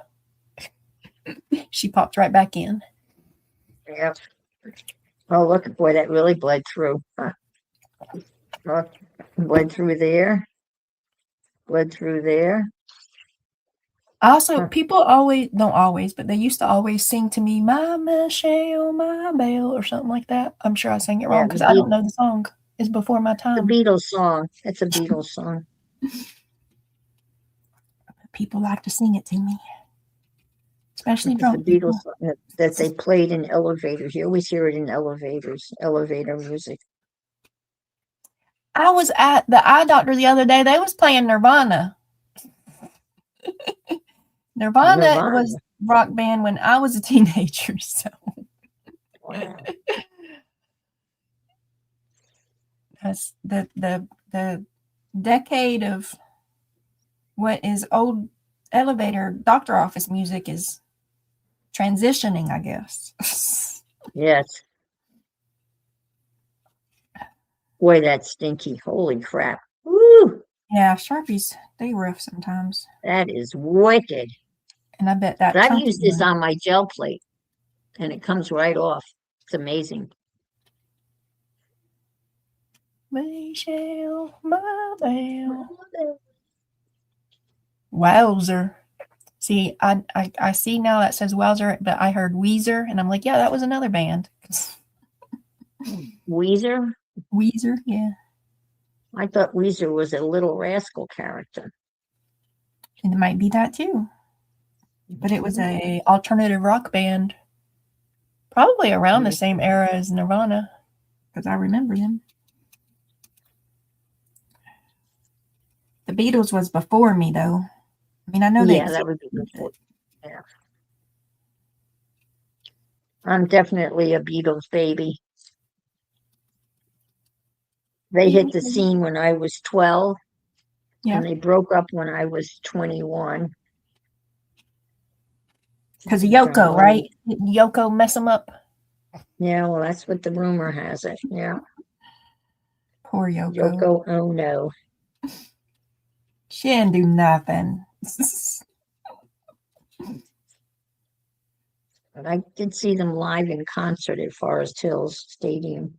She popped right back in. Yep. Oh, look, boy, that really bled through. Bled through there. Bled through there. Also, people don't always, but they used to always sing to me, "My Michelle, my Belle," or something like that. I'm sure I sang it wrong because I don't know the song. It's before my time. The Beatles song. It's a Beatles song. People like to sing it to me, especially drunk people. The Beatles song that they played in elevators. You always hear it in elevators, elevator music. I was at the eye doctor the other day. They was playing Nirvana. Nirvana was a rock band when I was a teenager. So wow. That's the decade of what is old elevator doctor office music is transitioning, I guess. Yes. Boy, that's stinky. Holy crap. Woo! Yeah, Sharpies, they rough sometimes. That is wicked. And I bet that But I've chunky used this one. on my gel plate, and it comes right off. It's amazing. Michelle, my belle. Wowzer. See, I see now that says Wowzer, but I heard Weezer, and I'm like, yeah, that was another band. Weezer? Weezer, yeah. I thought Weezer was a Little Rascal character. And it might be that too. But it was a alternative rock band, probably around the same era as Nirvana, because I remember them. The Beatles was before me, though. I mean, I know they. Yeah, that would be before. Yeah. I'm definitely a Beatles baby. They hit the scene when I was 12, Yeah. and they broke up when I was 21. Because of Yoko, right? Didn't Yoko mess them up? Yeah, well, that's what the rumor has it. Yeah. Poor Yoko. Yoko, oh no. She didn't do nothing. But I did see them live in concert at Forest Hills Stadium.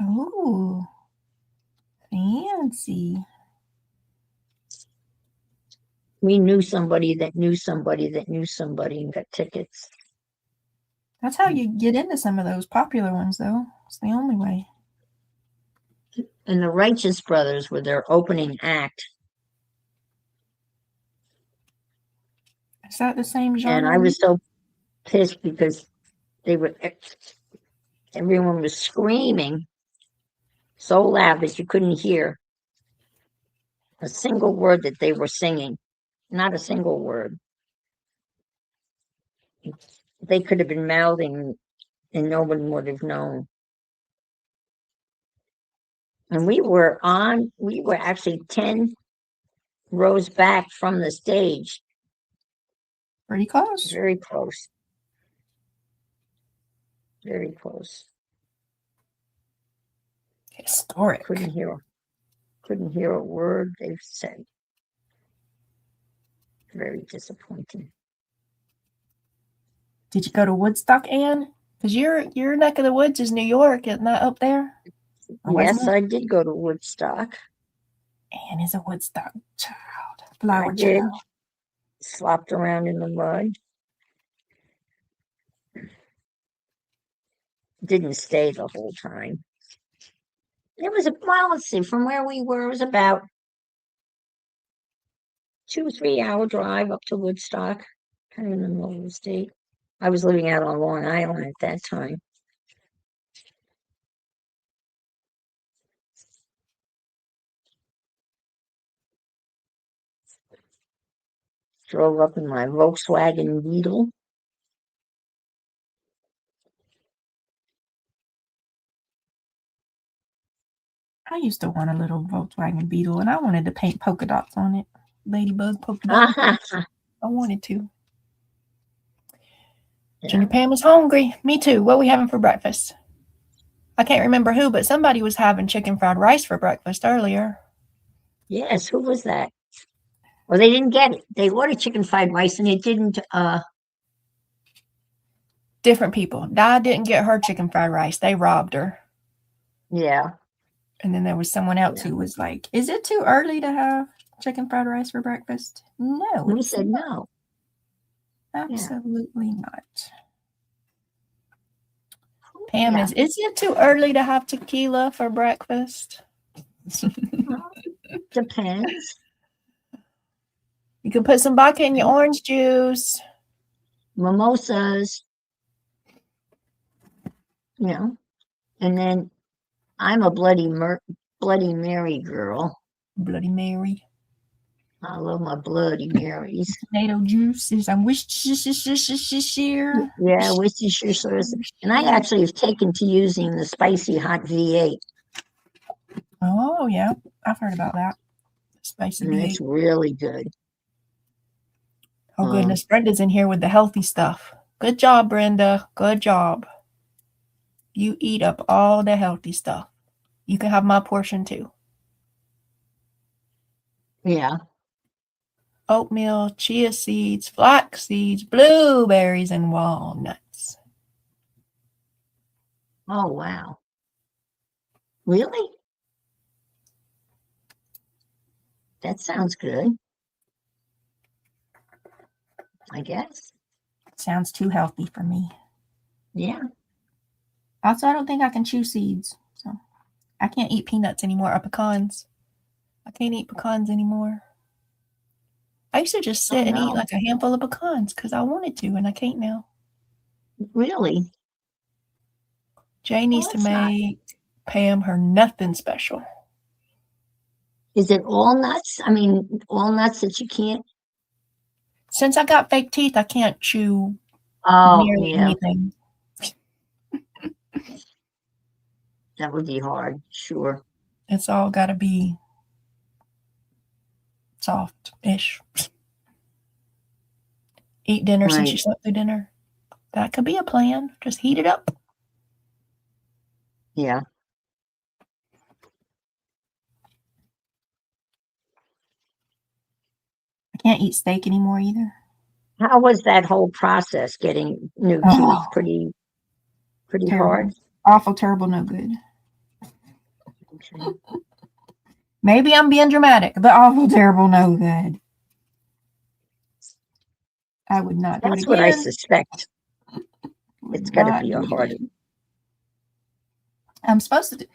Oh, fancy. We knew somebody that knew somebody that knew somebody and got tickets. That's how you get into some of those popular ones, though. It's the only way. And the Righteous Brothers were their opening act. Is that the same genre? And I was so pissed because everyone was screaming so loud that you couldn't hear a single word that they were singing. Not a single word. They could have been mouthing and no one would have known. And we were actually 10 rows back from the stage. Pretty close. Very close. Very close. Historic. Couldn't hear a word they've said. Very disappointing. Did you go to Woodstock, Anne? Because your neck of the woods is New York, isn't that up there? Yes, I did go to Woodstock. Anne is a Woodstock child. I did. Slopped around in the mud. Didn't stay the whole time. It was let's see, from where we were, it was about 2-3 hour drive up to Woodstock, kind of in the middle of the state. I was living out on Long Island at that time. Drove up in my Volkswagen Beetle. I used to want a little Volkswagen Beetle, and I wanted to paint polka dots on it. Ladybug polka dots. I wanted to. Yeah. Junior Pam was hungry. Me too. What are we having for breakfast? I can't remember who, but somebody was having chicken fried rice for breakfast earlier. Yes, who was that? Well, they didn't get it. They ordered chicken fried rice, and it didn't. Different people. Di didn't get her chicken fried rice. They robbed her. Yeah. And then there was someone else who was like, is it too early to have chicken fried rice for breakfast? No. We said no. Absolutely not. Pam is it too early to have tequila for breakfast? Depends. You can put some vodka in your orange juice. Mimosas. And then I'm a Bloody Mary girl. Bloody Mary. I love my Bloody Marys. Tomato juices. I'm Worcestershire. Yeah, Worcestershire. And I actually have taken to using the spicy hot V8. Oh, yeah. I've heard about that. Spicy V8. It's really good. Oh, goodness. Brenda's in here with the healthy stuff. Good job, Brenda. Good job. You eat up all the healthy stuff. You can have my portion, too. Yeah. oatmeal, chia seeds, flax seeds, blueberries, and walnuts. Oh, wow. Really? That sounds good. I guess. Sounds too healthy for me. Yeah. Also, I don't think I can chew seeds. So I can't eat peanuts anymore or pecans. I can't eat pecans anymore. I used to just sit and eat like a handful of pecans because I wanted to, and I can't now. Really? Jay needs to make Pam her nothing special. Is it all nuts? I mean, all nuts that you can't? Since I got fake teeth, I can't chew nearly anything. That would be hard, sure. It's all got to be soft-ish. Eat dinner since you slept through dinner. That could be a plan. Just heat it up. Yeah. I can't eat steak anymore either. How was that whole process getting new teeth? Pretty terrible. Hard? Awful, terrible, no good. Okay. Maybe I'm being dramatic, but awful, terrible, no good. I would not do it again. That's what I suspect. It's got to be a hard. I'm supposed to do.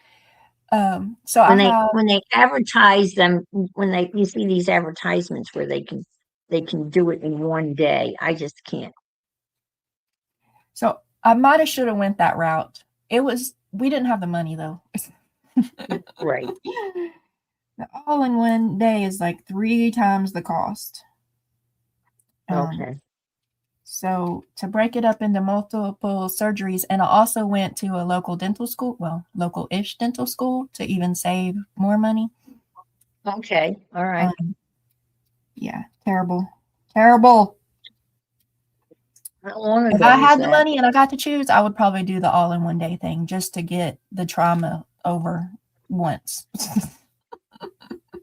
So when they advertise them, you see these advertisements where they can do it in one day. I just can't. So I might have should have went that route. We didn't have the money though. Right. The all-in-one day is like 3 times the cost. Okay. So to break it up into multiple surgeries, and I also went to a local dental school, local-ish dental school to even save more money. Okay. All right. Yeah. Terrible. Terrible. How long ago if I had the money and I got to choose, I would probably do the all-in-one day thing just to get the trauma over once.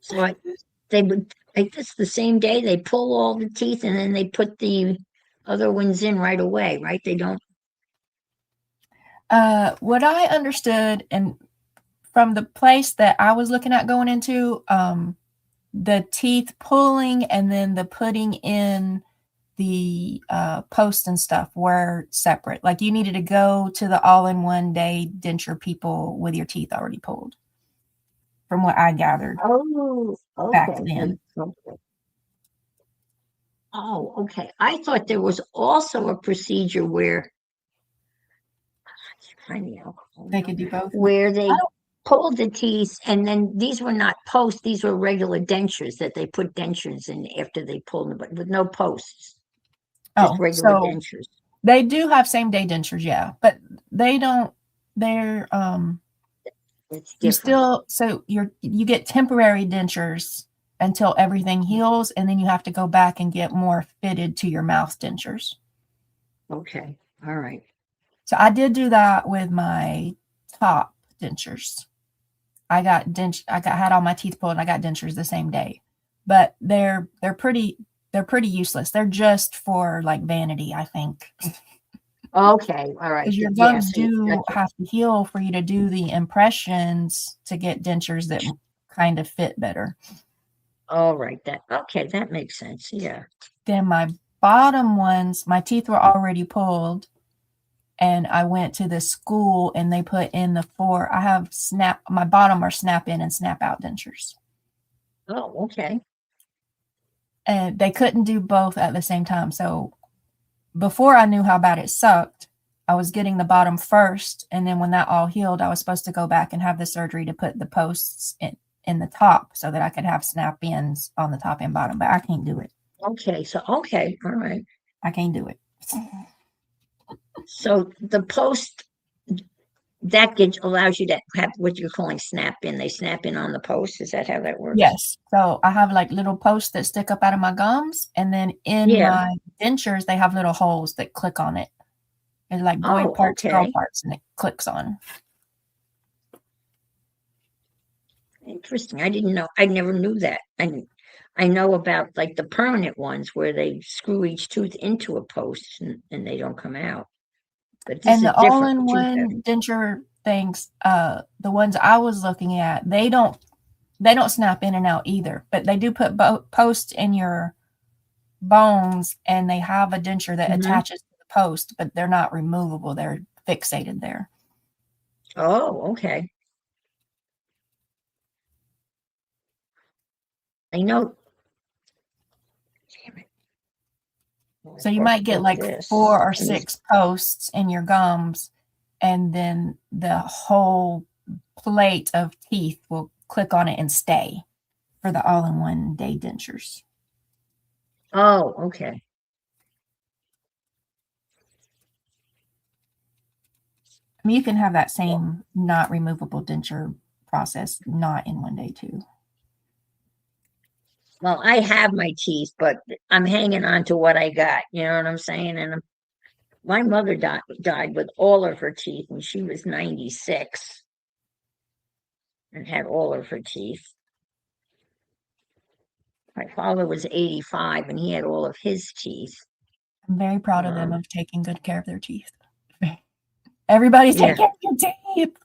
So they would, I guess the same day they pull all the teeth and then they put the other ones in right away, right? They don't. What I understood, and from the place that I was looking at going into, the teeth pulling and then the putting in the posts and stuff were separate. Like you needed to go to the all-in-one day denture people with your teeth already pulled, from what I gathered. Oh, okay. Back then. Okay. Oh, okay. I thought there was also a procedure where they could do both. Where they pulled the teeth, and then these were not posts; these were regular dentures that they put dentures in after they pulled them, but with no posts. Just regular dentures. They do have same-day dentures, yeah, but they don't. They're It's different. You get temporary dentures until everything heals, and then you have to go back and get more fitted to your mouth dentures. Okay. All right. So I did do that with my top dentures. I had all my teeth pulled and I got dentures the same day. But they're pretty useless. They're just for like vanity, I think. Okay, all right. Because your gums have to heal for you to do the impressions to get dentures that kind of fit better. All right. That makes sense. Yeah. Then my bottom ones, my teeth were already pulled, and I went to the school and they put in my bottom are snap in and snap out dentures. Oh, okay. And they couldn't do both at the same time. So before I knew how bad it sucked, I was getting the bottom first. And then when that all healed, I was supposed to go back and have the surgery to put the posts in the top so that I could have snap ins on the top and bottom, but I can't do it. Okay. Okay. All right. I can't do it. So the post that allows you to have what you're calling snap in. They snap in on the post. Is that how that works? Yes. So I have like little posts that stick up out of my gums, and then in my dentures they have little holes that click on it. It's like boy parts, girl parts, and it clicks on. Interesting. I didn't know. I never knew that. And I know about like the permanent ones where they screw each tooth into a post and they don't come out. But this And is the different. The tooth all-in-one denture things, the ones I was looking at, they don't snap in and out either, but they do put posts in your bones, and they have a denture that attaches to the post, but they're not removable. They're fixated there. Oh, okay. I know. Damn it. So you might get like 4 or 6 posts in your gums, and then the whole plate of teeth will click on it and stay for the all-in-one day dentures. Oh, okay. I mean, you can have that same not removable denture process not in one day too. Well, I have my teeth, but I'm hanging on to what I got. You know what I'm saying? And my mother died with all of her teeth, and she was 96 and had all of her teeth. My father was 85, and he had all of his teeth. I'm very proud of them of taking good care of their teeth. Everybody's taking your teeth.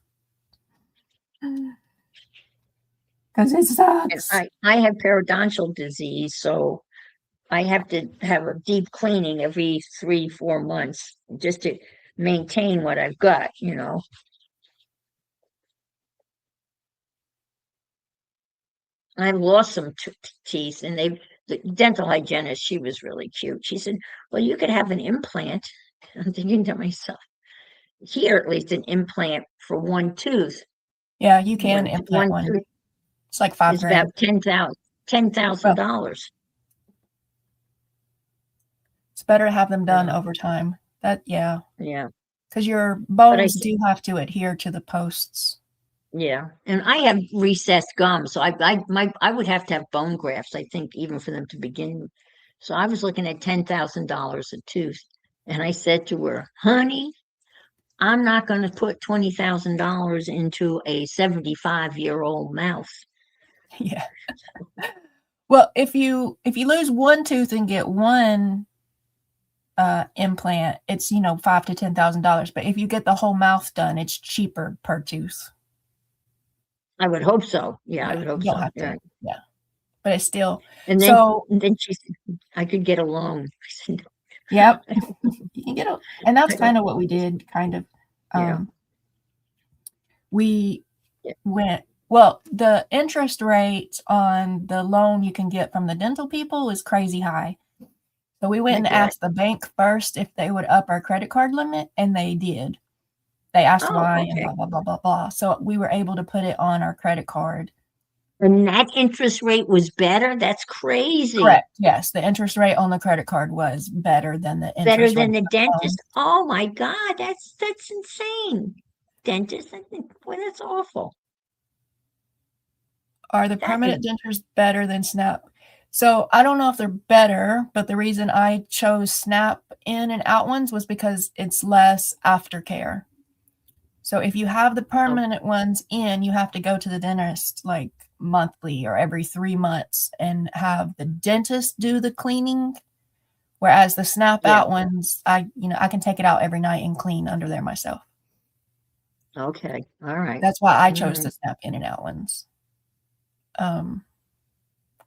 Because it sucks. And I have periodontal disease, so I have to have a deep cleaning every 3-4 months just to maintain what I've got, you know. I lost some teeth, and the dental hygienist, she was really cute. She said, well, you could have an implant. I'm thinking to myself, here at least an implant for one tooth. Yeah, you can implant one. Tooth it's like $5,000. About $10,000. It's better to have them done over time. Yeah. Because your bones do have to adhere to the posts. Yeah, and I have recessed gums, so I would have to have bone grafts, I think, even for them to begin. So I was looking at $10,000 a tooth, and I said to her, "Honey, I'm not going to put $20,000 into a 75-year-old mouth." Yeah. Well, if you lose one tooth and get one implant, it's $5,000 to $10,000. But if you get the whole mouth done, it's cheaper per tooth. I would hope so. Yeah, I would hope you don't so. Have to, yeah. But it's still. And then she said, I could get a loan. Yep. You can get and that's kind of what we did, kind of. We went, well, the interest rate on the loan you can get from the dental people is crazy high. So we went and asked the bank first if they would up our credit card limit, and they did. They asked why and blah, blah, blah, blah, blah. So we were able to put it on our credit card. And that interest rate was better? That's crazy. Correct. Yes. The interest rate on the credit card was better than the interest better than rate the dentist. Oh my God, that's insane. Dentist, I think, boy, that's awful. Are the permanent dentures better than Snap? So I don't know if they're better, but the reason I chose Snap in and out ones was because it's less aftercare. So if you have the permanent ones in, you have to go to the dentist like monthly or every 3 months and have the dentist do the cleaning. Whereas the Snap out ones, I can take it out every night and clean under there myself. Okay. All right. That's why I chose the Snap in and out ones.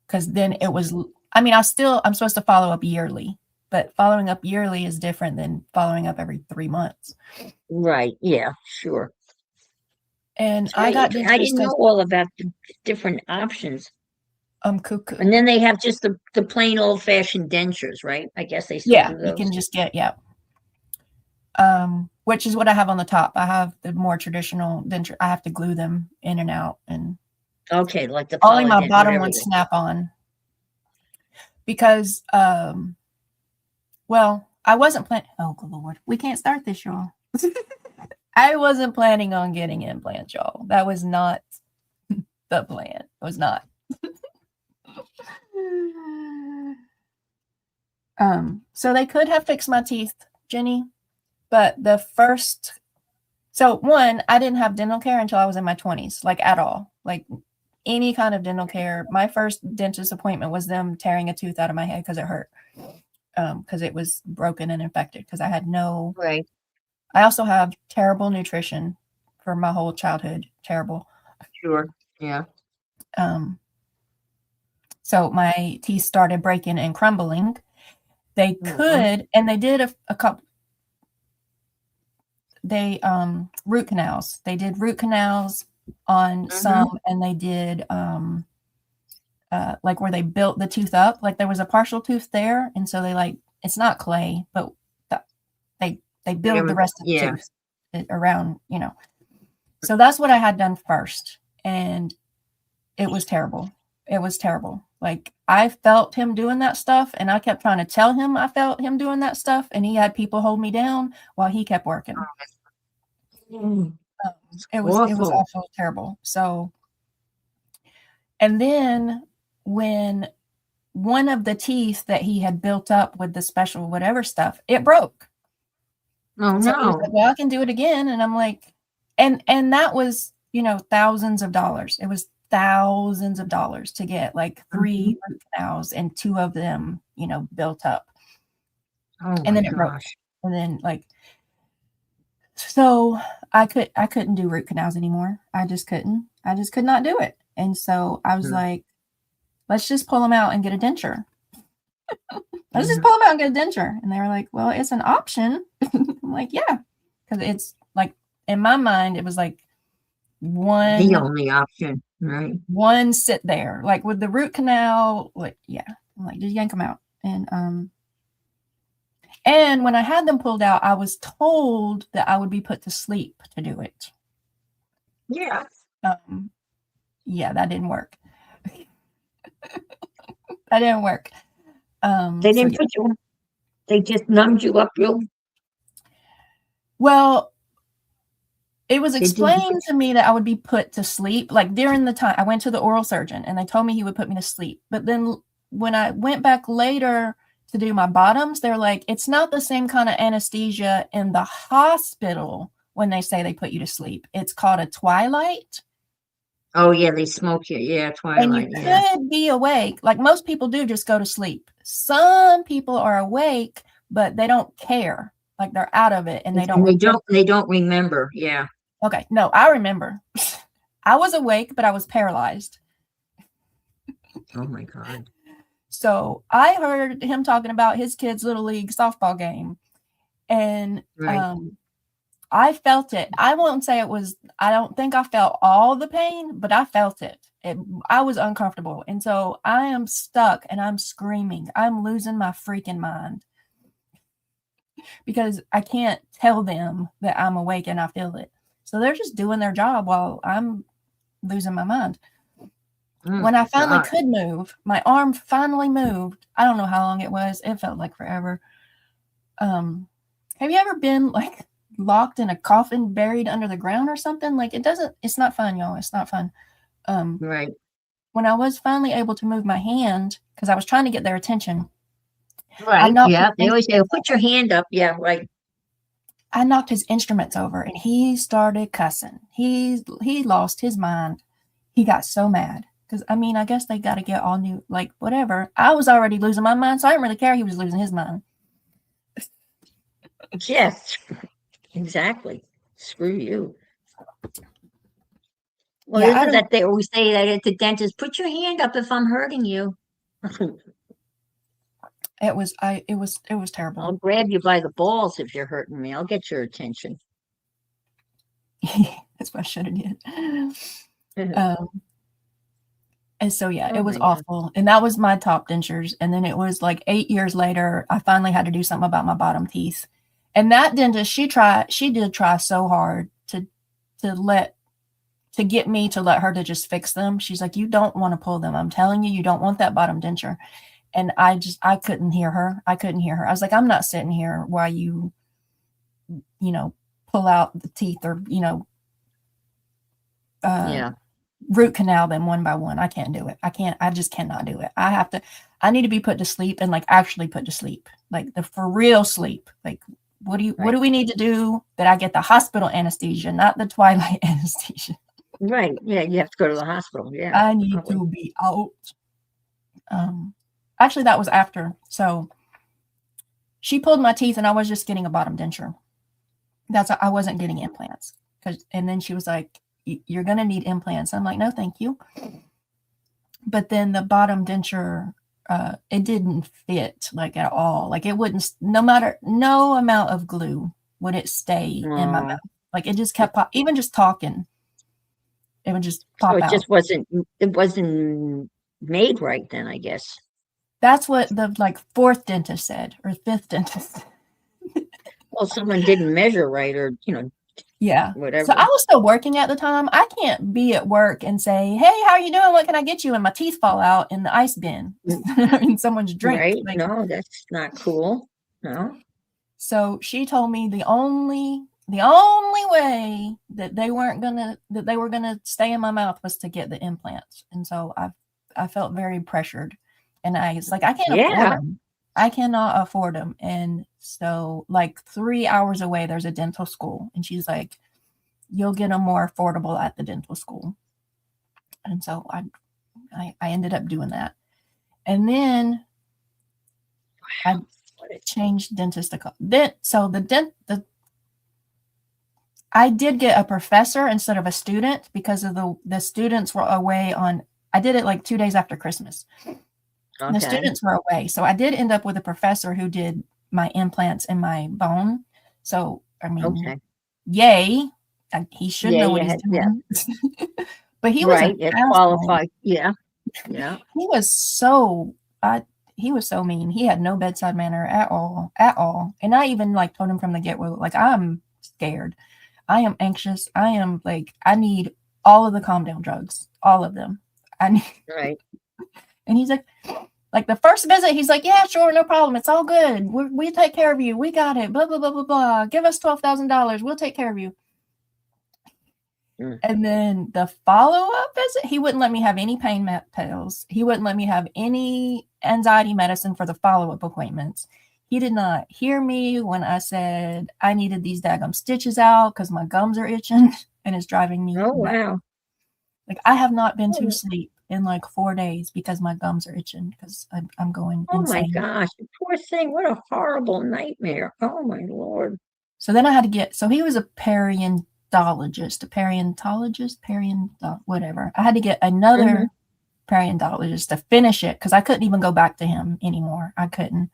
Because then it was, I'm supposed to follow up yearly, but following up yearly is different than following up every 3 months. Right. Yeah, sure. And I didn't know all about the different options. Cuckoo. And then they have just the plain old fashioned dentures, right? I guess they still do those. You can just get, which is what I have on the top. I have the more traditional denture. I have to glue them in and out, and okay, like the only my bottom ones snap on. Because well, I wasn't planning. Oh, good Lord, we can't start this, y'all. I wasn't planning on getting implants, y'all. That was not the plan. It was not. So they could have fixed my teeth, Jenny, but so one, I didn't have dental care until I was in my 20s, like at all. Like any kind of dental care. My first dentist appointment was them tearing a tooth out of my head because it hurt, because it was broken and infected. Because I had no. Right. I also have terrible nutrition for my whole childhood. Terrible. Sure. Yeah. So my teeth started breaking and crumbling. They could, and they did a couple. They root canals. They did root canals on some, and they did like where they built the tooth up. Like there was a partial tooth there, and so they like it's not clay, but they build the rest of the tooth around, you know. So that's what I had done first, and it was terrible. It was terrible. Like I felt him doing that stuff, and I kept trying to tell him I felt him doing that stuff, and he had people hold me down while he kept working. It was also terrible. So, and then when one of the teeth that he had built up with the special whatever stuff, it broke. Oh so no! He was like, well, I can do it again, and I'm like, and that was, you know, thousands of dollars. It was thousands of dollars to get like 3 root canals, and 2 of them, you know, built up. And then it broke. And then like, so I couldn't do root canals anymore. I just could not do it. And so I was like, let's just pull them out and get a denture. Let's just pull them out and get a denture. And they were like, well, it's an option. I'm like, yeah. Because it's like, in my mind, it was like the only option, right? One sit there. Like with the root canal, like, yeah. I'm like, just yank them out. And when I had them pulled out, I was told that I would be put to sleep to do it. Yeah. Yeah, that didn't work. That didn't work. They didn't put you. They just numbed you up real. Well, it was explained to me that I would be put to sleep. Like during the time I went to the oral surgeon, and they told me he would put me to sleep. But then when I went back later to do my bottoms, they're like, it's not the same kind of anesthesia in the hospital when they say they put you to sleep. It's called a twilight. Oh, yeah, they smoke you. Yeah, twilight. And you could be awake. Like most people do, just go to sleep. Some people are awake, but they don't care. Like they're out of it, and they don't remember. Yeah. Okay. No, I remember. I was awake, but I was paralyzed. Oh my God. So I heard him talking about his kid's little league softball game, and I felt it. I won't say it was, I don't think I felt all the pain, but I felt it. I was uncomfortable. And so I am stuck and I'm screaming. I'm losing my freaking mind because I can't tell them that I'm awake and I feel it. So they're just doing their job while I'm losing my mind. When I finally could move, my arm finally moved. I don't know how long it was. It felt like forever. Have you ever been like locked in a coffin buried under the ground or something? Like it's not fun, y'all. It's not fun. Right. When I was finally able to move my hand, because I was trying to get their attention. Right. Yeah. They always say, put your hand up. Yeah. Right. I knocked his instruments over and he started cussing. He lost his mind. He got so mad. Because, I mean, I guess they got to get all new, like, whatever. I was already losing my mind, so I didn't really care. He was losing his mind. Yes, exactly. Screw you. Well, yeah, isn't that they always say that at the dentist, put your hand up if I'm hurting you. It was terrible. I'll grab you by the balls if you're hurting me. I'll get your attention. That's what I should have did. And so, yeah, it was awful. And that was my top dentures. And then it was like 8 years later, I finally had to do something about my bottom teeth. And that dentist, she did try so hard to get me to let her to just fix them. She's like, you don't want to pull them. I'm telling you, you don't want that bottom denture. And I couldn't hear her. I was like, I'm not sitting here while you pull out the teeth or, root canal them one by one. I can't do it. I just cannot do it. I need to be put to sleep and like actually put to sleep, like the for real sleep. Like, what do we need to do that I get the hospital anesthesia, not the twilight anesthesia? Right. Yeah, you have to go to the hospital. Yeah. I need probably. to be out. Actually, that was after. So she pulled my teeth, and I was just getting a bottom denture. I wasn't getting implants. And then she was like, "You're gonna need implants." I'm like, "No, thank you." But then the bottom denture, it didn't fit like at all. Like it wouldn't. No amount of glue would it stay in my mouth. Like it just kept even just talking, it would just pop So out. it wasn't made right then, I guess. That's what the like fourth dentist said, or fifth dentist. Well, someone didn't measure right, or Yeah. whatever. So I was still working at the time. I can't be at work and say, "Hey, how are you doing? What can I get you?" And my teeth fall out in the ice bin in someone's drink. Right? Like, No, that's not cool. No. so she told me the only way that they were gonna stay in my mouth was to get the implants. And so I felt very pressured, and I was like, I can't afford them. I cannot afford them. And so like 3 hours away, there's a dental school, and she's like, "You'll get them more affordable at the dental school." And so I ended up doing that. And then I changed dentist. I did get a professor instead of a student because of the students were away on, I did it like 2 days after Christmas. Okay. The students were away. So I did end up with a professor who did my implants in my bone. So, I mean, yay. He should know what he's doing. Yeah. But he was qualified. Yeah. Yeah. He was so mean. He had no bedside manner at all. And I even like told him from the get-go, like, I'm scared. I am anxious. I am like, I need all of the calm down drugs, all of them. Right. And he's like the first visit, he's like, "Yeah, sure, no problem. It's all good. We take care of you. We got it. Blah, blah, blah, blah, blah. Give us $12,000. We'll take care of you." And then the follow-up visit, he wouldn't let me have any pain pills. He wouldn't let me have any anxiety medicine for the follow-up appointments. He did not hear me when I said I needed these daggum stitches out because my gums are itching and it's driving me. Oh, wow. Like I have not been to sleep in like 4 days because my gums are itching because I'm going insane. Oh my gosh, poor thing. What a horrible nightmare. Oh my Lord. So then I had to so he was a whatever. I had to get another periodontologist to finish it because I couldn't even go back to him anymore. I couldn't.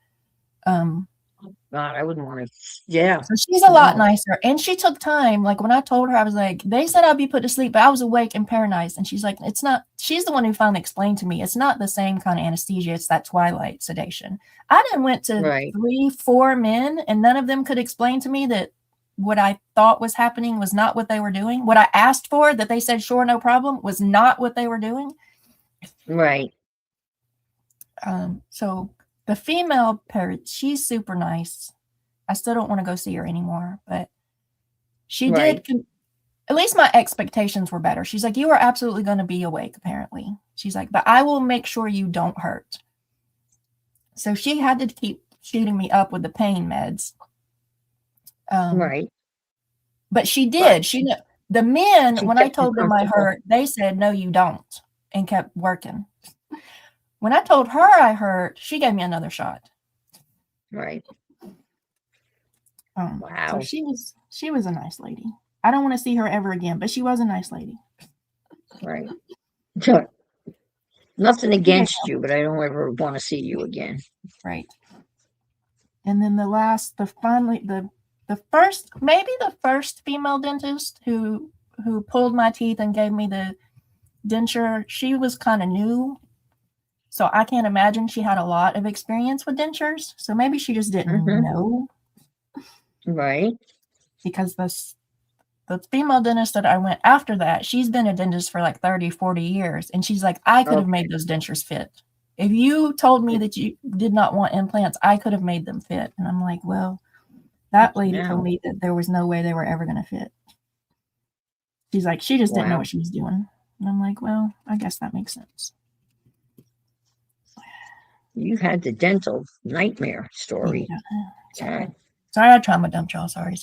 God, I wouldn't want to. Yeah. So she's a lot nicer, and she took time. Like when I told her, I was like, they said I'd be put to sleep, but I was awake and paralyzed. And she's like, it's not. She's the one who finally explained to me it's not the same kind of anesthesia. It's that twilight sedation. I then went to 3-4 men, and none of them could explain to me that what I thought was happening was not what they were doing. What I asked for, that they said, "Sure, no problem," was not what they were doing. Right. So the female parrot, she's super nice. I still don't want to go see her anymore, but she did. At least my expectations were better. She's like, "You are absolutely going to be awake, apparently." She's like, "But I will make sure you don't hurt." So she had to keep shooting me up with the pain meds. But she did. The men, when I told them I hurt, they said, "No, you don't," and kept working. When I told her I hurt, she gave me another shot. Right. Wow. So she was a nice lady. I don't want to see her ever again, but she was a nice lady. Right. Nothing against you, but I don't ever want to see you again. Right. And then the first female dentist who pulled my teeth and gave me the denture, she was kind of new. So I can't imagine she had a lot of experience with dentures. So maybe she just didn't know. Right. Because the female dentist that I went after that, she's been a dentist for like 30, 40 years. And she's like, I could have made those dentures fit. If you told me that you did not want implants, I could have made them fit. And I'm like, well, that lady told me that there was no way they were ever going to fit. She's like, she just didn't know what she was doing. And I'm like, well, I guess that makes sense. You had the dental nightmare story. Yeah. Sorry, I trauma dumped y'all. Sorry.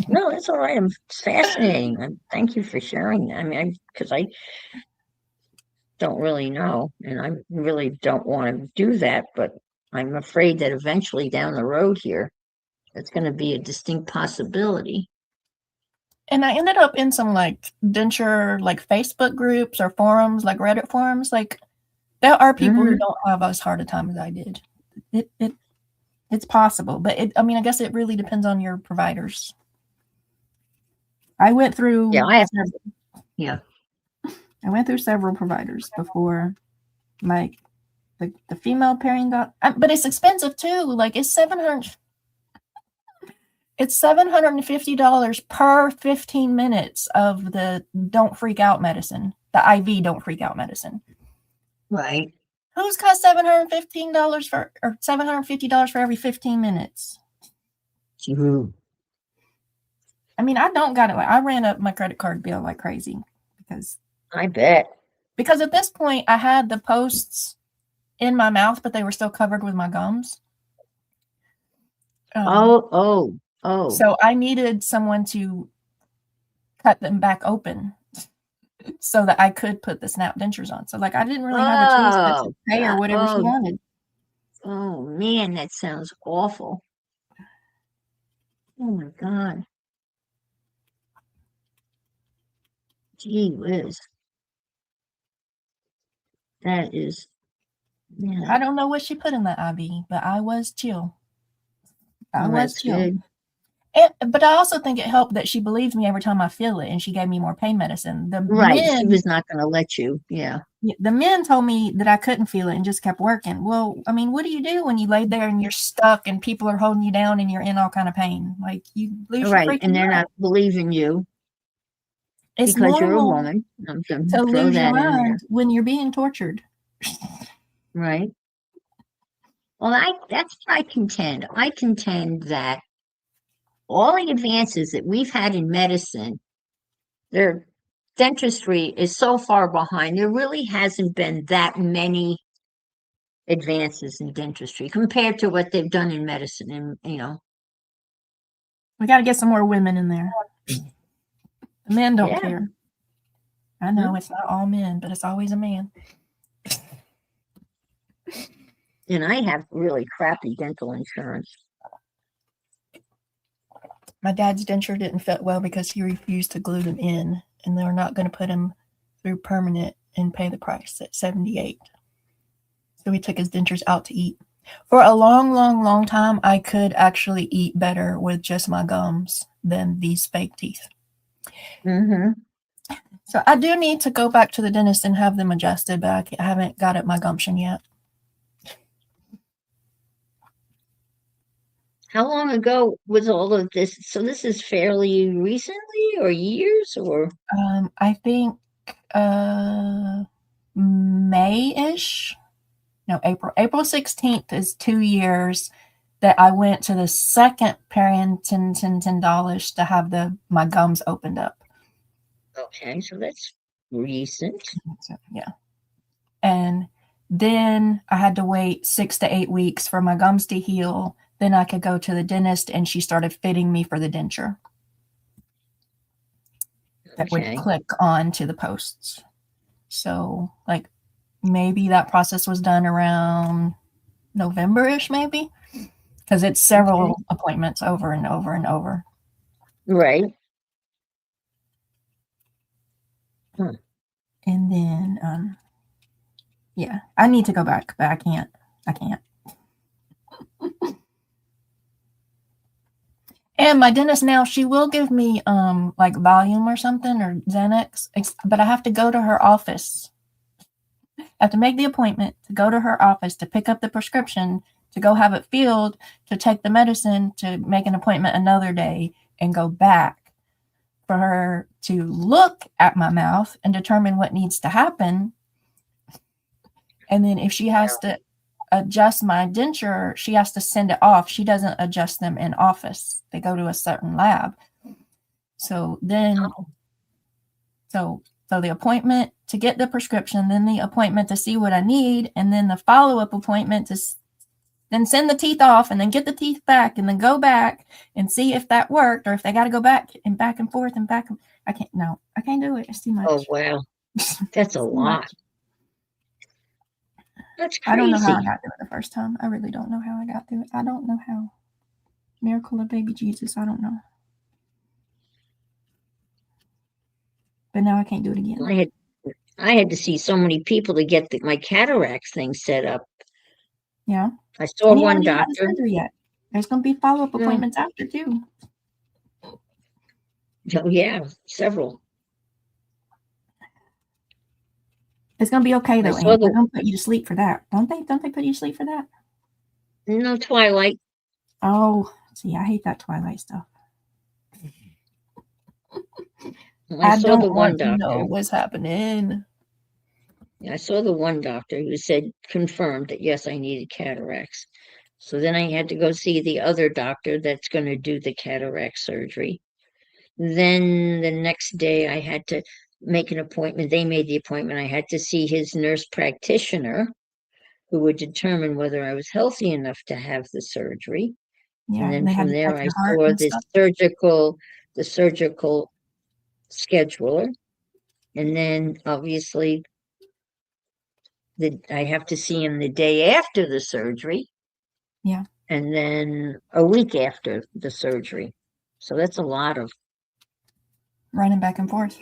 No, that's all right. It's fascinating. Thank you for sharing that. I mean, because I don't really know, and I really don't want to do that, but I'm afraid that eventually down the road here, it's going to be a distinct possibility. And I ended up in some like denture, like Facebook groups or forums, like Reddit forums. Like there are people who don't have as hard a time as I did. It's possible, but I mean, I guess it really depends on your providers. I went through. Yeah, I went through several providers before, like the female pairing got. But it's expensive too. Like it's $700. It's $750 per 15 minutes of the don't freak out medicine, the IV don't freak out medicine. Right. Who's got $715 for or $750 for every 15 minutes? I mean, I don't got it. I ran up my credit card bill like crazy because I bet. Because at this point I had the posts in my mouth, but they were still covered with my gums. So I needed someone to cut them back open so that I could put the snap dentures on. So like I didn't really have a choice but to pay her whatever she wanted. Oh man, that sounds awful. Oh my God. Gee whiz. That is. Yeah. I don't know what she put in that IV, but I was chill. I was chill. Good. But I also think it helped that she believed me every time I feel it, and she gave me more pain medicine. She was not going to let you. Yeah. The men told me that I couldn't feel it and just kept working. Well, I mean, what do you do when you lay there and you're stuck and people are holding you down and you're in all kind of pain? Like you lose your freaking and they're not believing you. It's because you're a woman. To lose your mind when you're being tortured. Right. Well, that's what I contend. I contend that all the advances that we've had in medicine, their dentistry is so far behind. There really hasn't been that many advances in dentistry compared to what they've done in medicine. And, we got to get some more women in there. The men don't care. I know it's not all men, but it's always a man. And I have really crappy dental insurance. My dad's denture didn't fit well because he refused to glue them in, and they were not going to put him through permanent and pay the price at $78. So he took his dentures out to eat. For a long, long, long time, I could actually eat better with just my gums than these fake teeth. So I do need to go back to the dentist and have them adjusted, but I haven't got it my gumption yet. How long ago was all of this? So this is fairly recently or years or? I think May-ish. No, April 16th is 2 years that I went to the second periodontist to have my gums opened up. Okay, so that's recent. So, yeah. And then I had to wait 6 to 8 weeks for my gums to heal. Then I could go to the dentist, and she started fitting me for the denture. That would click on to the posts. So, like, maybe that process was done around November-ish, maybe, because it's several appointments over and over and over. Right. And then, yeah, I need to go back, but I can't. And my dentist now, she will give me like Valium or something or Xanax, but I have to go to her office. I have to make the appointment to go to her office to pick up the prescription, to go have it filled, to take the medicine, to make an appointment another day and go back for her to look at my mouth and determine what needs to happen. And then if she has to adjust my denture, she has to send it off. She doesn't adjust them in office. They go to a certain lab. So then, so the appointment to get the prescription, then the appointment to see what I need, and then the follow-up appointment to then send the teeth off and then get the teeth back and then go back and see if that worked or if they got to go back and forth and back. I can't do it. It's too much. Oh, wow. That's a lot. That's crazy. I don't know how I got through it the first time. I really don't know how I got through it. I don't know how. Miracle of baby Jesus. I don't know. But now I can't do it again. I had to see so many people to get my cataracts thing set up. Yeah. I saw one doctor. Yet. There's going to be follow-up appointments after too. Oh, yeah, several. It's going to be okay though. They're going to put you to sleep for that, don't they? Don't they put you to sleep for that? No, Twilight. Oh, see, I hate that Twilight stuff. I saw the one doctor. To know what's happening. I saw the one doctor who confirmed that yes, I needed cataracts. So then I had to go see the other doctor that's going to do the cataract surgery. Then the next day I had to make an appointment. They made the appointment. I had to see his nurse practitioner who would determine whether I was healthy enough to have the surgery. Yeah, and then from there I saw the surgical scheduler. And then obviously I have to see him the day after the surgery. Yeah. And then a week after the surgery. So that's a lot of running back and forth.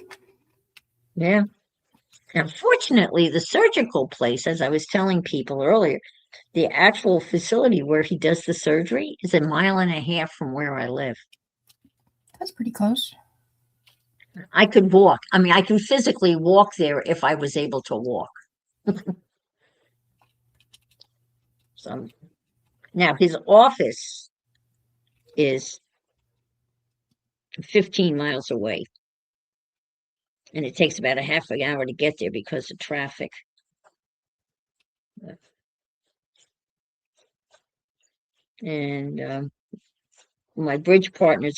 Yeah. Unfortunately, the surgical place, as I was telling people earlier, the actual facility where he does the surgery is 1.5 miles from where I live. That's pretty close. I could walk. I mean, I can physically walk there if I was able to walk. So now his office is 15 miles away. And it takes about a half an hour to get there because of traffic. And my bridge partner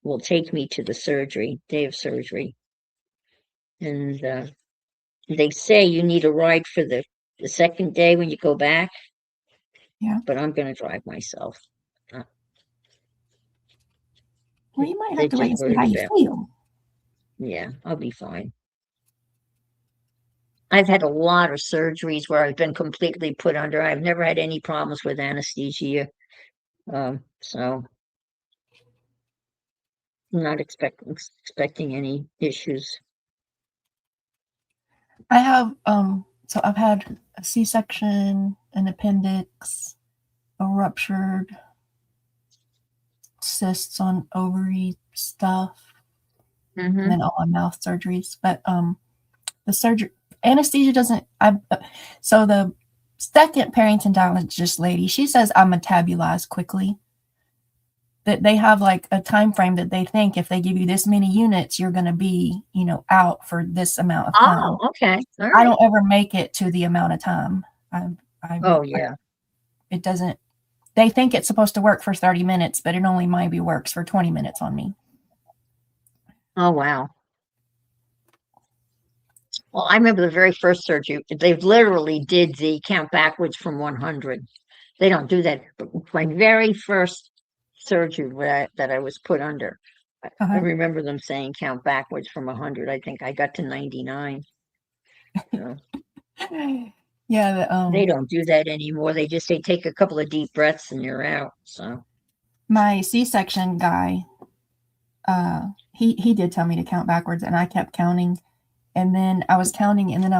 will take me to the day of surgery. And they say you need a ride for the second day when you go back. Yeah. But I'm going to drive myself. Well, you might have to wait and see how you feel. Yeah, I'll be fine. I've had a lot of surgeries where I've been completely put under. I've never had any problems with anesthesia. So I'm not expecting any issues. I have, so I've had a C-section, an appendix, a ruptured cysts on ovary stuff, and then all my mouth surgeries. But the anesthesia doesn't. So the second periodontologist lady, she says I metabolize quickly. That they have like a time frame that they think if they give you this many units, you're going to be, out for this amount of time. Oh, okay. All right. I don't ever make it to the amount of time. It doesn't. They think it's supposed to work for 30 minutes, but it only maybe works for 20 minutes on me. Oh, wow. Well, I remember the very first surgery, they literally did the count backwards from 100. They don't do that. But my very first surgery that I was put under, I remember them saying count backwards from 100. I think I got to 99. So. Yeah, they don't do that anymore. They just say take a couple of deep breaths and you're out. So my C-section guy, he did tell me to count backwards, and I kept counting, and then I was counting, and then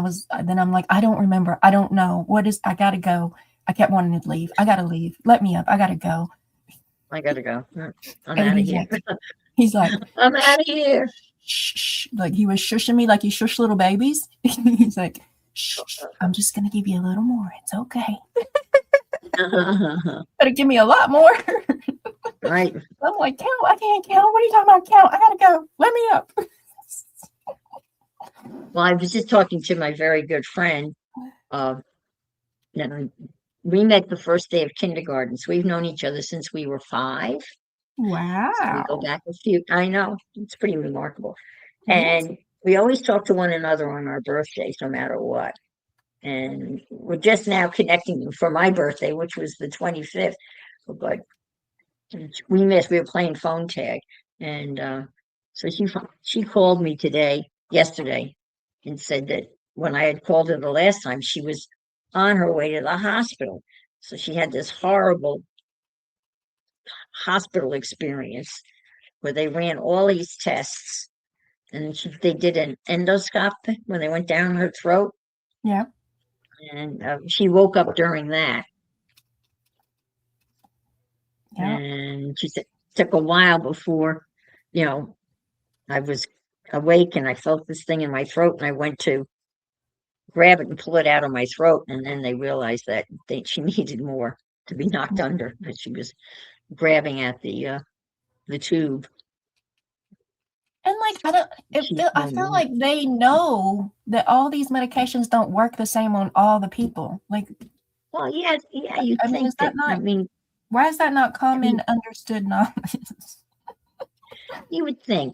I'm like, I don't remember, I don't know I gotta go. I kept wanting to leave. I gotta leave. Let me up. I gotta go. I'm out of here. He's like, I'm out of here. Shh. Like he was shushing me like he shush little babies. He's like, shh, I'm just going to give you a little more. It's okay. Better give me a lot more. Right. I'm like, count. I can't count. What are you talking about? Count. I got to go. Let me up. Well, I was just talking to my very good friend. We met the first day of kindergarten. So we've known each other since we were 5. Wow. So we go back a few. I know. It's pretty remarkable. And we always talk to one another on our birthdays, no matter what. and we're just now connecting for my birthday, which was the 25th. But we missed. We were playing phone tag, and so she called me yesterday, and said that when I had called her the last time, she was on her way to the hospital. So she had this horrible hospital experience where they ran all these tests, and they did an endoscopy when they went down her throat. Yeah. And she woke up during that. Yeah. And she said it took a while before, I was awake and I felt this thing in my throat, and I went to grab it and pull it out of my throat. And then they realized that she needed more to be knocked under, but she was grabbing at the tube. And I feel like they know that all these medications don't work the same on all the people. Like, well, yeah, you think is that not? I mean, why is that not common understood knowledge? You would think,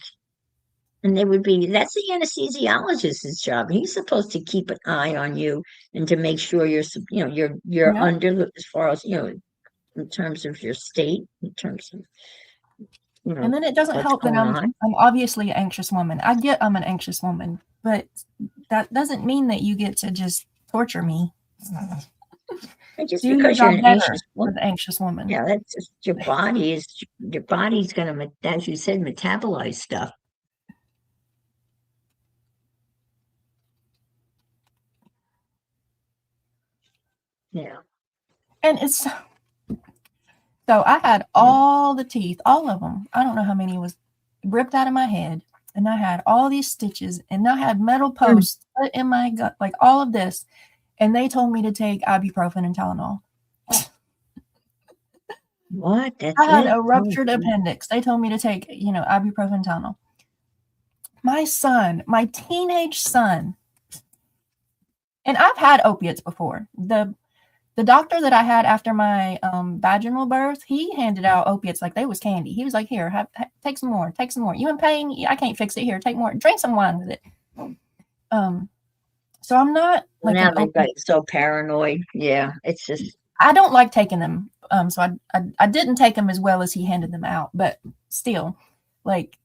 and that's the anesthesiologist's job. He's supposed to keep an eye on you and to make sure you're under, as far as in terms of your state, in terms of. And then it doesn't help that I'm obviously an anxious woman. I get I'm an anxious woman, but that doesn't mean that you get to just torture me. Just because you're an anxious woman. Yeah, that's just your body's going to, as you said, metabolize stuff. Yeah. And it's so I had all the teeth, all of them. I don't know how many was ripped out of my head. And I had all these stitches, and I had metal posts put in my gut, like all of this. And they told me to take ibuprofen and Tylenol. What? I had a ruptured appendix. They told me to take, ibuprofen and Tylenol. My son, my teenage son, and I've had opiates before. The doctor that I had after my vaginal birth, he handed out opiates like they was candy. He was like, here, take some more, take some more. You in pain? I can't fix it. Here, take more. Drink some wine with it. So I'm not like now they've got so paranoid. Yeah, it's just I don't like taking them. So I didn't take them as well as he handed them out, but still, like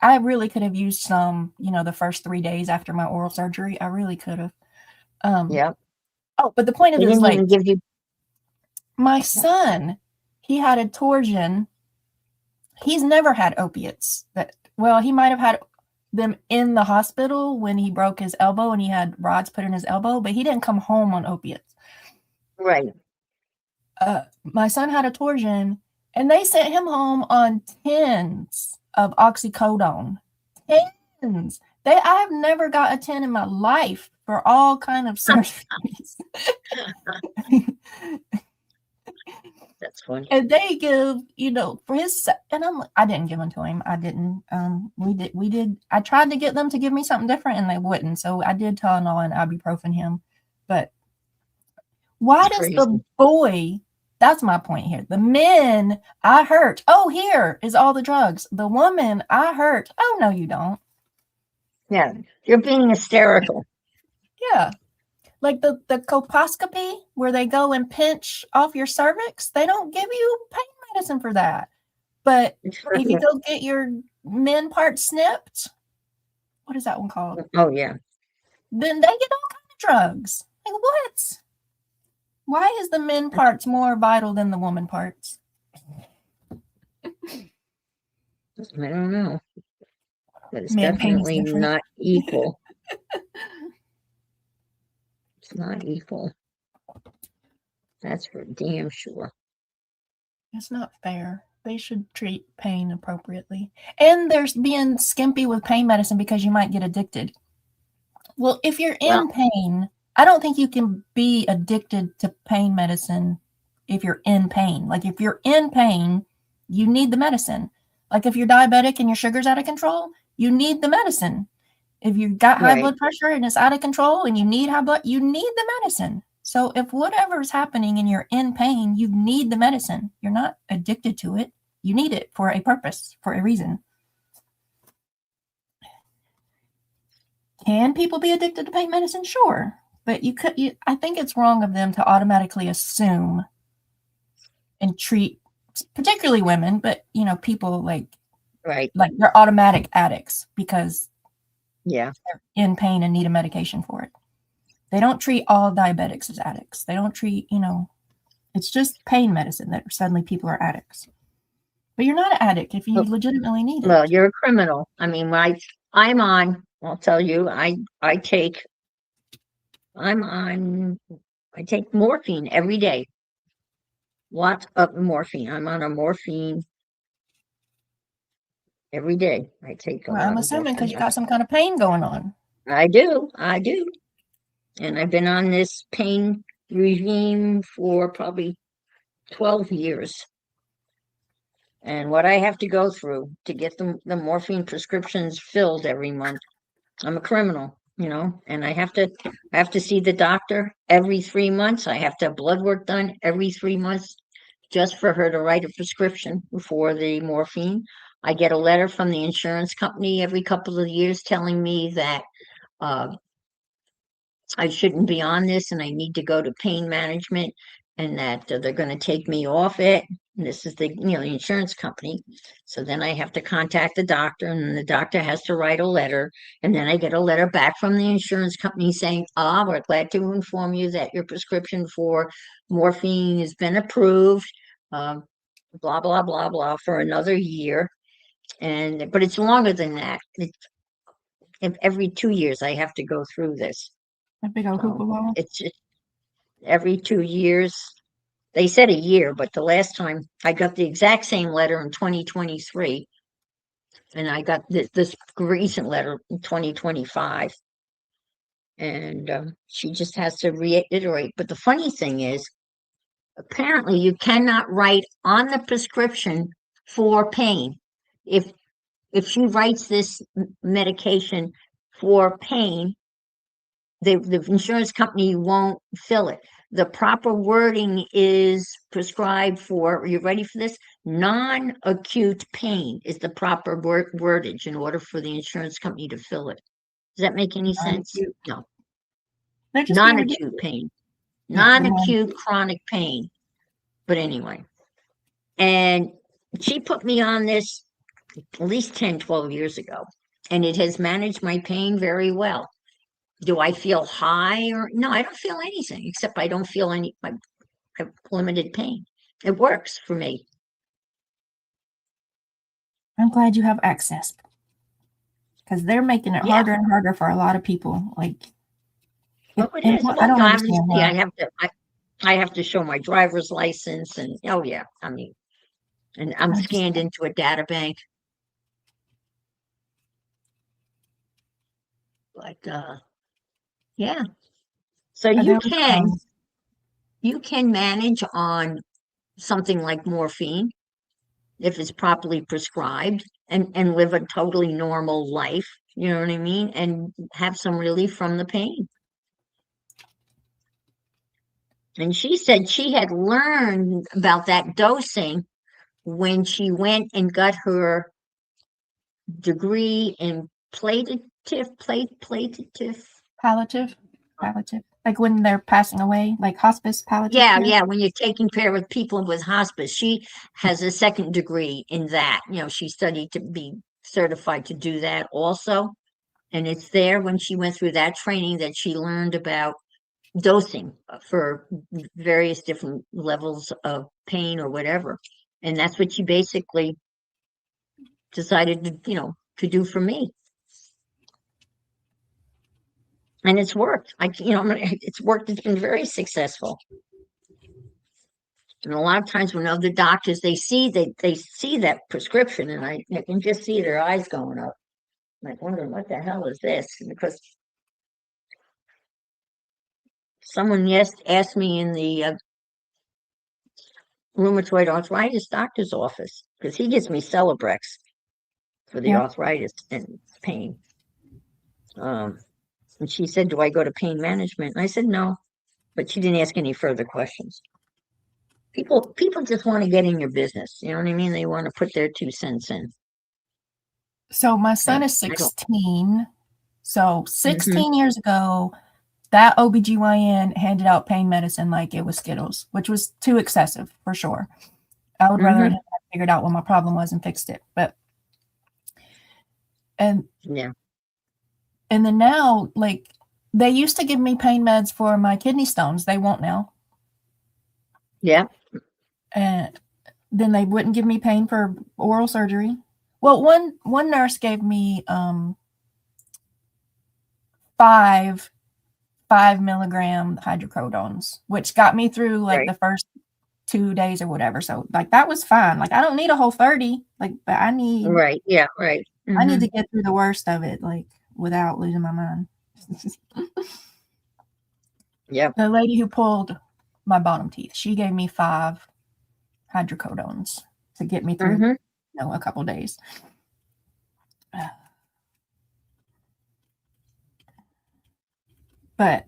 I really could have used some, the first 3 days after my oral surgery. I really could have. Yeah. Oh, but the point of this is like my son, he had a torsion. He's never had opiates. He might have had them in the hospital when he broke his elbow and he had rods put in his elbow, but he didn't come home on opiates. Right. My son had a torsion, and they sent him home on tins of oxycodone. Tins. I've never got a 10 in my life for all kind of surgeries. That's funny. And they give, for his, and I didn't give them to him. I didn't. We did. I tried to get them to give me something different, and they wouldn't. So I did Tylenol and ibuprofen him. But why does the boy? That's my point here. The men, I hurt. Oh, here is all the drugs. The woman, I hurt. Oh, no, you don't. Yeah, you're being hysterical. Yeah. Like the colposcopy where they go and pinch off your cervix, they don't give you pain medicine for that. But if you go get your men part snipped, what is that one called? Oh, yeah. Then they get all kinds of drugs. Like what? Why is the men parts more vital than the woman parts? I don't know. But it's definitely not equal. It's not equal. That's for damn sure. It's not fair. They should treat pain appropriately. And there's being skimpy with pain medicine because you might get addicted. Well, if you're in pain, I don't think you can be addicted to pain medicine if you're in pain. Like if you're in pain, you need the medicine. Like if you're diabetic and your sugar's out of control, you need the medicine. If you've got high blood pressure and it's out of control and you need high blood, you need the medicine. So if whatever is happening and you're in pain, you need the medicine. You're not addicted to it. You need it for a purpose, for a reason. Can people be addicted to pain medicine? Sure. But I think it's wrong of them to automatically assume and treat, particularly women, but people like they're automatic addicts because they're in pain and need a medication for it. They don't treat all diabetics as addicts. They don't treat, it's just pain medicine that suddenly people are addicts. But you're not an addict if you legitimately need it. Well, you're a criminal. I mean, I'll tell you, I take morphine every day. Lots of morphine. I'm on a morphine every day. I take I'm assuming because you got some kind of pain going on. I do. And I've been on this pain regime for probably 12 years. And what I have to go through to get the morphine prescriptions filled every month. I'm a criminal, and I have to see the doctor every 3 months. I have to have blood work done every 3 months just for her to write a prescription for the morphine. I get a letter from the insurance company every couple of years telling me that I shouldn't be on this and I need to go to pain management and that they're going to take me off it. And this is the insurance company. So then I have to contact the doctor and then the doctor has to write a letter. And then I get a letter back from the insurance company saying, we're glad to inform you that your prescription for morphine has been approved, blah, blah, blah, blah, for another year. But it's longer than that. Every 2 years I have to go through this. It's just every 2 years. They said a year, but the last time I got the exact same letter in 2023, and I got this recent letter in 2025, and she just has to reiterate. But the funny thing is, apparently you cannot write on the prescription for pain. If she writes this medication for pain, the insurance company won't fill it. The proper wording is prescribed for, are you ready for this? Non-acute pain is the proper wordage in order for the insurance company to fill it. Does that make any sense? No. Non-acute pain. Non-acute chronic pain. But anyway. And she put me on this at least 10, 12 years ago. And it has managed my pain very well. Do I feel high no, I don't feel anything except I don't feel I have limited pain. It works for me. I'm glad you have access because they're making it harder and harder for a lot of people. Like, it is. I don't understand why. I have to show my driver's license and and I'm scanned into a data bank. But so you can manage on something like morphine if it's properly prescribed and live a totally normal life, you know what I mean, and have some relief from the pain. And she said she had learned about that dosing when she went and got her degree in palliative, like when they're passing away, like hospice palliative care? When you're taking care of people with hospice. She has a second degree in that. She studied to be certified to do that also, and it's there when she went through that training that she learned about dosing for various different levels of pain or whatever. And that's what she basically decided to do for me. And it's worked. It's worked. It's been very successful. And a lot of times when other doctors, they see that prescription, and I can just see their eyes going up. I'm like wondering what the hell is this? Because someone asked me in the rheumatoid arthritis doctor's office, because he gives me Celebrex for the arthritis and pain. And she said, do I go to pain management? And I said, no, but she didn't ask any further questions. People just want to get in your business. You know what I mean? They want to put their 2 cents in. So my son is 16. So 16 years ago, that OBGYN handed out pain medicine like it was Skittles, which was too excessive for sure. I would rather have figured out what my problem was and fixed it. But and then now, like, they used to give me pain meds for my kidney stones. They won't now. Yeah. And then they wouldn't give me pain for oral surgery. Well, one nurse gave me 5 milligram hydrocodones, which got me through like the first 2 days or whatever. So like that was fine. Like I don't need a whole 30. Like, but I need I need to get through the worst of it, like without losing my mind. Yeah. The lady who pulled my bottom teeth, she gave me 5 hydrocodones to get me through, a couple days. But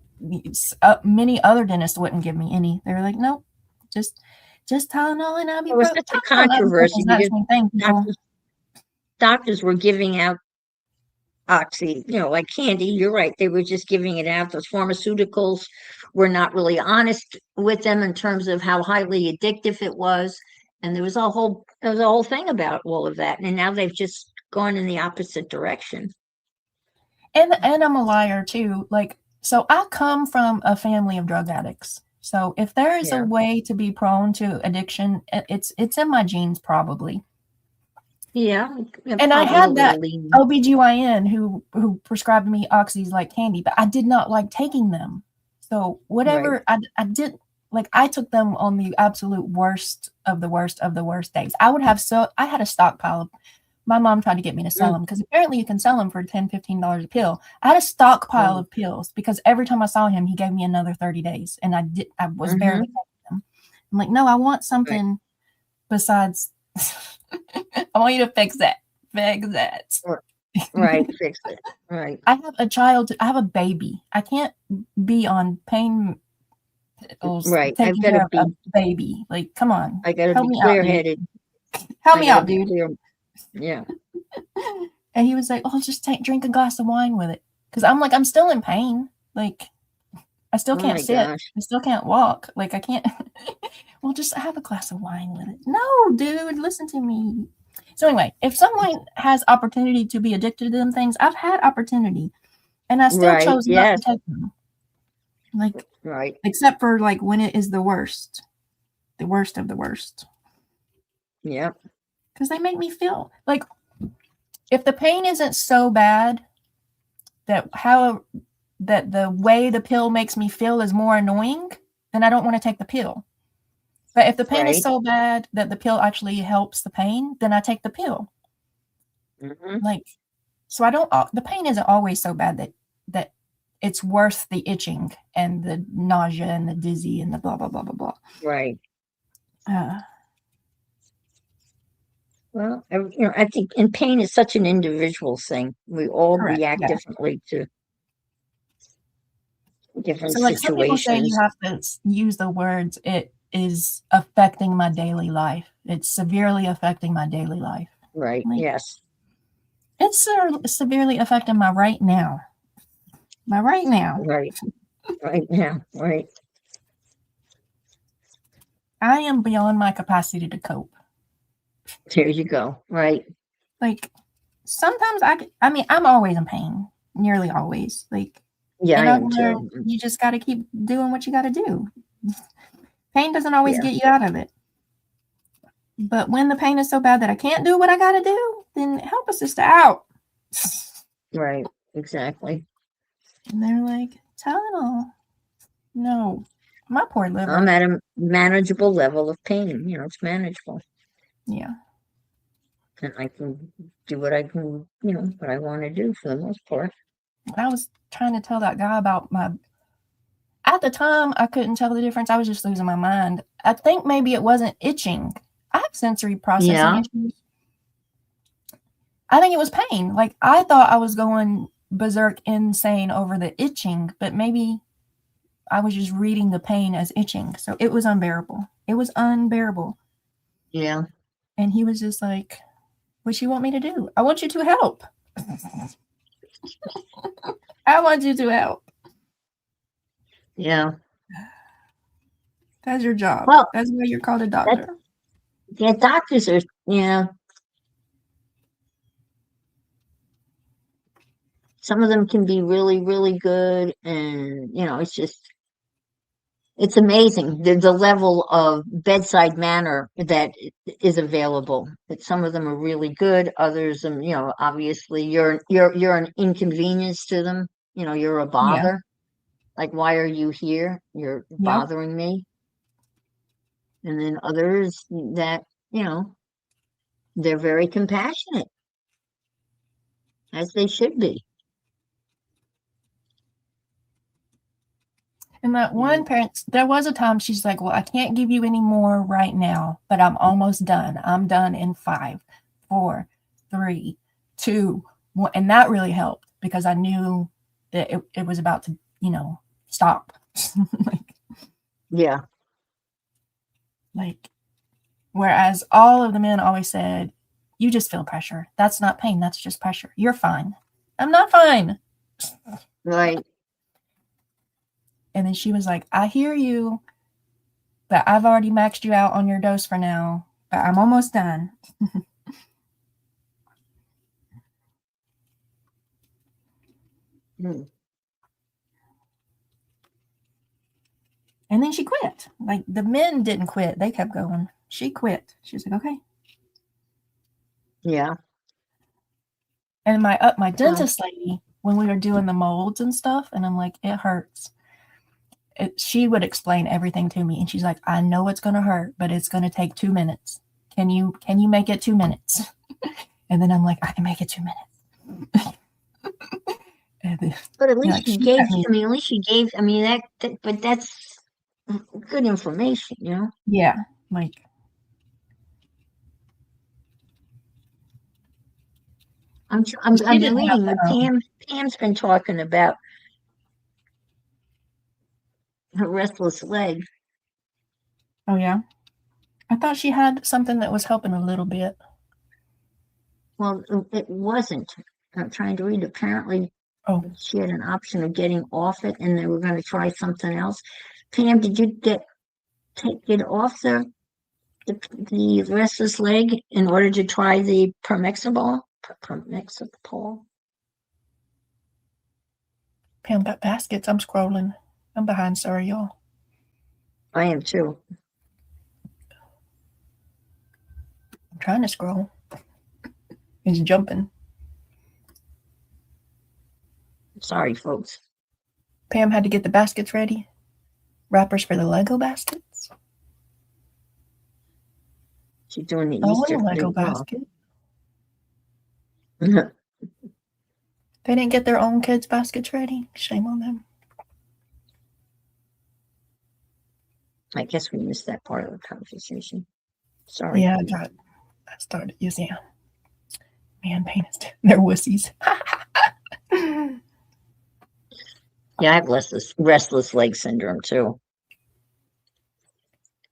many other dentists wouldn't give me any. They were like, nope, just Tylenol and ibuprofen. It was such a controversy because doctors were giving out Oxy, like candy. You're right. They were just giving it out. Those pharmaceuticals were not really honest with them in terms of how highly addictive it was. And there was a whole thing about all of that. And now they've just gone in the opposite direction. And I'm a liar too. Like, so I come from a family of drug addicts. So if there is a way to be prone to addiction, it's in my genes probably. Yeah. And I had that OBGYN who prescribed me oxys like candy, but I did not like taking them. So whatever I did, like I took them on the absolute worst of the worst of the worst days. I had a stockpile of, my mom tried to get me to sell them because apparently you can sell them for $10, $15 a pill. I had a stockpile of pills because every time I saw him, he gave me another 30 days and I was barely taking them. I'm like, no, I want something besides, I want you to fix that. Fix that. Right, fix it. Right. I have a baby. I can't be on pain pills taking care of a baby. Like, come on. I gotta be clear-headed. Help me out, dude. Yeah. And he was like, oh, just drink a glass of wine with it. Because I'm like, I'm still in pain. Like, I still can't sit. Gosh. I still can't walk. Like, I can't. Well, just have a glass of wine with it. No, dude, listen to me. So anyway, if someone has opportunity to be addicted to them things, I've had opportunity. And I still chose not to take them. Like, except for like when it is the worst of the worst. Yeah. Because they make me feel like if the pain isn't so bad that the way the pill makes me feel is more annoying, then I don't want to take the pill. But if the pain is so bad that the pill actually helps the pain, then I take the pill. Like, so the pain isn't always so bad that it's worth the itching and the nausea and the dizzy and the blah, blah, blah, blah, blah. Right. Well, I think pain is such an individual thing. We all react differently to different situations. Some people say you have to use the words, it is affecting my daily life. It's severely affecting my daily life. Right, yes. It's severely affecting my right now. My right now. Right. Right now, right. I am beyond my capacity to cope. There you go. Right. Like sometimes I'm always in pain, nearly always. Like, yeah, I am too. You just got to keep doing what you got to do. Pain doesn't always get you out of it. But when the pain is so bad that I can't do what I got to do, then help a sister out. Right. Exactly. And they're like, Tylenol. No, my poor liver. I'm at a manageable level of pain. It's manageable. Yeah. And I can do what I can, what I want to do for the most part. I was trying to tell that guy about at the time, I couldn't tell the difference. I was just losing my mind. I think maybe it wasn't itching. I have sensory processing issues. I think it was pain. Like, I thought I was going berserk insane over the itching, but maybe I was just reading the pain as itching. So it was unbearable. It was unbearable. Yeah. And he was just like, what you want me to do? I want you to help. I want you to help. Yeah. That's your job. Well, That's why you're called a doctor. Yeah, doctors are, some of them can be really, really good. And, it's amazing the level of bedside manner that is available. That some of them are really good. Others, obviously you're an inconvenience to them. You're a Yeah. bother. Like, why are you here? You're Yep. bothering me. And then others that, they're very compassionate, as they should be. And that one parent, there was a time she's like, well, I can't give you any more right now, but I'm almost done. I'm done in 5, 4, 3, 2, 1. And that really helped because I knew that it was about to, stop. Yeah. Like, whereas all of the men always said, you just feel pressure. That's not pain. That's just pressure. You're fine. I'm not fine. Right. And then she was like, I hear you, but I've already maxed you out on your dose for now, but I'm almost done. Hmm. And then she quit. Like, the men didn't quit. They kept going. She quit. She was like, okay. Yeah. And my dentist lady, when we were doing the molds and stuff, and I'm like, it hurts. She would explain everything to me. And she's like, I know it's going to hurt, but it's going to take 2 minutes. Can you make it 2 minutes? And then I'm like, I can make it 2 minutes. Then, but at least she gave, but that's good information, Yeah. Like, I've been reading that Pam's been talking about her restless leg. Oh, yeah. I thought she had something that was helping a little bit. Well, it wasn't. I'm trying to read. Apparently, she had an option of getting off it, and they were going to try something else. Pam, did you take it off the restless leg in order to try the permexibol? Pam got baskets. I'm scrolling. I'm behind. Sorry, y'all. I am too. I'm trying to scroll. It's jumping. Sorry, folks. Pam had to get the baskets ready. Wrappers for the Lego baskets. She's doing the Easter Lego basket. They didn't get their own kids' baskets ready. Shame on them. I guess we missed that part of the conversation. Sorry. Yeah, I started using man pain is they're wussies. Yeah, I have restless leg syndrome too.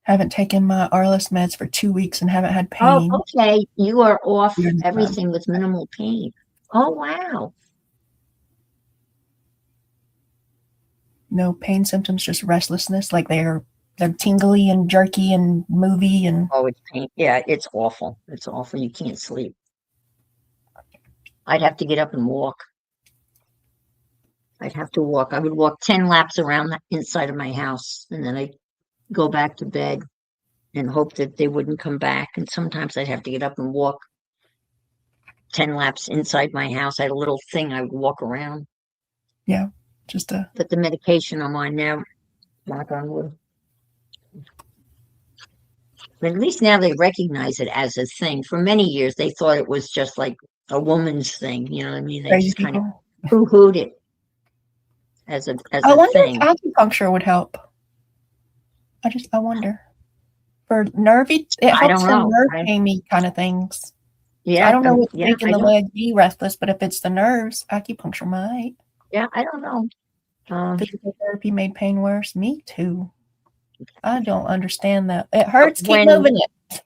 Haven't taken my Arliss meds for 2 weeks and haven't had pain. Oh, okay. You are off everything with minimal pain. Oh, wow. No pain symptoms, just restlessness. Like they're tingly and jerky and movie and. Oh, it's pain. Yeah, it's awful. It's awful. You can't sleep. I'd have to get up and walk. I'd have to walk. I would walk 10 laps around the inside of my house, and then I'd go back to bed and hope that they wouldn't come back. And sometimes I'd have to get up and walk 10 laps inside my house. I had a little thing I would walk around. Yeah, But the medication I'm on now, knock on wood. But at least now they recognize it as a thing. For many years, they thought it was just like a woman's thing. You know what I mean? They just kind of poo-hooed it as a thing. I wonder if acupuncture would help. I wonder. For nervy, it helps for nerve pain kind of things. Yeah. I don't know what's making the leg be restless, but if it's the nerves, acupuncture might. Yeah, I don't know. Physical therapy made pain worse. Me too. I don't understand that. It hurts. Keep moving it.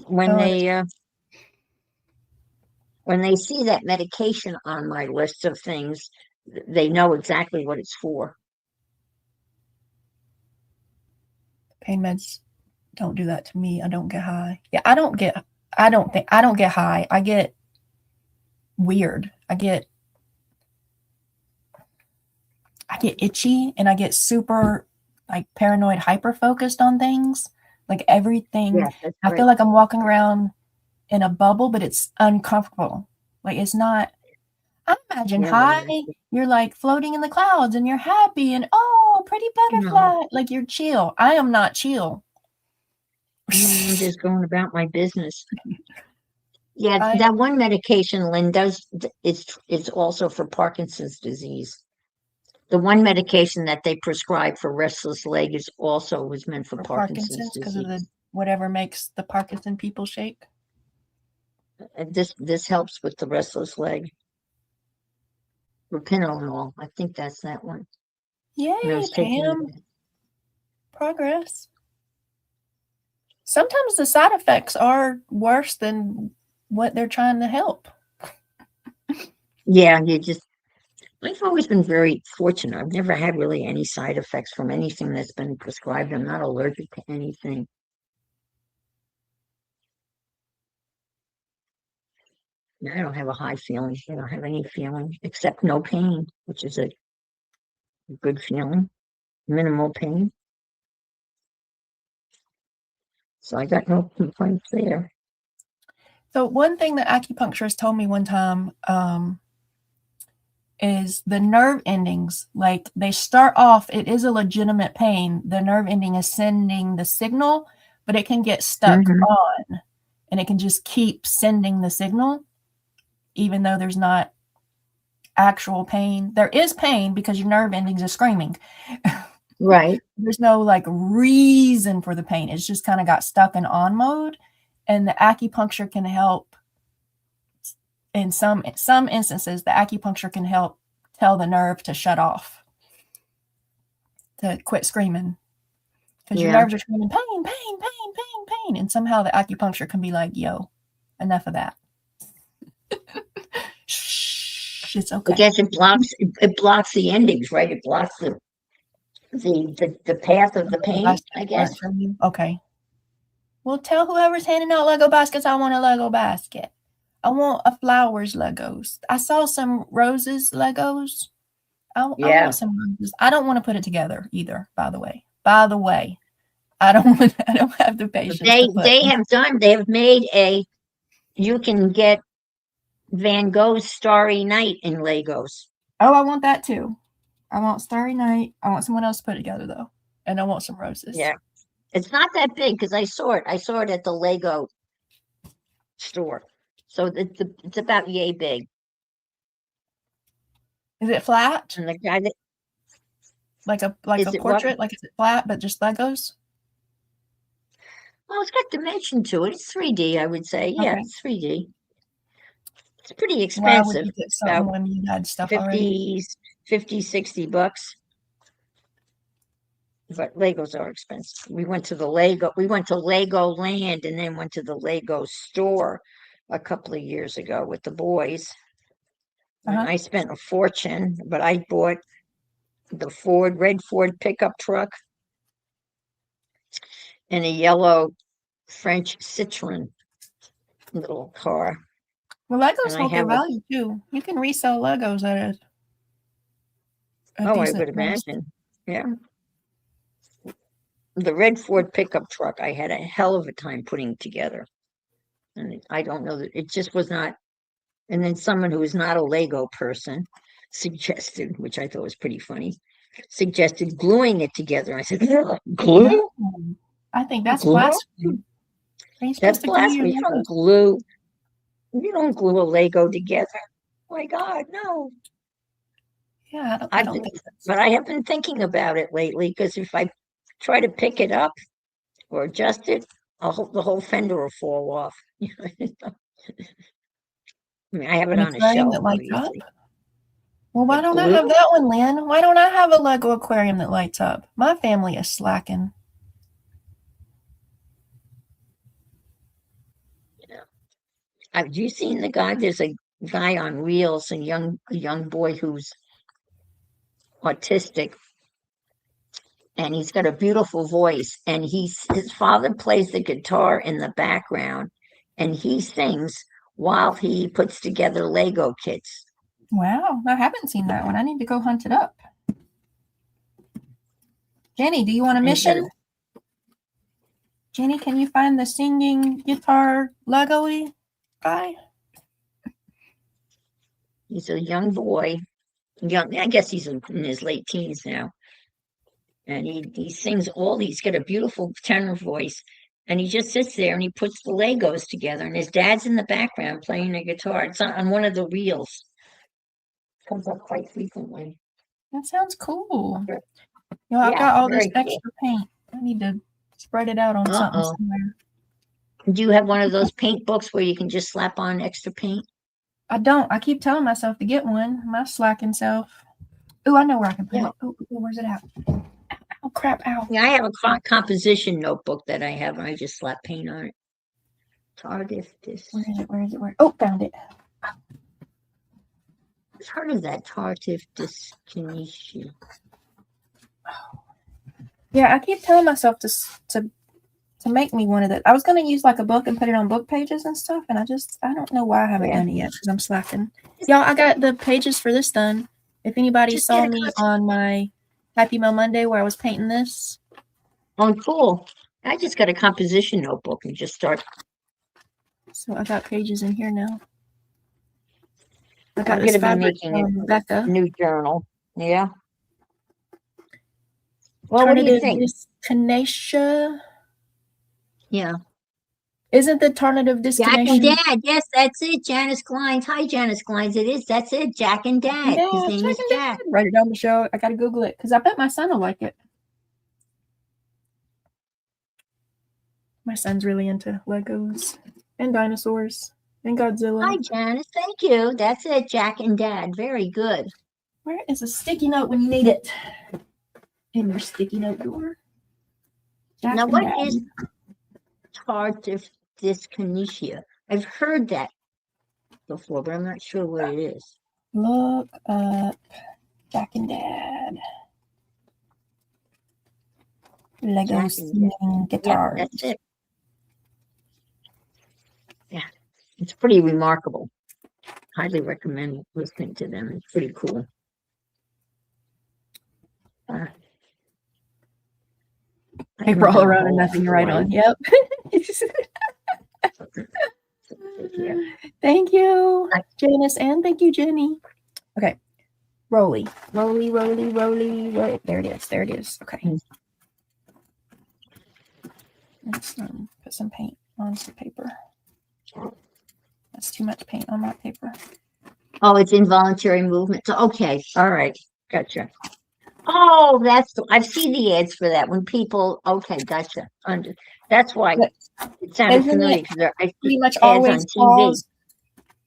When they see that medication on my list of things, they know exactly what it's for. Pain meds don't do that to me. I don't get high. Yeah, I don't get high. I get weird. I get itchy, and I get super like paranoid, hyper focused on things. Like everything. Yeah, that's I right. feel like I'm walking around in a bubble, but it's uncomfortable. Like it's not. I imagine Yeah, high, you're like floating in the clouds and you're happy and oh, pretty butterfly. no, Like you're chill. I am not chill. I'm just going about my business. Yeah, I that one medication, Lynn, it's also for Parkinson's disease. The one medication that they prescribe for restless leg is also was meant for for Parkinson's Parkinson's because of the disease. whatever makes the Parkinson people shake. This helps with the restless leg. Propinolol, I think that's that one. And I Yay, was taking Pam. Progress. Sometimes the side effects are worse than what they're trying to help. Yeah, I've always been very fortunate. I've never had really any side effects from anything that's been prescribed. I'm not allergic to anything. I don't have a high feeling. I don't have any feeling except no pain, which is a good feeling. Minimal pain. So I got no complaints there. So one thing that acupuncturist told me one time is the nerve endings, like they start off, it is a legitimate pain. The nerve ending is sending the signal, but it can get stuck on and it can just keep sending the signal, even though there's not actual pain. There is pain because your nerve endings are screaming. Right. There's no like reason for the pain. It's just kind of got stuck in on mode. And the acupuncture can help. In some instances, the acupuncture can help tell the nerve to shut off, to quit screaming. Because your nerves are screaming, pain, pain, pain, pain, pain. And somehow the acupuncture can be like, yo, enough of that. Shh, it's okay. I guess it blocks the endings, right? It blocks the path of the pain, I guess. Okay. Well, tell whoever's handing out Lego baskets I want a Lego basket. I want a flowers Legos. I saw some roses Legos. I want some roses. I don't want to put it together either, by the way. I don't have the patience. They have made you can get Van Gogh's Starry Night in Legos. Oh, I want that too. I want Starry Night. I want someone else to put it together though. And I want some roses. Yeah. It's not that big because I saw it. I saw it at the Lego store. So it's about yay big. Is it flat? And the guy that like a portrait? Like is it flat but just Legos? Well, it's got dimension to it. It's 3D, I would say. Yeah, Okay. it's 3D. It's pretty expensive. Why would you get something when you had stuff 50, 60 bucks. But Legos are expensive. We went to Legoland and then went to the Lego store a couple of years ago with the boys. And I spent a fortune, but I bought the red Ford pickup truck and a yellow French Citroen little car. Well, Legos hold their value too. You can resell Legos at I would imagine. Yeah. The red Ford pickup truck, I had a hell of a time putting together. And I don't know that it just was not. And then someone who is not a Lego person suggested, which I thought was pretty funny, suggested gluing it together. I said, glue? No, I think that's blasphemy. That's blasphemy. You don't glue a Lego together. Oh my God, no. Yeah, I don't think so. But I have been thinking about it lately because if I try to pick it up or adjust it, the whole fender will fall off. I mean, I have it on a shelf. That lights up? Well, why don't I have that one, Lynn? Why don't I have a Lego aquarium that lights up? My family is slacking. Have you seen the guy? There's a guy on Reels, a young boy who's autistic, and he's got a beautiful voice. And his father plays the guitar in the background, and he sings while he puts together Lego kits. Wow, I haven't seen that one. I need to go hunt it up. Jenny, do you want a mission? Jenny, can you find the singing guitar Lego-y guy? He's a young boy. I guess he's in his late teens now. And he sings he's got a beautiful tenor voice. And he just sits there and he puts the Legos together. And his dad's in the background playing the guitar. It's on one of the reels. Comes up quite frequently. That sounds cool. I've got all this extra paint. I need to spread it out on something somewhere. Do you have one of those paint books where you can just slap on extra paint? I don't. I keep telling myself to get one. My slacking self. Oh, I know where I can put it. Oh, where's it at? Oh, crap. Ow. Yeah, I have a composition notebook that I have, and I just slap paint on it. Tardif this. Where is it? Oh, found it. I've heard of that Tardif dyskinesia. Yeah, I keep telling myself to make me one of those. I was going to use like a book and put it on book pages and stuff, and I don't know why I haven't done it yet because I'm slacking. Y'all, I got the pages for this done. If anybody saw me on my Happy Mail Monday where I was painting this. Oh, cool. I just got a composition notebook and just start. So I got pages in here now. I got this fabric from Becca. New journal. Yeah. Well, what do you think? Dyskinesia. Yeah. Isn't the Tarnative Dyskinesia? Jack and Dad. Yes, that's it. Janice Kleins. Hi, Janice Kleins. It is. That's it. Jack and Dad. Yeah, his name is Jack. Write it down the show. I got to Google it because I bet my son will like it. My son's really into Legos and dinosaurs and Godzilla. Hi, Janice. Thank you. That's it. Jack and Dad. Very good. Where is a sticky note when you need it? In your sticky note drawer. Now, what is Tardive dyskinesia? I've heard that before, but I'm not sure what it is. Look up Jack and Dad. Lego singing guitars. Yeah, that's it. Yeah, it's pretty remarkable. Highly recommend listening to them. It's pretty cool. They roll around and nothing to write on. Yep. Thank you, Janice, and thank you, Jenny. Okay. Roly. There it is. There it is. Okay. Let's put some paint on some paper. That's too much paint on my paper. Oh, it's involuntary movement. So, okay. All right. Gotcha. Oh, I've seen the ads for that when people, okay, gotcha. That's why it sounded familiar because I pretty much always falls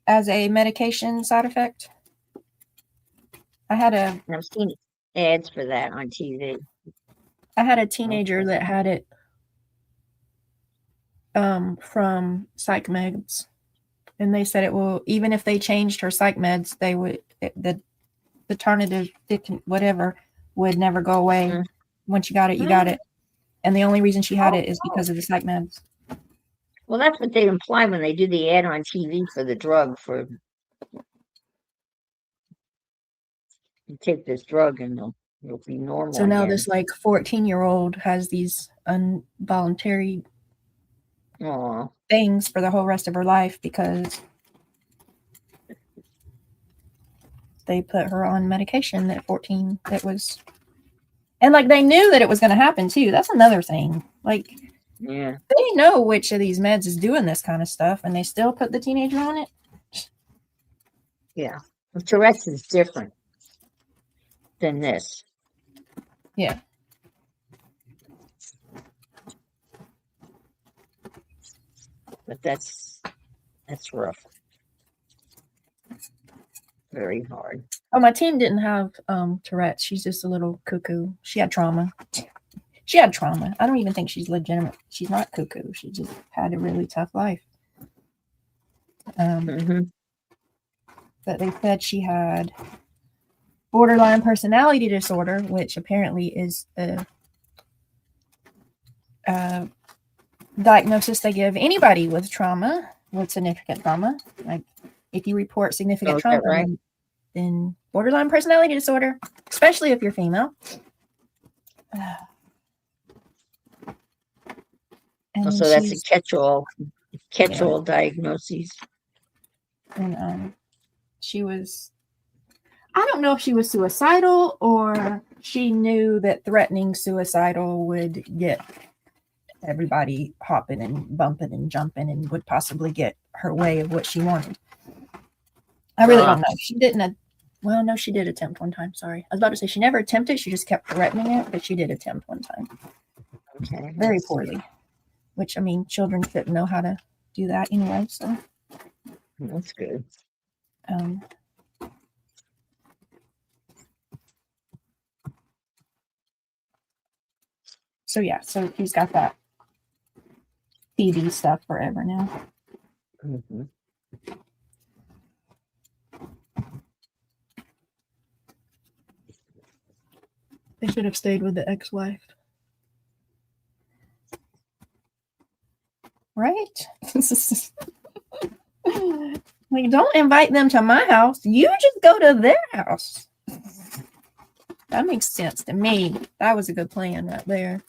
as a medication side effect. I've seen ads for that on TV. I had a teenager that had it from psych meds, and they said it will, even if they changed her psych meds, they would, the Tarnative whatever would never go away. Once you got it, you got it. And the only reason she had it is because of the psych meds. Well, that's what they imply when they do the ad on TV for the drug. For you take this drug and it'll be normal. So now this like 14-year-old has these involuntary things for the whole rest of her life because they put her on medication at 14 that was, and like they knew that it was going to happen too. That's another thing. Like, yeah, they know which of these meds is doing this kind of stuff, and they still put the teenager on it. Yeah, Tourette's is different than this. Yeah. But that's rough. Very hard. Oh, my team didn't have Tourette's. She's just a little cuckoo. She had trauma. I don't even think she's legitimate. She's not cuckoo. She just had a really tough life. But they said she had borderline personality disorder, which apparently is a diagnosis they give anybody with trauma, with significant trauma. Like if you report significant trauma, right? then borderline personality disorder, especially if you're female. And So that's a catch-all diagnoses. And she was, I don't know if she was suicidal or she knew that threatening suicidal would get everybody hopping and bumping and jumping and would possibly get her way of what she wanted. I really don't know. She didn't. Well, no, she did attempt one time. Sorry. I was about to say she never attempted. She just kept threatening it, but she did attempt one time. Okay. Very poorly. Which, I mean, children shouldn't know how to do that anyway. So that's good. So yeah, so he's got that TV stuff forever now. Mm-hmm. They should have stayed with the ex-wife. Right? Like, don't invite them to my house. You just go to their house. That makes sense to me. That was a good plan right there.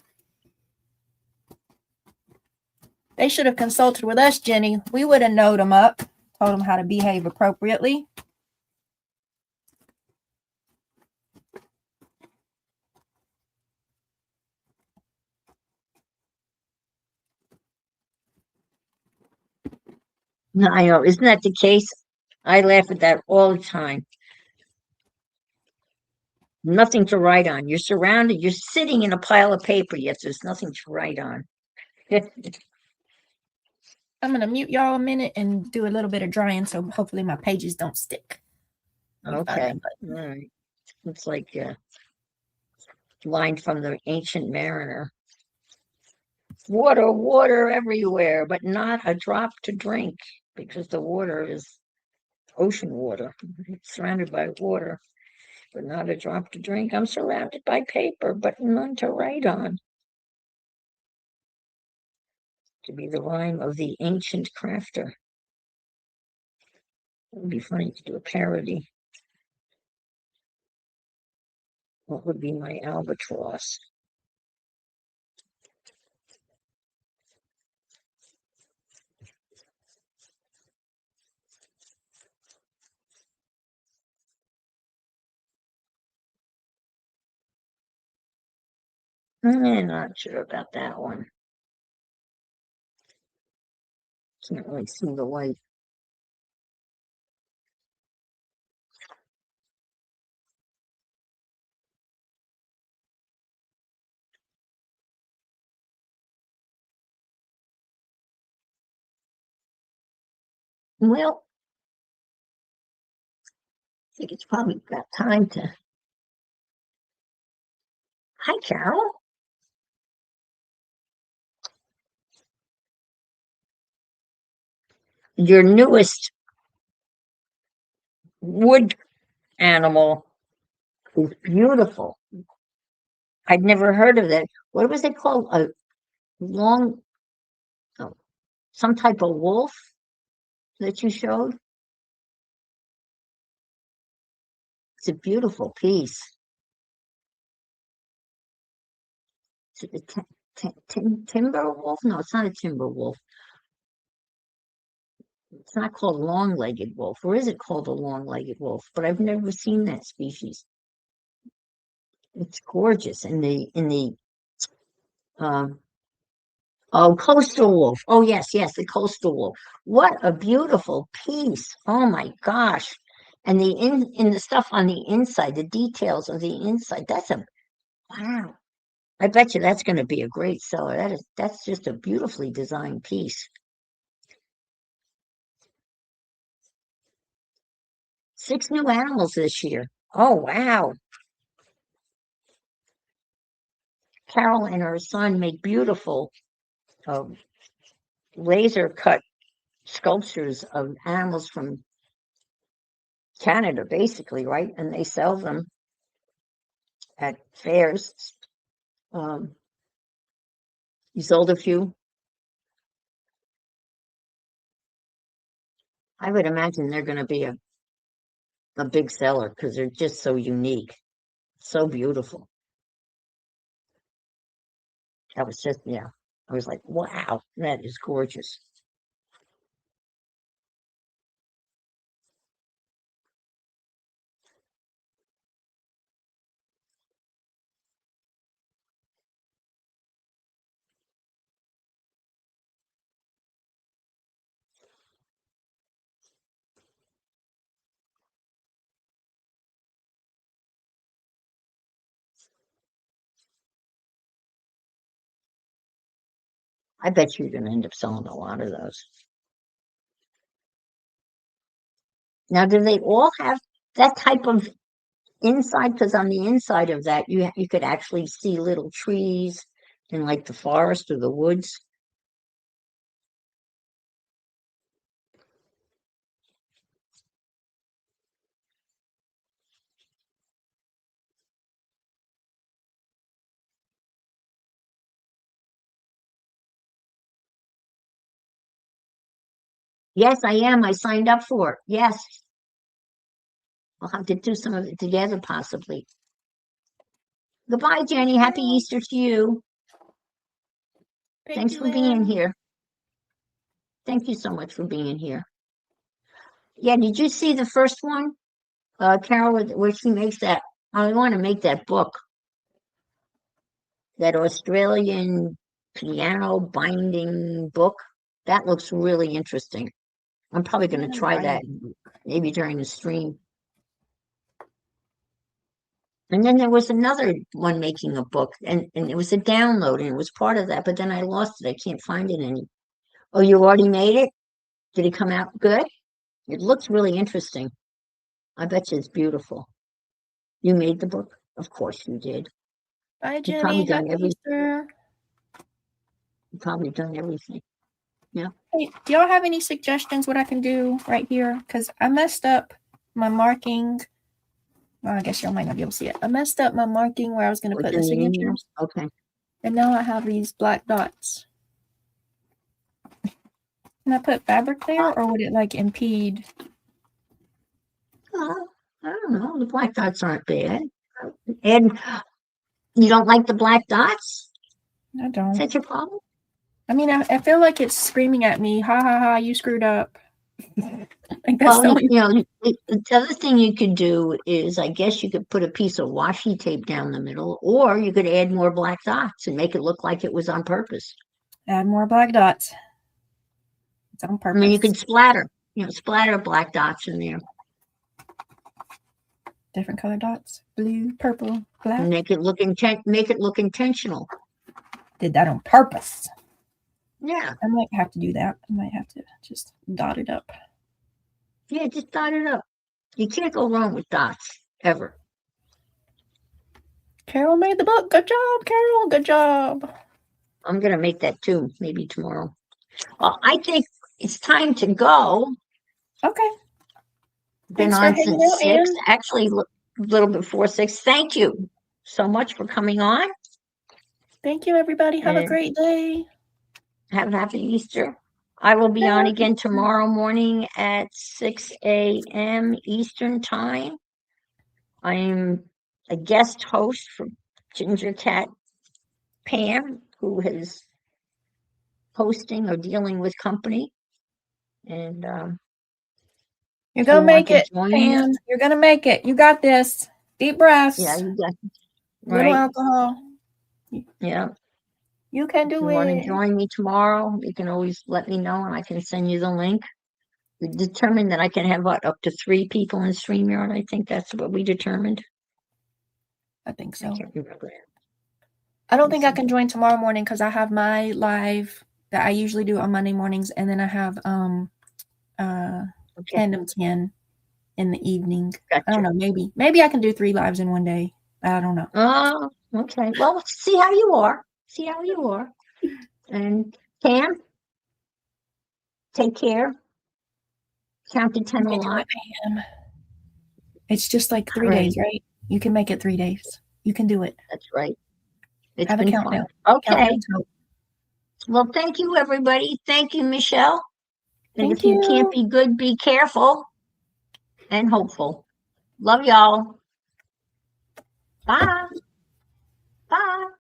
They should have consulted with us, Jenny. We would have knowed them up, told them how to behave appropriately. No, I know. Isn't that the case? I laugh at that all the time. Nothing to write on. You're surrounded. You're sitting in a pile of paper, yet there's nothing to write on. I'm going to mute y'all a minute and do a little bit of drying so hopefully my pages don't stick. Okay. All right. It's like a line from the Ancient Mariner. Water, water everywhere, but not a drop to drink because the water is ocean water. It's surrounded by water, but not a drop to drink. I'm surrounded by paper, but none to write on. To be the rhyme of the ancient crafter. It would be funny to do a parody. What would be my albatross? I'm not sure about that one. Can't really see the light. Well, I think it's probably got time to. Hi, Carol. Your newest wood animal is beautiful. I'd never heard of that. What was it called? A long, some type of wolf that you showed? It's a beautiful piece. Is it a timber wolf? No, it's not a timber wolf. It's not called long-legged wolf. Or is it called a long-legged wolf? But I've never seen that species. It's gorgeous. Coastal wolf. Oh, yes, the coastal wolf. What a beautiful piece. Oh my gosh. And in the stuff on the inside, the details of the inside, wow. I bet you that's going to be a great seller. That's just a beautifully designed piece. 6 new animals this year. Oh, wow. Carol and her son make beautiful laser cut sculptures of animals from Canada, basically, right? And they sell them at fairs. You sold a few? I would imagine they're going to be a big seller because they're just so unique, so beautiful. I was just, yeah, I was like, wow, that is gorgeous. I bet you're going to end up selling a lot of those. Now, do they all have that type of inside? Because on the inside of that, you could actually see little trees in like the forest or the woods. Yes, I am. I signed up for it. Yes. We'll have to do some of it together, possibly. Goodbye, Jenny. Happy Easter to you. Thanks for being here. Thank you so much for being here. Yeah, did you see the first one, Carol, where she makes that? I want to make that book, that Australian piano binding book. That looks really interesting. I'm probably going to try that maybe during the stream. And then there was another one making a book, and it was a download, and it was part of that, but then I lost it. I can't find it any. Oh, you already made it? Did it come out good? It looks really interesting. I bet you it's beautiful. You made the book? Of course you did. Bye, Jenny. Happy Easter. You've probably done everything. Yeah. Hey, do y'all have any suggestions what I can do right here? Because I messed up my marking. Well, I guess y'all might not be able to see it. I messed up my marking where I was going to put the signatures. Okay. And now I have these black dots. Can I put fabric there, or would it like impede? I don't know. The black dots aren't bad. And you don't like the black dots? I don't. Is that your problem? I mean, I feel like it's screaming at me, ha ha ha, you screwed up. Well, the other thing you could do is, I guess you could put a piece of washi tape down the middle, or you could add more black dots and make it look like it was on purpose. Add more black dots. It's on purpose. I mean, you could splatter black dots in there. Different color dots, blue, purple, black. Make it look intentional. Did that on purpose. Yeah. I might have to do that. I might have to just dot it up. Yeah, just dot it up. You can't go wrong with dots, ever. Carol made the book. Good job, Carol. Good job. I'm going to make that too, maybe tomorrow. Well, I think it's time to go. Okay. Been on since 6, actually a little before 6. Thank you so much for coming on. Thank you, everybody. Have a great day. Have a happy Easter. I will be on again tomorrow morning at 6 a.m. Eastern time. I'm a guest host for Ginger Cat Pam, who is hosting or dealing with company. And you're going to make it, Pam. You're going to make it. You got this. Deep breaths. Yeah, you got it. Little alcohol. Yeah. You can do it. If you want to join me tomorrow, you can always let me know and I can send you the link. We determined that I can have up to 3 people in StreamYard. I think that's what we determined. I think so. I can't remember that. I don't think I can join tomorrow morning because I have my live that I usually do on Monday mornings, and then I have Tandem 10 in the evening. Gotcha. I don't know. Maybe I can do 3 lives in one day. I don't know. Oh, okay. Well, see how you are. And Pam, take care. Count to 10 a lot. It's just like 3 days, right? You can make it 3 days. You can do it. That's right. Have a countdown. Okay. Well, thank you, everybody. Thank you, Michelle. And Thank if you can't you. be good, be careful and hopeful. Love y'all. Bye.